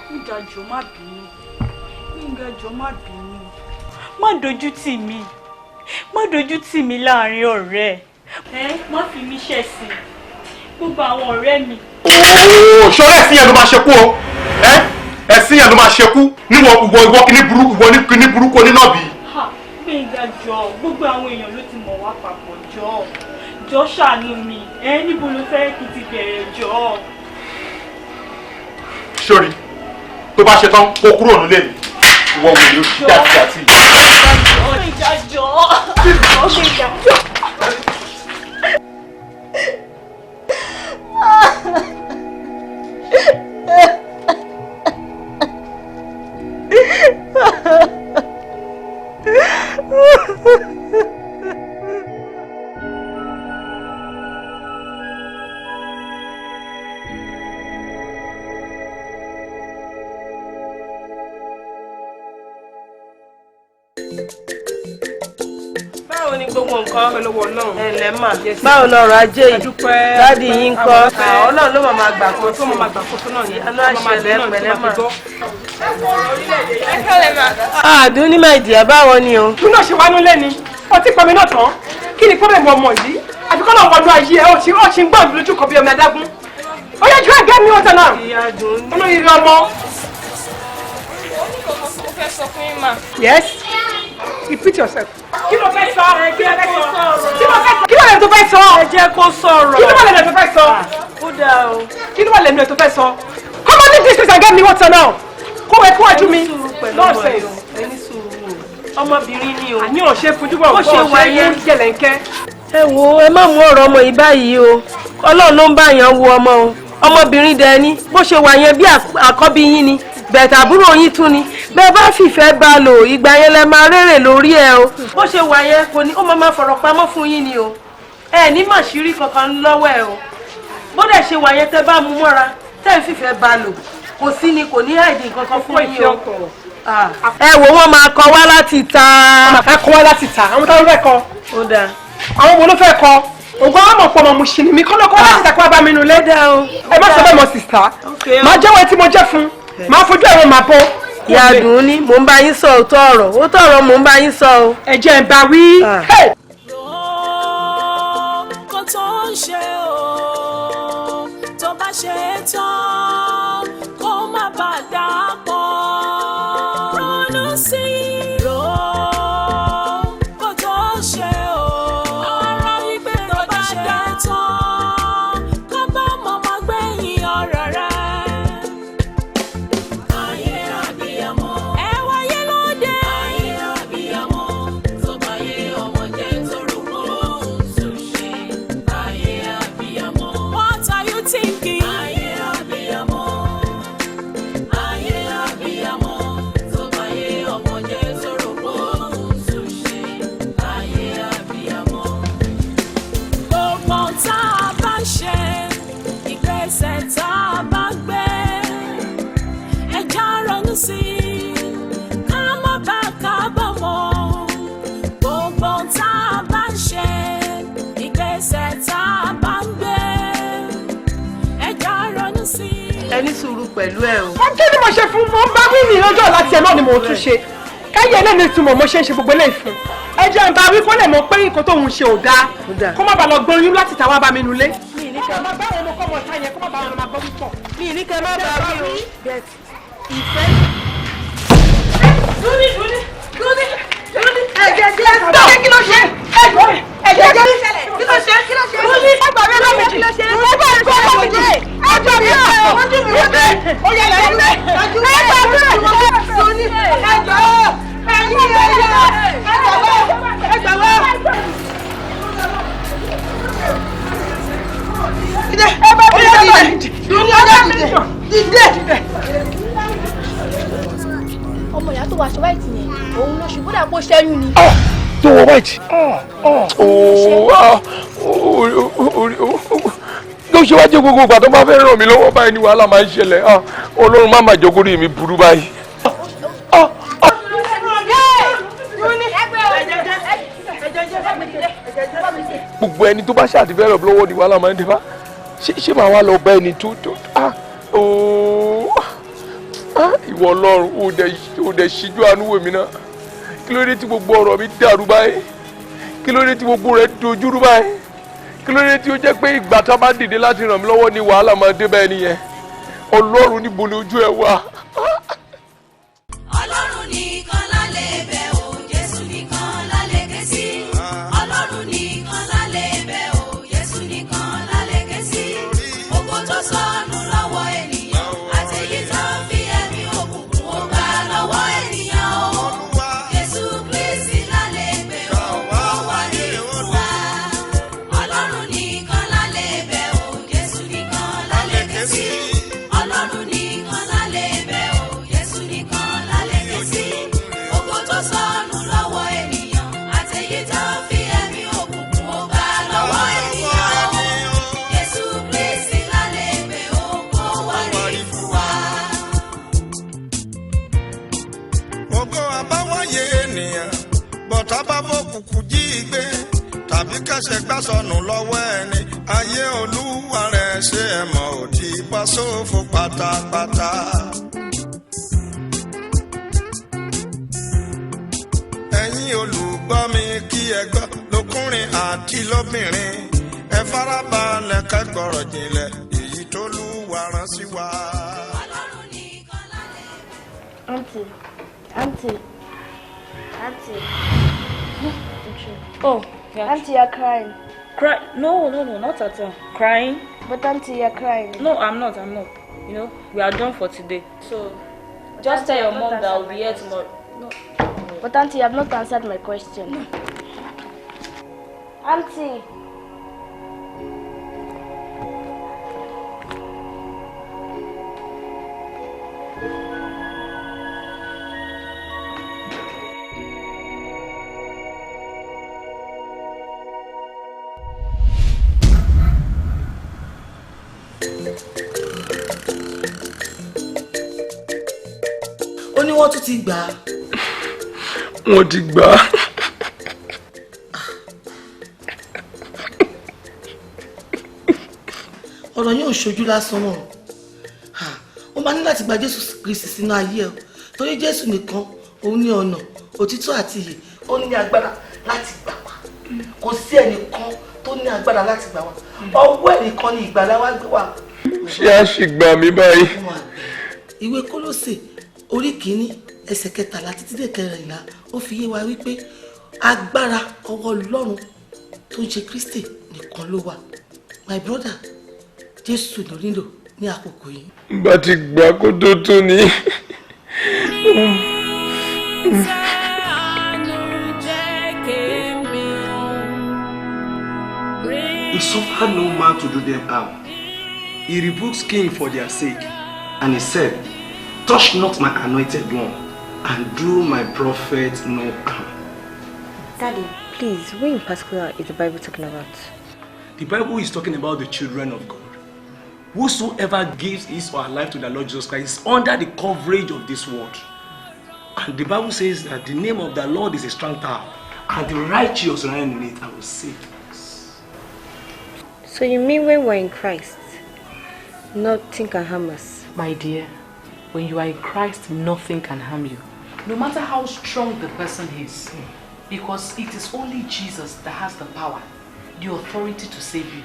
Gbénga jọ̀ọ́ má bínú Gbénga jọ̀ọ́ má bínú má dojú tì mí má dojú tì mí láàrin ọ̀rẹ́ má fi mí ṣẹ̀sín gbogbo àwọn ọ̀rẹ́ mi. ṣọ́rẹ́ ẹ̀sìn yẹn ló máa ṣekú o ẹ̀sìn yẹn ló máa ṣekú níwọ̀n ìwọ kíní burúkú onínàbí. Gbénga jọ̀ọ́ gbogbo àwọn èèyàn ló ti mọ̀ wá papọ̀ jọ̀ọ́ ṣàánú mi níbo ló fẹ́ kí n ti bẹ̀rẹ̀ jọ̀ọ́. sórí tó bá ṣe tán kó kúrò nílé mi ìwọ wò ló ṣí àti. Gbénga jọ̀ọ́ Gbénga jọ̀ọ́. Báwo ni gbogbo nǹkan pẹ̀lú Ọlọ́run ẹ̀lẹ́ mà báwo lọ́rọ̀ ajé yìí dáàdì yín kọ́ Ọlọ́run ló máa gbà kó tó máa gbà kó tó náà ní aláṣẹlẹ̀ pẹ̀lẹ́ mà. Àdún ní Nàìjíríà báwo ni o. Tún náà ṣe wá nílé ni ọtí pọnmi náà tán kí ni pọ́bẹ̀mù ọmọ yìí àfikún náà wọnú ayé ẹ ó ti ń gbọ́n lójú kan bí ọmọ adágún. Ó yẹ ju ẹgbẹ́ mi wọ́n tẹ̀ náà olóyè ọmọ. Yes. Repeat yourself. Kí ló fẹ́ sọ? Kí ló lè tó fẹ́ sọ? Ẹ jẹ́ kó sọ̀rọ̀. Kí ló wà lẹ́nu tó fẹ́ sọ? Ó dáa o. Kí ló wà lẹ́nu tó fẹ́ sọ? Come on in this place and get me water now. Kó wẹ̀ kó wájú mi. Nonsense. Ẹni sùúrù ọmọbìnrin ni o. Àní ò ṣe fojú bọ̀ bó ṣe wà yẹn jẹ̀lẹ̀ńkẹ́. Ẹ wo ẹ má mú ọ̀rọ̀ ọmọ yìí báyìí o. Ọlọ́run ló ń bá yàn wo ọmọ o. Ọmọbìnrin dẹ ni bó ṣe wà yẹn bí àkọ́bí yín ni bẹ̀tà àbúrò yín tún ni bẹ́ẹ̀ bá fìfẹ́ bá lò ìgbà yẹn lẹ máa rèrè lórí ẹ o bó ṣe wà yẹn kò ní ó máa fọ̀rọ̀ pamọ́ fún yín ni o ẹ ní màṣírí kankan lọ́wọ́ ẹ o bó dẹ̀ ṣe wà yẹn tẹ́ bá mú mọ́ra tẹ́ ń fìfẹ́ bá lò kò sí ni kò ní àìdí kankan fún yín o. Ẹ wò wọ́n máa kọ wá láti ta. Ẹ kọ wá láti ta àwọn tó ń fẹ́ kọ. Ó dáa. Àwọn wo ló fẹ́ kọ? Ògbọ́n àmọ̀ pọ̀ mọ̀ mùsùlùmí mi kọ́ ló kọ́ láti ta kó wá bá mi nulẹ̀. Ẹ má sọ bẹ́ẹ̀ mọ sìsá. Máa jẹ́wọ́ tí mo jẹ́ fún. Máa fojú ẹ̀rọ màá bọ́. Ìyàdùn ni mò ń bá yín sọ òótọ́ ọ̀rọ̀ òótọ́ ọ̀rọ̀ mò ń bá yín sọ o. Ẹ jẹ́ ń bá wí. Kó tó ń ṣe o tó bá ṣe tán kó má bàa dà pọ̀ ronú sí ro kó tó ń ṣe o ọ̀rọ̀ wípé tó bá ṣe tán kó bá mọ̀mọ́ gbẹ̀yìn ọ̀rọ̀ rẹ̀. Sí ká má bá kábàámọ̀ gbogbo tá a bá ń ṣe ìgbésẹ̀ tá a bá ń gbé ẹja ronú sí. Ẹ ní sùúrù pẹ̀lú ẹ o. Wọ́n kí ni mo ṣe fún mo bá wí ní lọ́jọ́ láti ẹ̀ náà ni mo tún ṣe káyọ̀ ẹlẹ́ni ìtumọ̀ mo ṣe ń ṣe gbogbo eléyìí fún ẹ jẹ́ ń bá wí kó lè mọ̀ pé nǹkan tóun ṣe ò dáa kó má bàa lọ gbóyún láti tàwa bá mi nulẹ̀. Mi ní kẹ́ máa bá àwọn ọmọ kọ́mọ ta yẹn kó má bàa wọn máa gbọ́ púpọ̀. Mi ní kẹ́ má bá wí o. Ìfẹ́. Dúní ẹ̀jẹ̀ jẹ́ ẹ̀jẹ̀ kí ló ṣe ẹ̀jẹ̀ jẹ́ kí ló ṣe dúní ẹgbàá rẹ lọ́wọ́ kí ló ṣe ẹgbàá rẹ lọ́wọ́ mi jẹ́ ẹjọ́ mi wọ́n dùn mí wọ́n dé ó yẹ lẹ́yìn rẹ̀ ẹgbàá rẹ lọ́wọ́ dúní ẹjọ́ ẹ̀yìn ẹjọ́ dìde ẹ bá mi dìde dúní ọjọ́ dìde. Ọmọ ìyá tó wọ aṣọ white yẹn òun ló ṣubú dà pọ̀ ṣẹ́yún ni. tó wọ white ló ṣe wá jẹ́ gbogbo ìgbà tó bá fẹ́ ràn mí lọ́wọ́ báyìí ni wàhálà máa ń ṣẹlẹ̀ Ọlọ́run má má jẹ́ kó rí mi burú báyìí. gbogbo ẹni tó bá ṣàtìfẹ́ rẹ̀ lọ́wọ́ ni wàhálà máa ń dé bá ṣé màá wá lọ bá ẹni tó ìwọ Ọlọ́run ò dẹ̀ ṣíjú àánú wò mí náà. Kí ló dé tí gbogbo ọ̀rọ̀ mi dàrú báyìí? Kí ló dé tí gbogbo rẹ̀ dojúrú báyìí? Kí ló dé tí ó jẹ́ pé ìgbà tá a bá dìde láti ràn mí lọ́wọ́ ni wàhálà máa dé bẹ́ẹ̀ nìyẹn? Ọlọ́run níbo ni ojú ẹ wà? Ọlọ́run nìkan la lè bẹ̀ o, Jésù nìkan la lè ké sí. Ọlọ́run nìkan la lè bẹ̀ o, Jésù nìkan la lè ké sí. Gbogbo tó sọnù lọ́wọ́ ènìyàn, àtẹ̀yí tó fi ẹ̀mí òkùnkùn ó gbà lọ́wọ́ ènìyàn o. Jésù Kristi la lè bẹ̀ o, ó wà ní ìfúnwa. Ọlọ́run nìkan la lè bẹ̀ o, Jésù nìkan la lè ké sí. Ọlọ́run nìkan la lè bẹ̀ o, Jésù nìkan la lè ké sí. Gbogbo tó sọnù lọ́wọ́ ènìyàn, àtẹ̀yí tó fi ẹ̀mí òkùnkùn ó gbà lọ́wọ́ ènìyàn o. Jésù Kristi la lè bẹ̀ o, ó wà ní ìfúnwa. ògo àbáwáyé ènìyàn bọ̀tá bá fòkùnkùn jí gbé tàbí kẹsẹ̀ gbá sọnù lọ́wọ́ ẹni ayé olúwa rẹ̀ ṣe é mọ̀ ò ti bá sófo pátápátá. ẹ̀yin olùgbọ́ mi kí ẹ gbọ́ lọ́kùnrin àti lóbìnrin ẹ farabalẹ̀ kẹ́gbọ́rọ̀ jinlẹ̀ èyí tó lúwa rán sí wa. Auntie. Oh, yeah. Auntie, you're crying. Cry? No, not at all. Crying? But Auntie, you're crying. No, I'm not. You know, we are done for today. So, just tell your mom that I'll be here tomorrow. No. But Auntie, you have not answered my question. No. Auntie. Ó ní wọ́n tún ti gbà á. Wọ́n ti gbà á. Ọ̀rọ̀ yóò ṣojú lásán wọn. Ó máa ní láti gba Jésù Kristi sínú ayé ẹ̀ torí Jésù nìkan òun ní ọ̀nà òtítọ́ àti ìyè. Ó ní agbára láti gbà wá. Kò sí ẹnìkan tó ní agbára láti gbà wá. Ọwọ́ ẹnìkan ni ìgbàlà wa gbé wá. Ṣé a ṣì gbà mí báyìí? Ìwé Kólósè orí kìíní ẹsẹ̀ 13 títí dé 14 ó fi yé wa wípé agbára ọwọ́ Ọlọ́run tó ń ṣe Kristi nìkan ló wà. My brother, Jésù ló nílò ní àkókò yìí. Bá ti gbà kó tó tó ní. He suffered no man to do them harm. He rebukes kings for their sake. And he said, touch not my anointed one, and do my prophet no harm. Daddy, please, what in particular is the Bible talking about? The Bible is talking about the children of God. Whosoever gives his or her life to the Lord Jesus Christ is under the coverage of this world. And the Bible says that the name of the Lord is a strong tower, and the righteous run in it and will save. So you mean when we're in Christ, nothing can harm us? My dear, when you are in Christ, nothing can harm you. No matter how strong the person is. Because it is only Jesus that has the power, the authority to save you.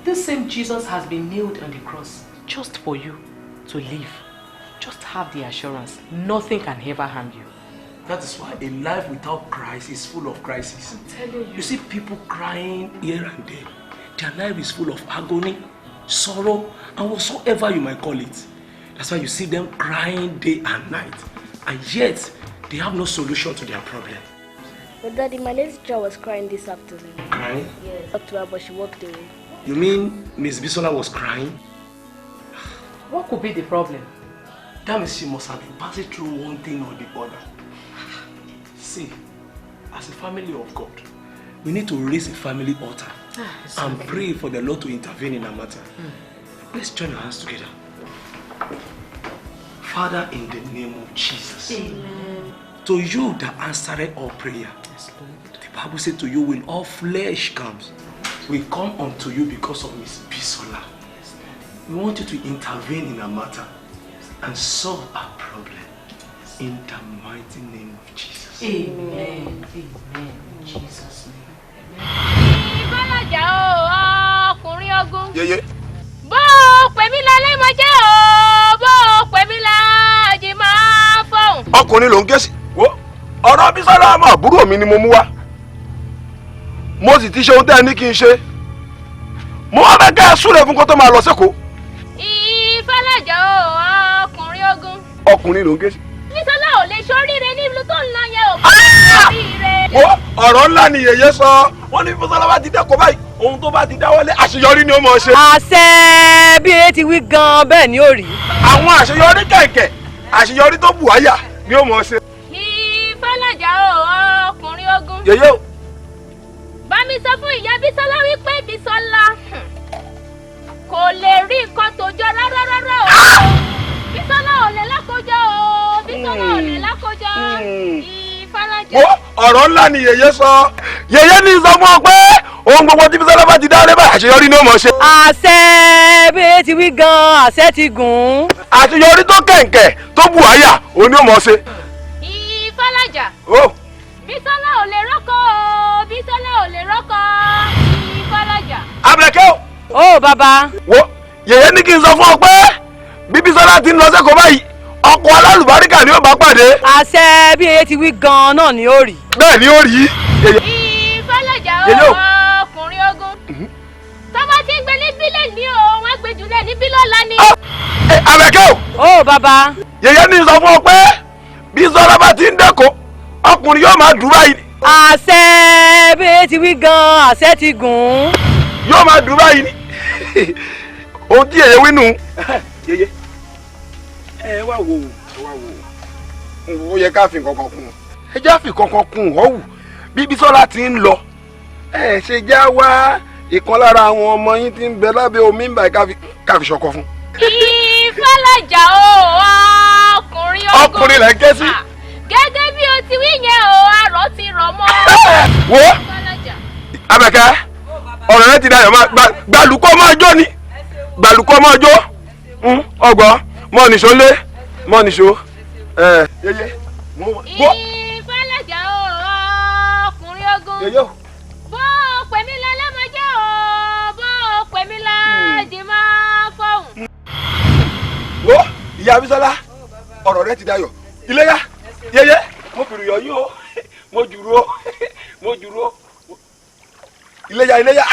This same Jesus has been nailed on the cross just for you to live. Just have the assurance, nothing can ever harm you. That is why a life without Christ is full of crises. I'm telling you. You see people crying here and there. Their life is full of agony, sorrow, and whatsoever you might call it. That's why you see them crying day and night. And yet, they have no solution to their problem. But Daddy, my little sister was crying this afternoon. Crying? Yes. Talked to her, but she walked away. You mean Miss Bisola was crying? What could be the problem? That means she must have been passing through one thing or the other. See, as a family of God, we need to raise a family altar and pray for the Lord to intervene in our matter. Let's join our hands together. Father, in the name of Jesus, Amen. To you that answered all prayer, the Bible said to you, when all flesh comes, We come unto you because of Miss Bisola. We want you to intervene in our matter and solve our problem. In the mighty name of Jesus. Amen. Amen. In Jesus' name. Ìbálàjà o, ọkùnrin ogun. Yeye. Bó pè mí lálẹ́ mo jẹ́ o, bó pè mí láàjì máa fọ̀hún. Ọkùnrin ló ń ké sí. Wo ọ̀rọ̀ Bísọ́lá ọmọ àbúrò mi ni mo mú wá. Mo sì ti ṣe ohun tẹ́ ẹ ní kí n ṣe. Mo wá fẹ́ ká ẹ súre fún kó tó máa lọ sẹ́kọ̀ọ́. Ìbálàjà o, ọkùnrin ogun. Ọkùnrin ló ń ké sí. Bísọ́lá ò lè ṣoríire níbi tó ń lọ yẹn o. Wo ọ̀rọ̀ ńlá ni yèyé sọ. Wọ́n ní Bísọ́lá bá ti dẹ́kọ̀ọ́ báyìí. Ohun tó bá ti dáwọ́lé àṣeyọrí ni ó mọ̀ ṣe. àṣẹ bí e ti wí gan bẹ́ẹ̀ ni ó rí. Àwọn àṣeyọrí kẹ̀kẹ́ àṣeyọrí tó bù àyà ni ó mọ̀ ṣe. Ìbálàjà o, ọkùnrin ogun. Yèyé o. Bá mi sọ fún ìyá Bísọ́lá wípé Bísọ́lá kò lè rí nǹkan tó jọ rárá o. Bísọ́lá ò lè lákòjọ o. Bísọ́lá ò lè lákòjọ. Ìfàlàjà. Wo ọ̀rọ̀ ńlá ni yèyé sọ. Yèyé ní sọ fún ọ pé ohun gbogbo tí Bísọ́lá bá ti dáwọ́lé báyìí àṣeyọrí ni ó mọ̀ ṣe. àṣẹ bí e ti wí gan àṣẹ ti gùn. Àṣeyọrí tó kẹ̀kẹ́ tó bù àyà òun ni ó mọ̀ ṣe. Ìfàlàjà. Bísọ́lá ò lè rọ́kọ o. Bísọ́lá ò lè rọ́kọ. Ìfàlàjà. Abẹ́kẹ́ o. Ó bàbá. Wo yèyé ní kí n sọ fún ọ pé bí Bísọ́lá ti ń lọ sẹ́kọ̀ọ́ báyìí ọkọ̀ alálùbáríkà ni ó bá pàdé. àṣẹ bí e ti wí gan náà ni ó rí. Bẹ́ẹ̀ ni ó rí. Ìfàlàjà o, ọkùnrin ogun. Tọ́ba ti ń gbé ní bílẹ̀ ní o, wọ́n gbé jùlẹ̀ ní bílọ́lá ni. Abẹ́kẹ́ o. Ó bàbá. Yèyé ní sọ fún ọ pé bí Bísọ́lá bá ti ń dẹ́kọ̀ọ́ ọkùnrin yóò máa dùn báyìí. àṣẹ bí e ti wí gan àṣẹ ti gùn. Yóò máa dùn báyìí ni. Ohun tí yèyé wí nù. Yèyé ẹ wá wò ó yẹ ká fi kankan kún ẹ já fi kankan kún ọ wù bí Bísọ́lá ti ń lọ ẹ ṣe já wá ìkan lára àwọn ọmọ yín tí ń bẹ lábẹ́ omi ń bá ká fi ṣọkọ fún. Ìfàlàjà o, ọkùnrin ogun. Ọkùnrin lẹ ń ké sí. Gẹ́gẹ́ bí o ti wí yẹn o, àrò ti rọ̀ mọ́. Wo Abẹ́kẹ́ ọ̀rọ̀ rẹ ti dayọ̀ máa gbàlùkọ́ máa jó ni gbàlùkọ́ máa jó ọgbọ́n mọ́ nìṣó lé mọ́ nìṣó. Yèyé Ìfàlàjà o, ọkùnrin ogun. Yèyé o. Bó pè mí lálẹ́mọ̀jẹ́ o, bó pè mí láàjì máa fọ̀hún. Wo ìyá Bísọ́lá ọ̀rọ̀ rẹ ti dayọ̀ iléyá yèyé mo fìrù yọ yín o mo jùrú o mo jùrú o iléyá iléyá.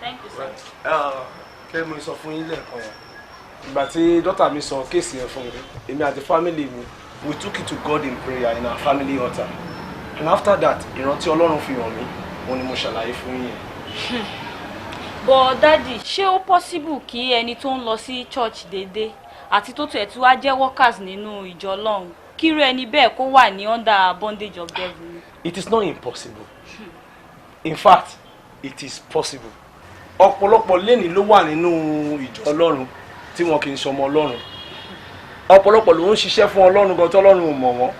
Thank you, sir. Kẹ́ mo sọ fún yín lẹ́ẹ̀kan yẹn. Ìgbà tí dọ́tà mi sọ kéèsì yẹn fún mi, èmi àti family mi, we took it to God in prayer in our family altar. And after that, ìrántí Ọlọ́run fi hàn mí, òun ni mo ṣàlàyé fún yín yẹn. But daddy, ṣé ó possible kí ẹni tó ń lọ sí church déédéé àti tó tẹ̀ tí wá jẹ́ workers nínú ìjọ Ọlọ́run kírú ẹni bẹ́ẹ̀ kó wà ní under bondage of devil? It is not impossible. In fact, it is possible. Ọ̀pọ̀lọpọ̀ lẹ́ni ló wà nínú ìjọ Ọlọ́run tí wọn kì í ṣọmọ Ọlọ́run. Ọ̀pọ̀lọpọ̀ ló ń ṣiṣẹ́ fún Ọlọ́run gan tí Ọlọ́run ò mọ̀ wọ́n.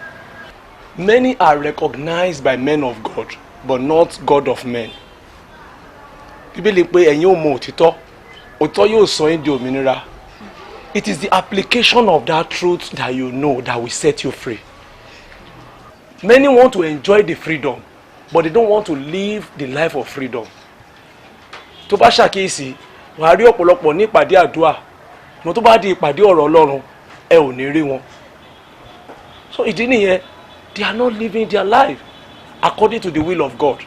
Many are recognized by men of God, but not God of men. Bíbélì pé ẹ̀yin ò mọ òtítọ́, òtítọ́ yóò sọ yín di òmìnira. It is the application of that truth that you know that will set you free. Many want to enjoy the freedom, but they don't want to live the life of freedom. Tó bá ṣàkíyèsí, wàá rí ọ̀pọ̀lọpọ̀ ní ìpàdé àdúrà, mo tó bá di ìpàdé ọ̀rọ̀ Ọlọ́run, ẹ ò ní rí wọn. So ìdí nìyẹn, they are not living their life according to the will of God.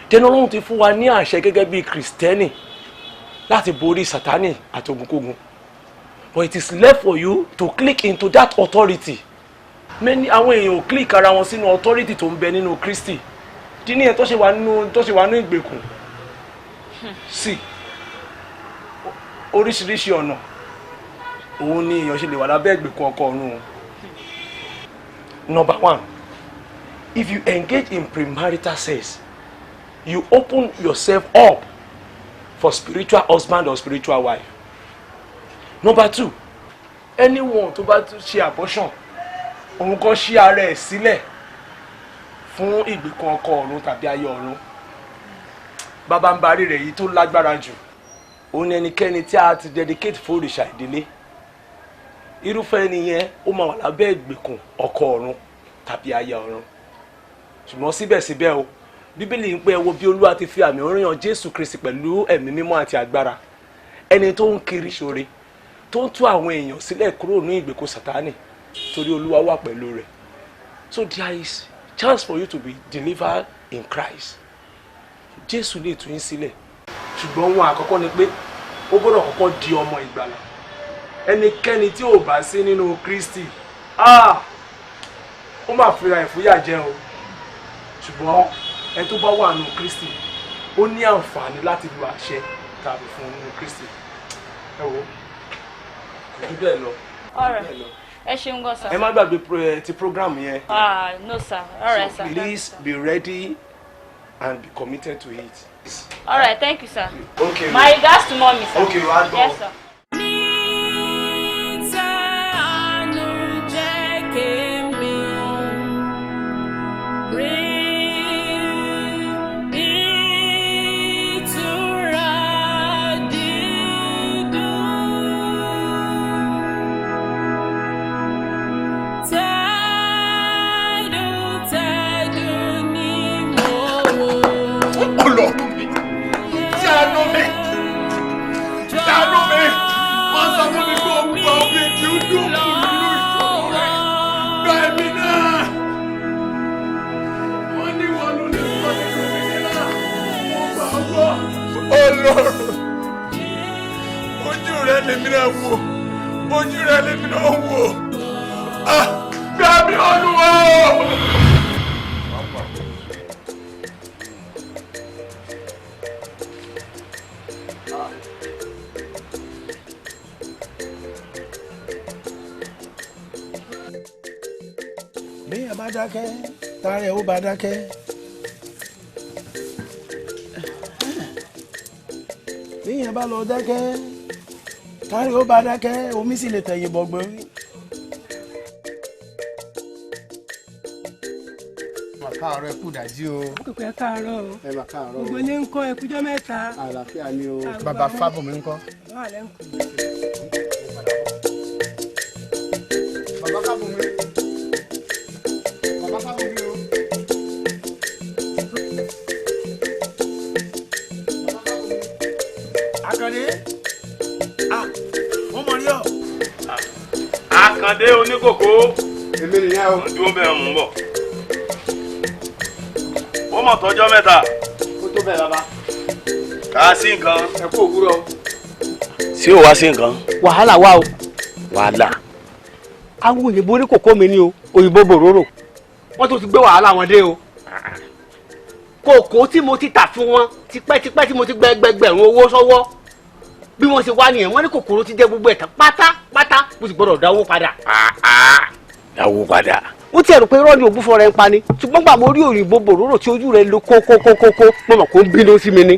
Then Ọlọ́run ti fún wa ní àṣẹ gẹ́gẹ́ bí Kristẹni láti borí Sátánì àti ogunkógun. But it is left for you to click into that authority. Many àwọn èèyàn ò click ara wọn sínú authority tó ń bẹ nínú Kristi. Ìdí nìyẹn tó ṣe wà nínú ìgbèkùn. Sí, oríṣiríṣi ọ̀nà òun ni èèyàn ṣe lè wà lábẹ́ ìgbèkùn ọkọ ọ̀run. Number one, if you engage in premarital sex, you open yourself up for spiritual husband or spiritual wife. Number two, anyone tó bá ṣe abortion, òun kò ṣí ara ẹ̀ sílẹ̀ fún ìgbèkùn ọkọ ọ̀run tàbí ayé ọ̀run. Bàbá ń barí rẹ̀ yìí tó lágbára jù, òun ẹnikẹ́ni tí a ti dedicate fún òrìṣà ìdílé. Irúfẹ́ ẹni yẹn ó máa wà lábẹ́ ìgbèkùn ọkọ ọ̀run tàbí ayé ọ̀run. Ṣùgbọ́n síbẹ̀síbẹ̀ o, Bíbélì ń pé ẹ wo bí Olúwa ti fi àmì oríyan Jésù Kristi pẹ̀lú ẹ̀mí mímọ́ àti agbára. Ẹni tó ń kiri ṣoore, tó ń tú àwọn èèyàn sílẹ̀ kúrò ní ìgbèkùn Sátánì torí Olúwa wà pẹ̀lú rẹ̀. So there is chance for you to be delivered in Christ. Jésù lè tú yín sílẹ̀. Ṣùgbọ́n ohun àkọ́kọ́ ni pé ó gbọ́dọ̀ kọ́kọ́ di ọmọ ìgbàlà. Ẹnikẹ́ni tí ò bá sí nínú Kristi, ó máa fira ìfúyà jẹ o. Ṣùgbọ́n ẹni tó bá wà nínú Kristi, ó ní àǹfààní láti lu àṣẹ tàbí fún nínú Kristi. Ẹ wo, kò jù bẹ́ẹ̀ lọ. Ẹ ṣeun gan sir. Ẹ má gbàgbé ti program yẹn. No sir. All right, so sir. Please be ready and be committed to it. All right, thank you, sir. Okay. My regards to mommy, sir. Okay, I'll go. Yes, sir. Ojú rẹ̀ lèmi náà wò, ojú rẹ̀ lèmi náà wò. Gbà mí Olúwa. Bí ẹ bá dákẹ́, tààrẹ ó bá dákẹ́. Béèyàn bá lọ dákẹ́, kárí ó bá dákẹ́, omi sì lè tẹ̀yìn bọ̀gbọ́n rí. Káàárọ̀ ẹ kú dájí o. Kókò ẹ káàárọ̀ o. Ẹ mà káàárọ̀ o. Gbogbo ní ń kọ́ ẹkújọ́ mẹ́ta. Àlàáfíà ni o. Bàbá Fábọ̀mí ń kọ́. Bàbá rẹ̀ ń kú. Bàbá Fábọ̀mí. Bàbá Fábọ̀mí o. Àkàndé. Wọ́n mọ̀ ní ọ̀. Àkàndé oníkòkó. èmi nìyẹn o. dúró bẹ́ẹ̀ mú bọ̀. ó mọ̀ tọ́jọ́ mẹ́ta. ó tó bẹ́ẹ̀ bàbá. kà á sí nǹkan. ẹ kú òwúrọ̀. sí ò wá sí nǹkan. wàhálà wà o. wàhálà. àwọn òyìnbó ní kòkó mi ni o òyìnbó bòróró wọ́n tó ti gbé wàhálà wọn dé o. kòkó tí mo ti tà fún wọn tipẹ́tipẹ́ tí mo ti gbẹgbẹgbẹ̀rún owó sọ́wọ́ bí wọ́n ṣe wá nìyẹn wọ́n ní kòkòrò ti jẹ gbogbo ẹ̀tàn pátápátá mo sì gbọ́dọ̀ dáwó padà. dáwó padà. ó ti ẹ̀rù pé irọ́ ni ògbúfọ̀ rẹ̀ ń pa ni ṣùgbọ́n gbà mo rí òyìnbó bòróró tí ojú rẹ̀ lo kókókókó mo mọ̀ kó ń bínú sí mi ni.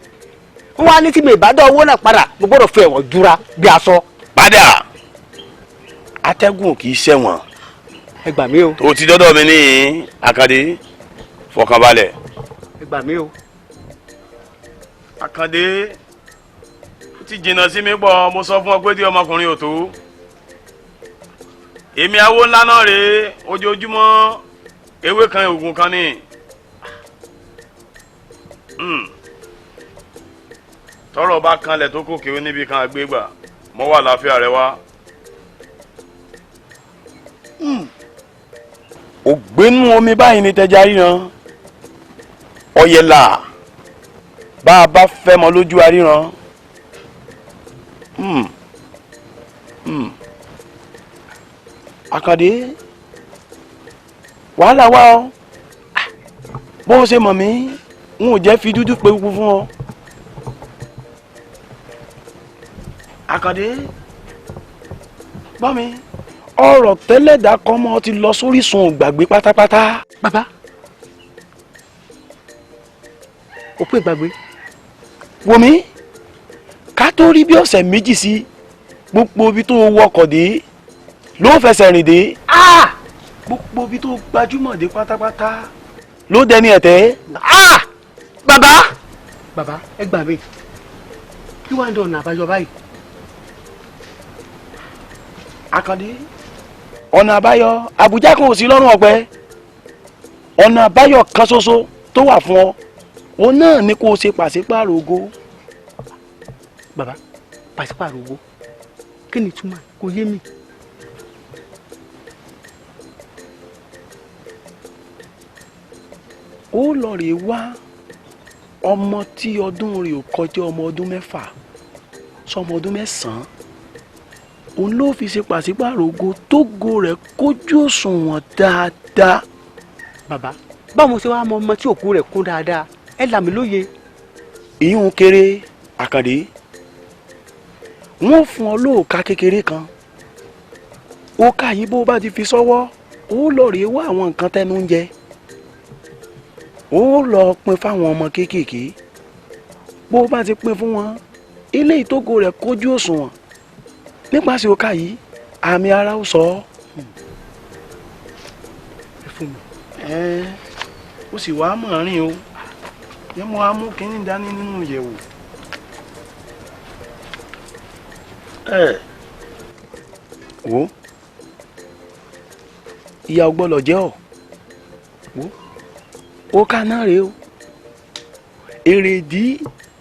wọ́n wá ní tí mi ìbá dá owó náà padà mo gbọ́dọ̀ fi ẹ̀wọ̀n jura bí aṣọ. padà atẹ́gùn kì í ṣẹ̀wọ̀n. ẹ gbà mí o. tó ti dọ́dọ̀ mi ní Àkàndé fọkànbalẹ̀. ẹ gbà mí o. Àkàndé ti jìnnà sí mi pọ̀ mo sọ fún ọ pé tí ọmọkùnrin ò tó èmi awo ńlá náà rèé ojoojúmọ́ ewé kan oògùn kan ní tọ́rọ̀ bá kanlẹ̀ tó kòkè ó níbi kan àgbégbà mọ́ wà láfíà rẹ wá. ògbénú omi báyìí ní tẹja ríran ọ̀yẹ̀là bá a bá fẹ́ mọ lójú aríran. Àkàndé wàhálà wà ọ bó o ṣe mọ̀ mí n ò jẹ́ fi dúdú pé kú fún ọ. Àkàndé gbọ́ mi ọ̀rọ̀ tẹ́lẹ̀dá kan mọ́ ti lọ sórísun ìgbàgbé pátápátá. bàbá òpó ìgbàgbé wò mí ká tó rí bí ọ̀sẹ̀ méjì sí gbogbo ibi tó wọkọ̀ dé ló fẹsẹ̀ rìn dé. gbogbo ibi tó gbajúmọ̀ dé pátápátá ló dẹni ẹ̀tẹ́. bàbá ẹ gbà mí kí wàá ń dọ̀ ọ̀nà àbáyọ báyìí. Àkàndé ọ̀nà àbáyọ Àbújá kan ò sí lọ́rùn ọ̀pẹ ọ̀nà àbáyọ kan ṣoṣo tó wà fún ọ òun náà ni kó o ṣe pàṣípààrọ̀ ògo. bàbá pàṣípààrọ̀ ògo kí ni túmọ̀ kò yé mi. ó lọ rèé wá ọmọ tí ọdún rẹ̀ ò kọjá ọmọ ọdún mẹ́fà sọmọ ọdún mẹ́sàn-án òun ló fi ṣe pàṣípààrọ̀ ògo tógo rẹ̀ kójú òṣùwọ̀n dáadáa. bàbá báwo ṣe wá mọ ọmọ tí òkú rẹ̀ kún dáadáa ẹ là mí lóye. ìyún kéré Àkàndé wọ́n fún ọ lóòka kékeré kan òòka yìí bó bá ti fi sọ́wọ́ ó lọ rèé wá àwọn nǹkan tẹnu ń jẹ ó lọ pín fáwọn ọmọ kéékèèké bó bá ti pín fún wọn ilé ìtógo rẹ̀ kójú òṣùwọ̀n nípasẹ̀ òòka yìí àmì ara ó sọ ọ́. ó sì wá mọ̀ rìn o yẹn mo á mú kínní dání nínú ìyẹ̀wò. wo ìyá ò gbọ́dọ̀ jẹ́ ọ̀ wo ó ká náà rèé o èrèdí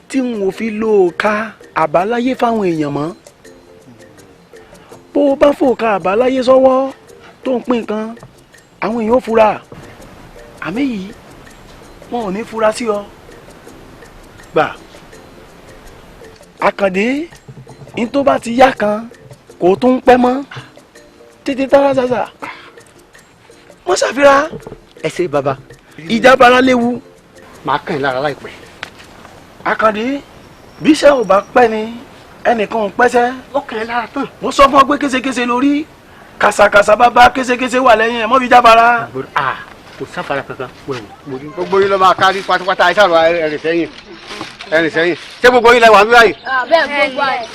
tí n ò fi lo òka àbáláyé fáwọn èèyàn mọ́ bó o bá fòka àbáláyé sọ́wọ́ tó ń pín nǹkan àwọn èèyàn ò fura àmì yìí wọn ò ní fura sí ọ gbà Àkàndé ní tó bá ti yá kan kò tún pẹ́ mọ́ títí tára ṣàṣà wọ́n ṣàfihàn. ẹ ṣe bàbá. ìjábára léwu. màá kàn yín lára láìpẹ́. Àkàndé bí iṣẹ́ ò bá pẹ́ ni ẹnìkan ò pẹ́sẹ́. ó kàn yín lára tán. mo sọ fún ọ pé késekése lórí kàṣàkàṣà bàbá késekése wà lẹ́yìn ẹ̀ mọ́ fi jábára. kò sáfara kankan gbogbo yín ló máa kárí pátápátá ẹ sáà ẹrìn sẹ́yìn ẹrìn sẹ́yìn ṣé gbogbo yín lẹ wà ń bí báyìí. bẹ́ẹ̀ gbogbo ẹ̀.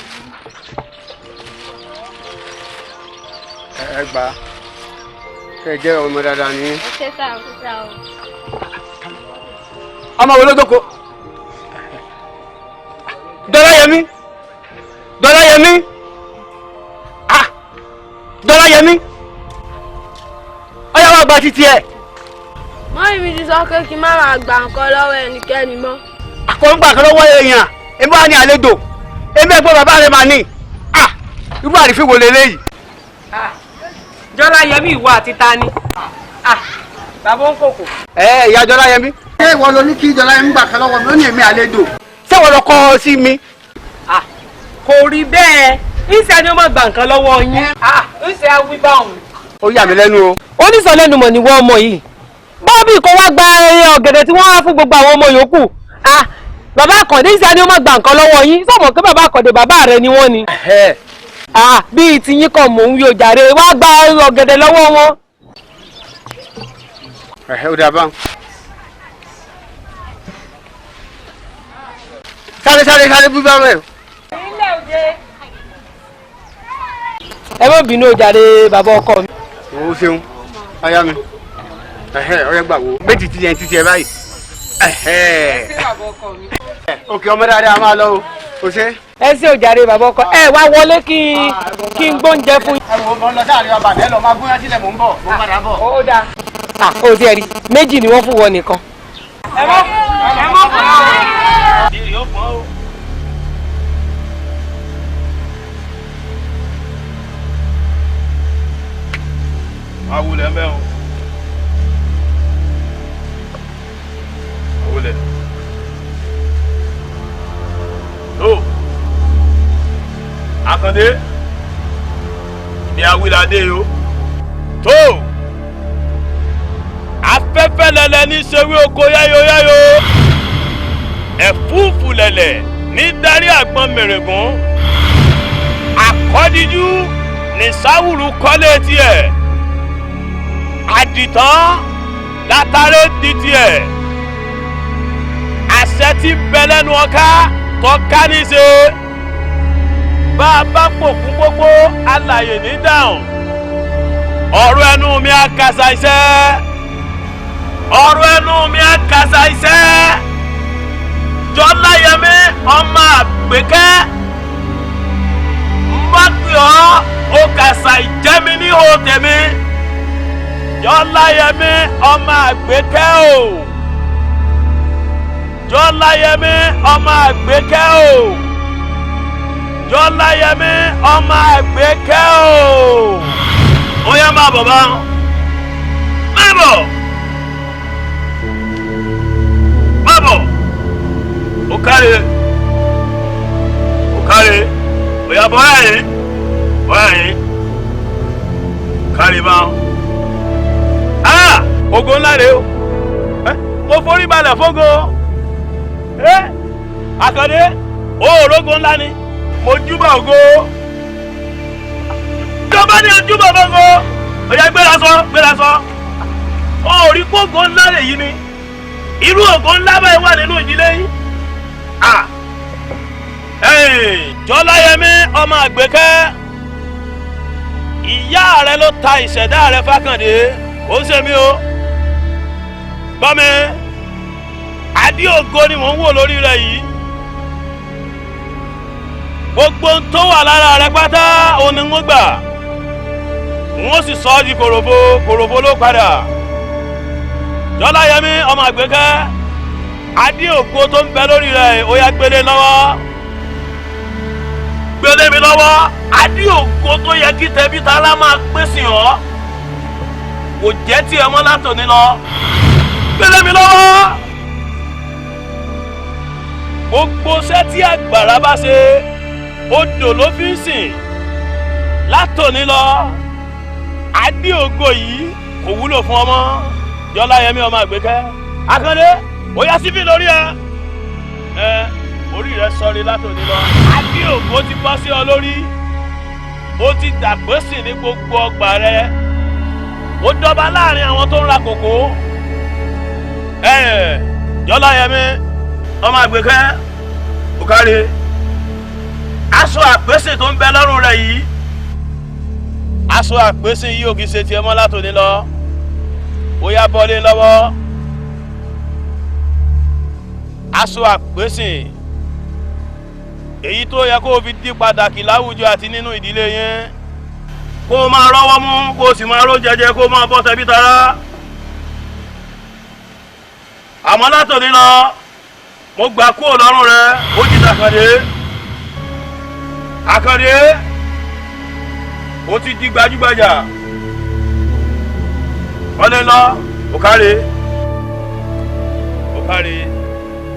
ẹ gbà kẹ jẹ ọmọ dáadáa ní. ó ṣe sá ó ṣe sá o. ọmọ wo ló jókòó. Dọ́láyẹmí Dọ́láyẹmí Dọ́láyẹmí ọyá wa gba títí ẹ. mọ́mí mi ti sọ pé kí n má máa gba nǹkan lọ́wọ́ ẹnikẹ́ni mọ́. àkọ́ńgbà kan lọ́wọ́ èèyàn èmi wà ní àlejò èmi ẹ̀gbọ́n bàbá rẹ̀ máa ní irú àrífín wo lélẹ́yìí. Jọláyẹmí ìwọ àti ta ni? Bàbá ń kòkò. Ìyá Jọláyẹmí. Ṣé ìwọ ló ní kí Jọláyẹmí gbà kan lọ́wọ́ mi? Ó ní èmi àlejò. Ṣé ìwọ lọ kọ́ sí mi? Kò rí bẹ́ẹ̀. Ìṣe ni ó máa gba nǹkan lọ́wọ́ yín. Ìṣe awí bá òun. Ó yà mí lẹ́nu o. Onísọ̀lẹ́nu mọ̀ ni wọ́n ọmọ yìí. Bọ́ọ̀bì kò wá gba ọ̀gẹ̀dẹ̀ tí wọ́n wá fún gbogbo àwọn ọmọ yòókù. Bàbá Àkàndé ìṣe ni ó máa gba nǹkan lọ́wọ́ yín. Sọ̀mọ̀ pé bàbá Àkàndé bàbá rẹ ni wọ́n ni. Bíi tiyín kan mò ń yóò jàre wá gba ọ̀gẹ̀dẹ̀ lọ́wọ́ wọn. Ó dà báwọn. Sáré bí bá rẹ̀. Ẹ má bínú jàre bàbá ọkọ mi. O ṣeun aya mi ọyẹ gbà wo méjì ti yẹn ti tiẹ báyìí. Òkè ọmọ dáadáa máa lọ o ṣe. Ẹ ṣé o jàre bàbá ọkọ ẹ wá wọlé kí n gbóúnjẹ fún yín. Ẹ wo mo lọ sáàrin ọba ẹ lọ máa gúnyán sílẹ̀ mò ń bọ̀ mo padà bọ̀. Ó dáa. O ti ẹ rí méjì ni wọ́n fún wọn nìkan. Ẹ mọ̀ fún ọ. Awulẹ̀ mẹ́ o. Awulẹ̀. Tó. Àkàndé. Ìdí awilade o. Tó. Afẹ́fẹ́ lẹ̀lẹ̀ ní sewé oko yáyóyáyó. Ẹ̀fúùfù lẹ̀lẹ̀ ní darí àgbọn mèrègún. Àkọ́díjú ní sáwùrú kọ́lé tiẹ̀. Àdìtán látàrí di tiẹ̀. Àṣẹ tí ń bẹ lẹ́nu ọ̀ká tó ká ní ṣe. Bá a bá pòkú gbogbo alàyè ní dáhùn. Ọ̀rọ̀ ẹnu mi á kàṣà iṣẹ́. Ọ̀rọ̀ ẹnu mi á kàṣà iṣẹ́. Jọláyẹmí ọmọ Àgbékẹ́. Mbá pè ọ́ ó kàṣà ìjẹ́mi ní ihò tèmi. Jọláyẹmí ọmọ Àgbékẹ́ o. Jọláyẹmí ọmọ Àgbékẹ́ o. Jọláyẹmí ọmọ Àgbékẹ́ o. Ó yá máa bọ̀ bá. Máa bọ̀. Máa bọ̀. Ó káre. Ó káre. Ó yá bọ̀ ẹ̀yìn. Bọ̀ ẹ̀yìn. Káre bá. Ògo ńlá rèé o. Mo forí balẹ̀ fógo. Àkàndé, òrógo ńlá ni. Mo júbà ògo. Ìjọba ní ojúbà fógo. Ó yá gbéra sọ. Orí kógo ńlá rè yìí ni. Irú ògo ńlá báyìí wà nínú ìdílé yìí. Jọláyẹmí ọmọ Àgbékẹ́. Ìyá rẹ ló ta ìṣẹ̀dá rẹ f'Ákàndé. Ó ń ṣe mí o. Bọ́mi, adé ògo ni mò ń wò lórí rẹ yìí. Gbogbo ń tó wà lára rẹ pátá òun ni wọ́n gbà. Wọ́n sì sọ ọ́ di kòròfo ló padà. Jọláyẹmí ọmọ Àgbékẹ́, adé ògo tó ń bẹ lórí rẹ ó yá gbélé lọ́wọ́. Gbélé mi lọ́wọ́, adé ògo tó yẹ kí tẹbí tará máa pèsè ọ́. Kò jẹ́ tí ẹ mọ́ látòní lọ. Gbélé mi lọ́wọ́. Gbogbo iṣẹ́ tí àgbàrá bá ṣe odò ló fi ń sìn. Látòní lọ adé ògo yìí kò wúlò fún ọmọ. Jọláyẹmí ọmọ Àgbékẹ́. Àkàndé ó yá síbí lórí ẹ. Orí rẹ sọrí látòní lọ. Adé ògo ti bọ́ sí ọ lórí. Ó ti dàgbésì ní gbogbo ọgbà rẹ. Ó dọba láàrin àwọn tó ń ra kòkó. Jọláyẹmí ọmọ Àgbékẹ́ ó káre. Aṣọ àpèsè tó ń bẹ lọ́rùn rẹ̀ yìí. Aṣọ àpèsè yìí ò kì í ṣe tiẹ̀ mọ́ látòní lọ. Ó yá bọ́lé lọ́wọ́. Aṣọ àpèsè èyí tó yẹ kó o fi di pàtàkì láwùjọ àti nínú ìdílé yẹn. Kó o máa rọ́wọ́ mú kó o sì máa ró jẹjẹ kó o máa bọ́ tẹbí tará. Àmọ́ látòní lọ mo gbà kúrò lọ́rùn rẹ ó ti dàkàndé. Àkàndé ó ti di gbajúgbajà ọ̀nà lọ òkàrè òkàrè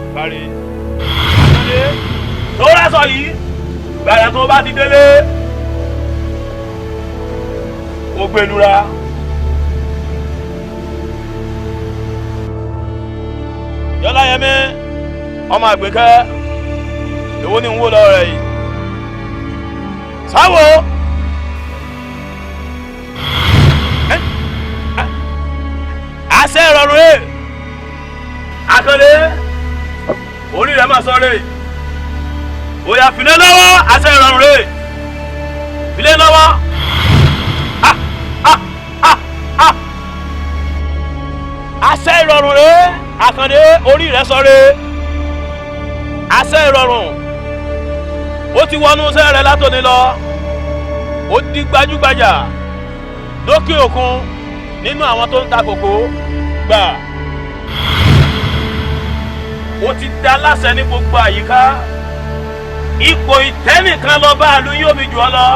òkàrè. tó lásọ yìí gbàdá tó bá ti délé ó gbẹlura. Yọláyẹmí ọmọ Àgbékẹ́ èwo ni ń wó lọ́wọ́ rẹ̀ yìí sáwọ́ àṣẹ ìrọ̀rùn ẹ̀ Akande orí rẹ̀ máa sọ rẹ̀ òyà fìlẹ̀ lọ́wọ́ àṣẹ ìrọ̀rùn rẹ̀ fìlẹ̀ lọ́wọ́ àṣẹ ìrọ̀rùn rẹ̀ Akande orí rẹ̀ sọ rẹ̀ àṣẹ ìrọ̀rùn ó ti wọnú iṣẹ́ rẹ̀ látòní lọ ó di gbajúgbajà lókè òkun nínú àwọn tó ń ta kòkó gbà ó ti dá láṣẹ ní gbogbo àyíká ipò ìtẹ́nìkan lọ bá àlù yóò mi jù ọ lọ.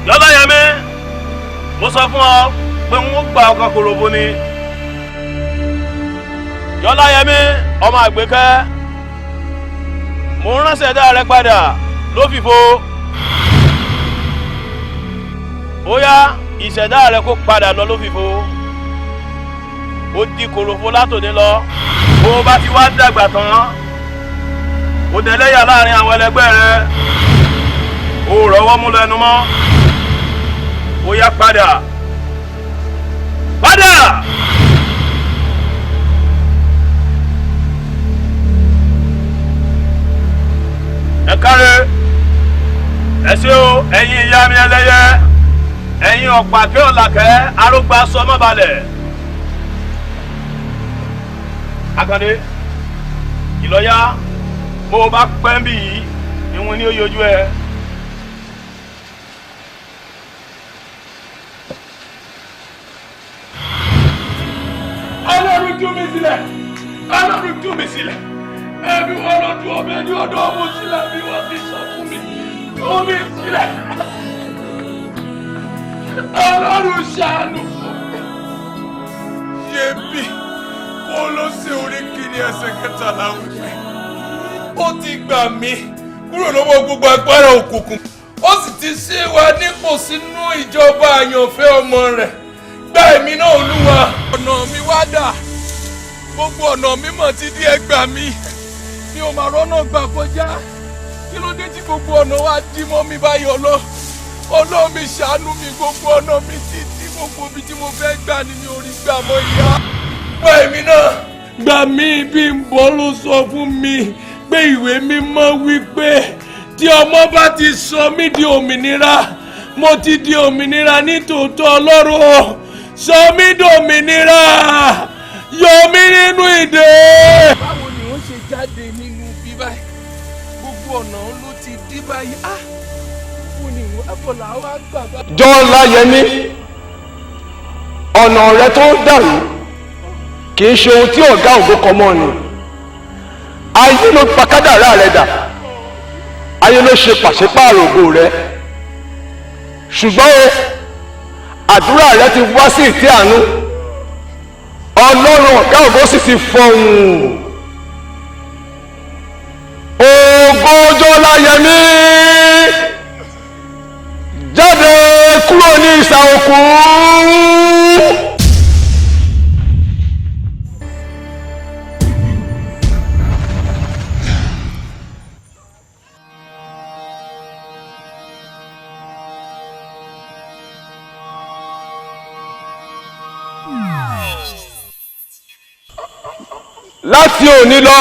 Yọláyẹmí mo sọ fún ọ pé n ó gba ọkọ kòròbó ni. Yọláyẹmí ọmọ Àgbékẹ́ mo ránṣẹ́ dá rẹ padà lófìfo ó yá ìṣẹ̀dá rẹ kó padà lọ lófìfo ó di kòròfo látòní lọ bó o bá ti wá dàgbà tán ó dẹlẹ́yà láàrin àwọn ẹlẹgbẹ́ rẹ ó rọ́wọ́ mú lẹ́nu mọ́ ó yá padà padà. ẹ káre ẹ ṣé o ẹ̀yin ìyá mi ẹlẹ́yẹ ẹ̀yin ọ̀pàkẹ́ ọ̀làkẹ́ arógbá sọmọ́balẹ̀. Akande ìlọ́yà bó o bá pẹ́ ń bì yìí ìwọ̀n ni ó yọjú ẹ. Ọlọ́run tú mi sílẹ̀ Ọlọ́run tú mi sílẹ̀ ẹbí wọn lọ tú ọbẹ̀ ní ọ̀dọ̀ ọmọ sílẹ̀ bí wọ́n ti sọ fún mi tú mi sílẹ̀ Ọlọ́run ṣàánú fún mi. Yé bí kó ló ṣe orí kìíní ẹsẹ̀ kẹtàlá wípé ó ti gbà mí kúrò lọ́wọ́ gbogbo agbára òkùnkùn ó sì ti ṣe wa nípò sínú ìjọba àyànfẹ́ ọmọ rẹ̀ gba èmi náà Olúwa. Ọ̀nà mi wá dà gbogbo ọ̀nà mímọ́ ti di ẹgbà mi mi ò máa rọ́nà gbà kọjá kí ló dé tí gbogbo ọ̀nà wa dí mọ́ mi báyọ̀ lọ Ọlọ́run mi ṣàánú mi gbogbo ọ̀nà mi ti dí gbogbo ibi tí mo fẹ́ gbà ní mi ò rí gbà mọ́ ìyá. Gba èmi náà. Gbà mí bí n bọ́ ló sọ fún mi pé ìwé mímọ́ wí pé tí ọmọ bá ti sọ mí di òmìnira mo ti di òmìnira ní tòótọ́ Ọlọ́run sọ mí di òmìnira yọ mí nínú ìdè. Báwo ni wọ́n ṣe jáde nínú bí báyìí gbogbo ọ̀nà ló ti dí báyìí fún ni àbọ̀là wa gbà bá. Yọláyẹmí ọ̀nà rẹ tó dàrú kì í ṣe ohun tí ọ̀gá ògo kan mọ́ ni ayé ló pa kádàrá rẹ dà ayé ló ṣe pàṣípààrọ̀ ògo rẹ ṣùgbọ́n àdúrà rẹ ti wá sí ìtẹ́ àánú Ọlọ́run ọ̀gá ògo sì ti fọhùn ògo Yọláyẹmí jáde kúrò ní ìsà òkú. Láti òní lọ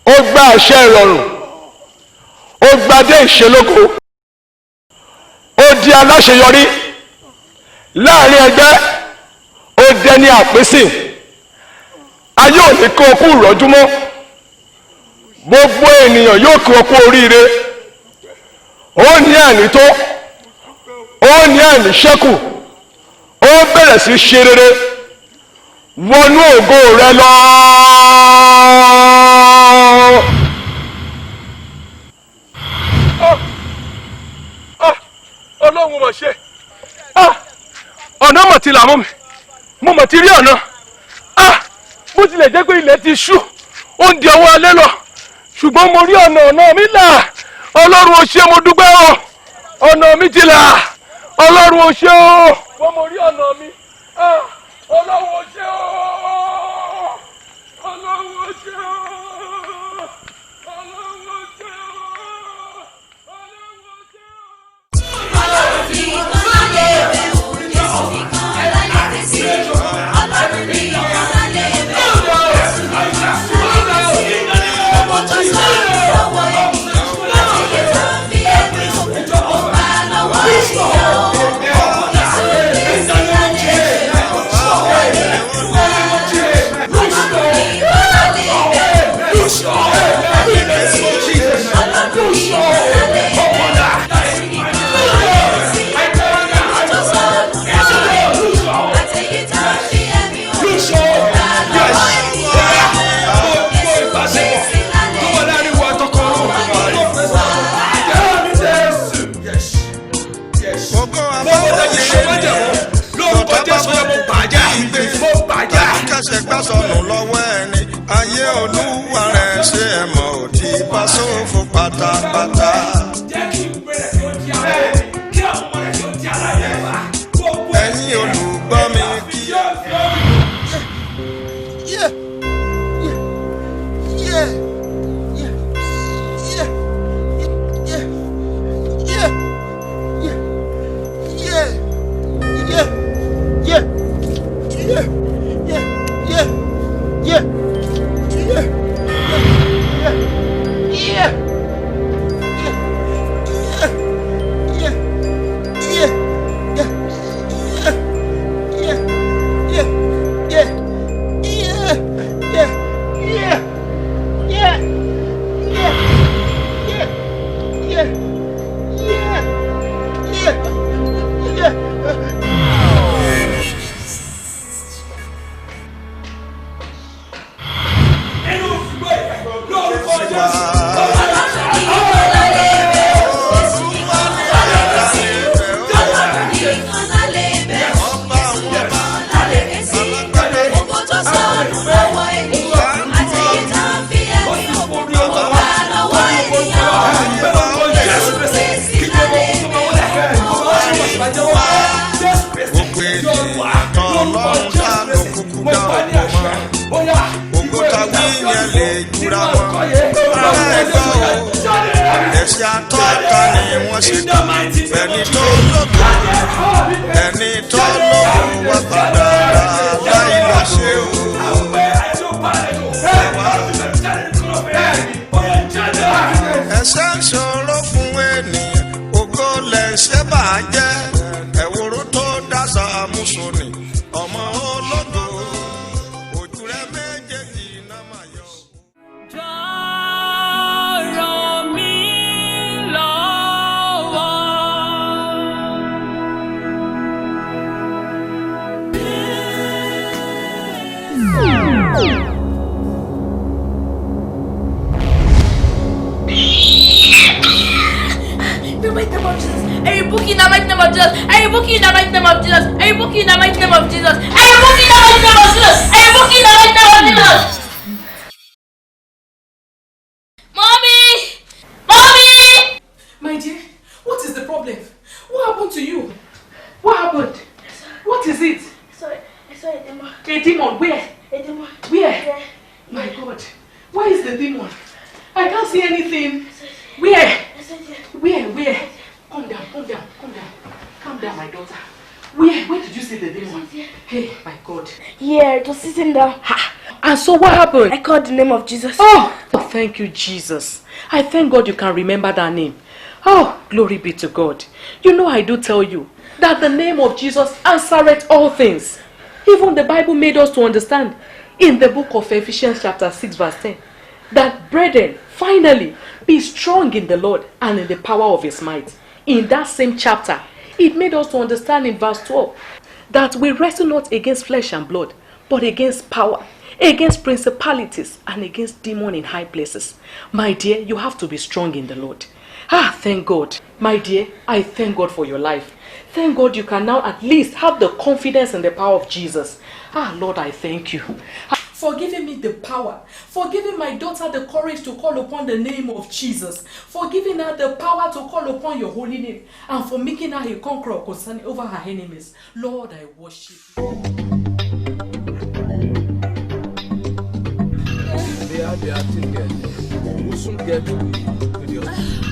ó gba àṣẹ ìrọ̀rùn ó gbadé ìṣelógo ó di aláṣeyọrí láàrin ẹgbẹ́ ó dẹni àpésìn ayé ò ní kó o kú ìrọ́jú mọ́ gbogbo ènìyàn yóò kí o kú oríire ó ní àní tó ó ní àní ṣẹ́kù ó bẹ̀rẹ̀ sí ṣe rere wọnú ògo rẹ lọ. Ọlọ́run mọ̀ ṣe ọ̀nà mọ̀ ti là mọ́ mi mo mọ̀ ti rí ọ̀nà bó tilẹ̀ jẹ́ pé ilẹ̀ ti ṣú ó ń di ọwọ́ alẹ́ lọ ṣùgbọ́n mo rí ọ̀nà mi là ọlọ́run ò ṣe mo dúpẹ́ o ọ̀nà mi ti là ọlọ́run ò ṣe o mo rí ọ̀nà mi ọlọ́run ò ṣe o ọlọ́run ò ṣe o. Sọnù lọ́wọ́ ẹni ayé olúwa rẹ̀ ṣe é mọ̀ ò ti bá sófo pátápátá. Ẹ̀yin olùgbọ́ mi kí. And so what happened? I called the name of Jesus. Oh, thank you, Jesus. I thank God you can remember that name. Oh, glory be to God. You know I do tell you that the name of Jesus answereth all things. Even the Bible made us to understand in the book of Ephesians chapter 6 verse 10 that, brethren, finally be strong in the Lord and in the power of his might. In that same chapter, it made us to understand in verse 12 that we wrestle not against flesh and blood, but against power, against principalities, and against demons in high places. My dear, you have to be strong in the Lord. Thank God. My dear, I thank God for your life. Thank God you can now at least have the confidence and the power of Jesus. Ah, Lord, I thank you. For giving me the power, for giving my daughter the courage to call upon the name of Jesus, for giving her the power to call upon your holy name, and for making her a conqueror concerning over her enemies. Lord, I worship you. They are thinking. We'll soon get to the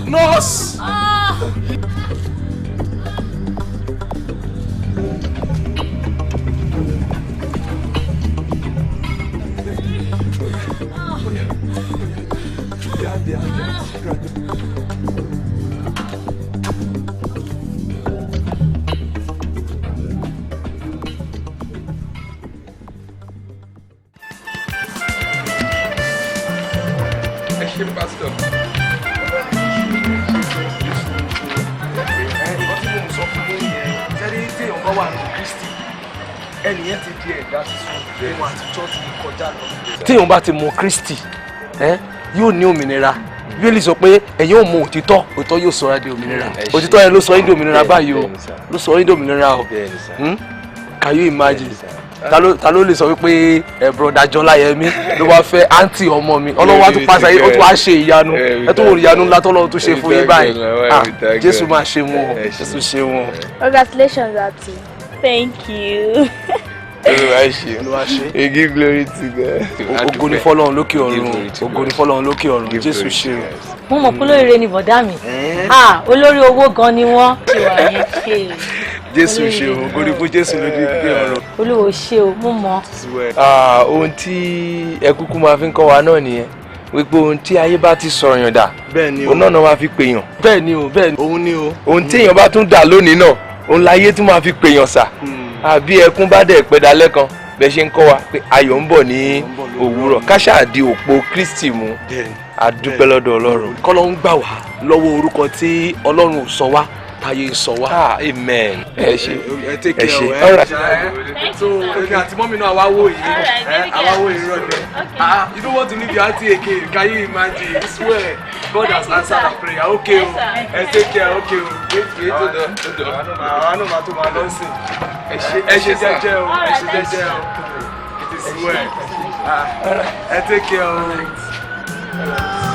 Nurse! téèyàn bá ti mọ Kristi yóò ní òmìnira Bíbélì sọ pé ẹ̀yin ò mọ òtítọ́ òtítọ́ yóò sọ ẹ́ di òmìnira òtítọ́ yẹn ló sọ yín di òmìnira báyìí o ló sọ yín di òmìnira o can you imagine ta ló lè sọ wípé broda Jọláyẹmí ló wá fẹ́ àǹtí ọmọ mi Ọlọ́run wá tún pàṣẹ ó tún wá ṣe ìyanu ẹ tó wò ìyanu ńlá tọ́lọ́run tún ṣe fún yín báyìí Jésù máa ṣe wọn Jésù ṣe wọn. Congratulations, Auntie. Thank you. We give glory to God. Ògo ni fọ́lọ́run lókè ọ̀run. Ògo ni fọ́lọ́run lókè ọ̀run. Jésù ṣe. Mo mọ̀ pé olóríire ni bọ̀dá mi. Olórí owó gan ni wọ́n. Jésù ṣe o. Ògo ni fún Jésù lókè ọ̀run. Olúwo ṣe o, mo mọ̀. Ohun tí ẹ kúkú máa fi ń kọ́ wa náà nìyẹn. Wípé ohun tí ayé bá ti sọ̀rọ̀ yàn dà. Bẹ́ẹ̀ni o. Òun náà máa fi pèèyàn. Bẹ́ẹ̀ni o, bẹ́ẹ̀ni. Òun ni o. Ohun tí èèyàn bá tún dà lónìí náà, òun láyé tún máa fi pèèyàn sà. Àbí ẹkún bá dẹ̀ pẹ́ dalẹ́ kan bẹ́ẹ̀ ṣe ń kọ́ wa pé ayọ̀ ń bọ̀ ní òwúrọ̀ ká ṣáà di òpó Kristi mú a dúpẹ́ lọ́dọ̀ Ọlọ́run. kọ́lọ́run gbà wá lọ́wọ́ orúkọ tí Ọlọ́run sọ wá táyé sọ wá. Amen. ẹ ṣé ẹ ṣé. So èmi àti mọ́mí náà àwa wò yìí àwa wò yìí rọ̀lẹ́. You don't want to leave your auntie again. Can you imagine? I swear God has answered our prayer. Okay o take care okay o. Àwa náà máa tó máa lọ sí. Ẹ ṣe jẹ́jẹ́ o ẹ ṣe jẹ́jẹ́ o. It is well. Take care o.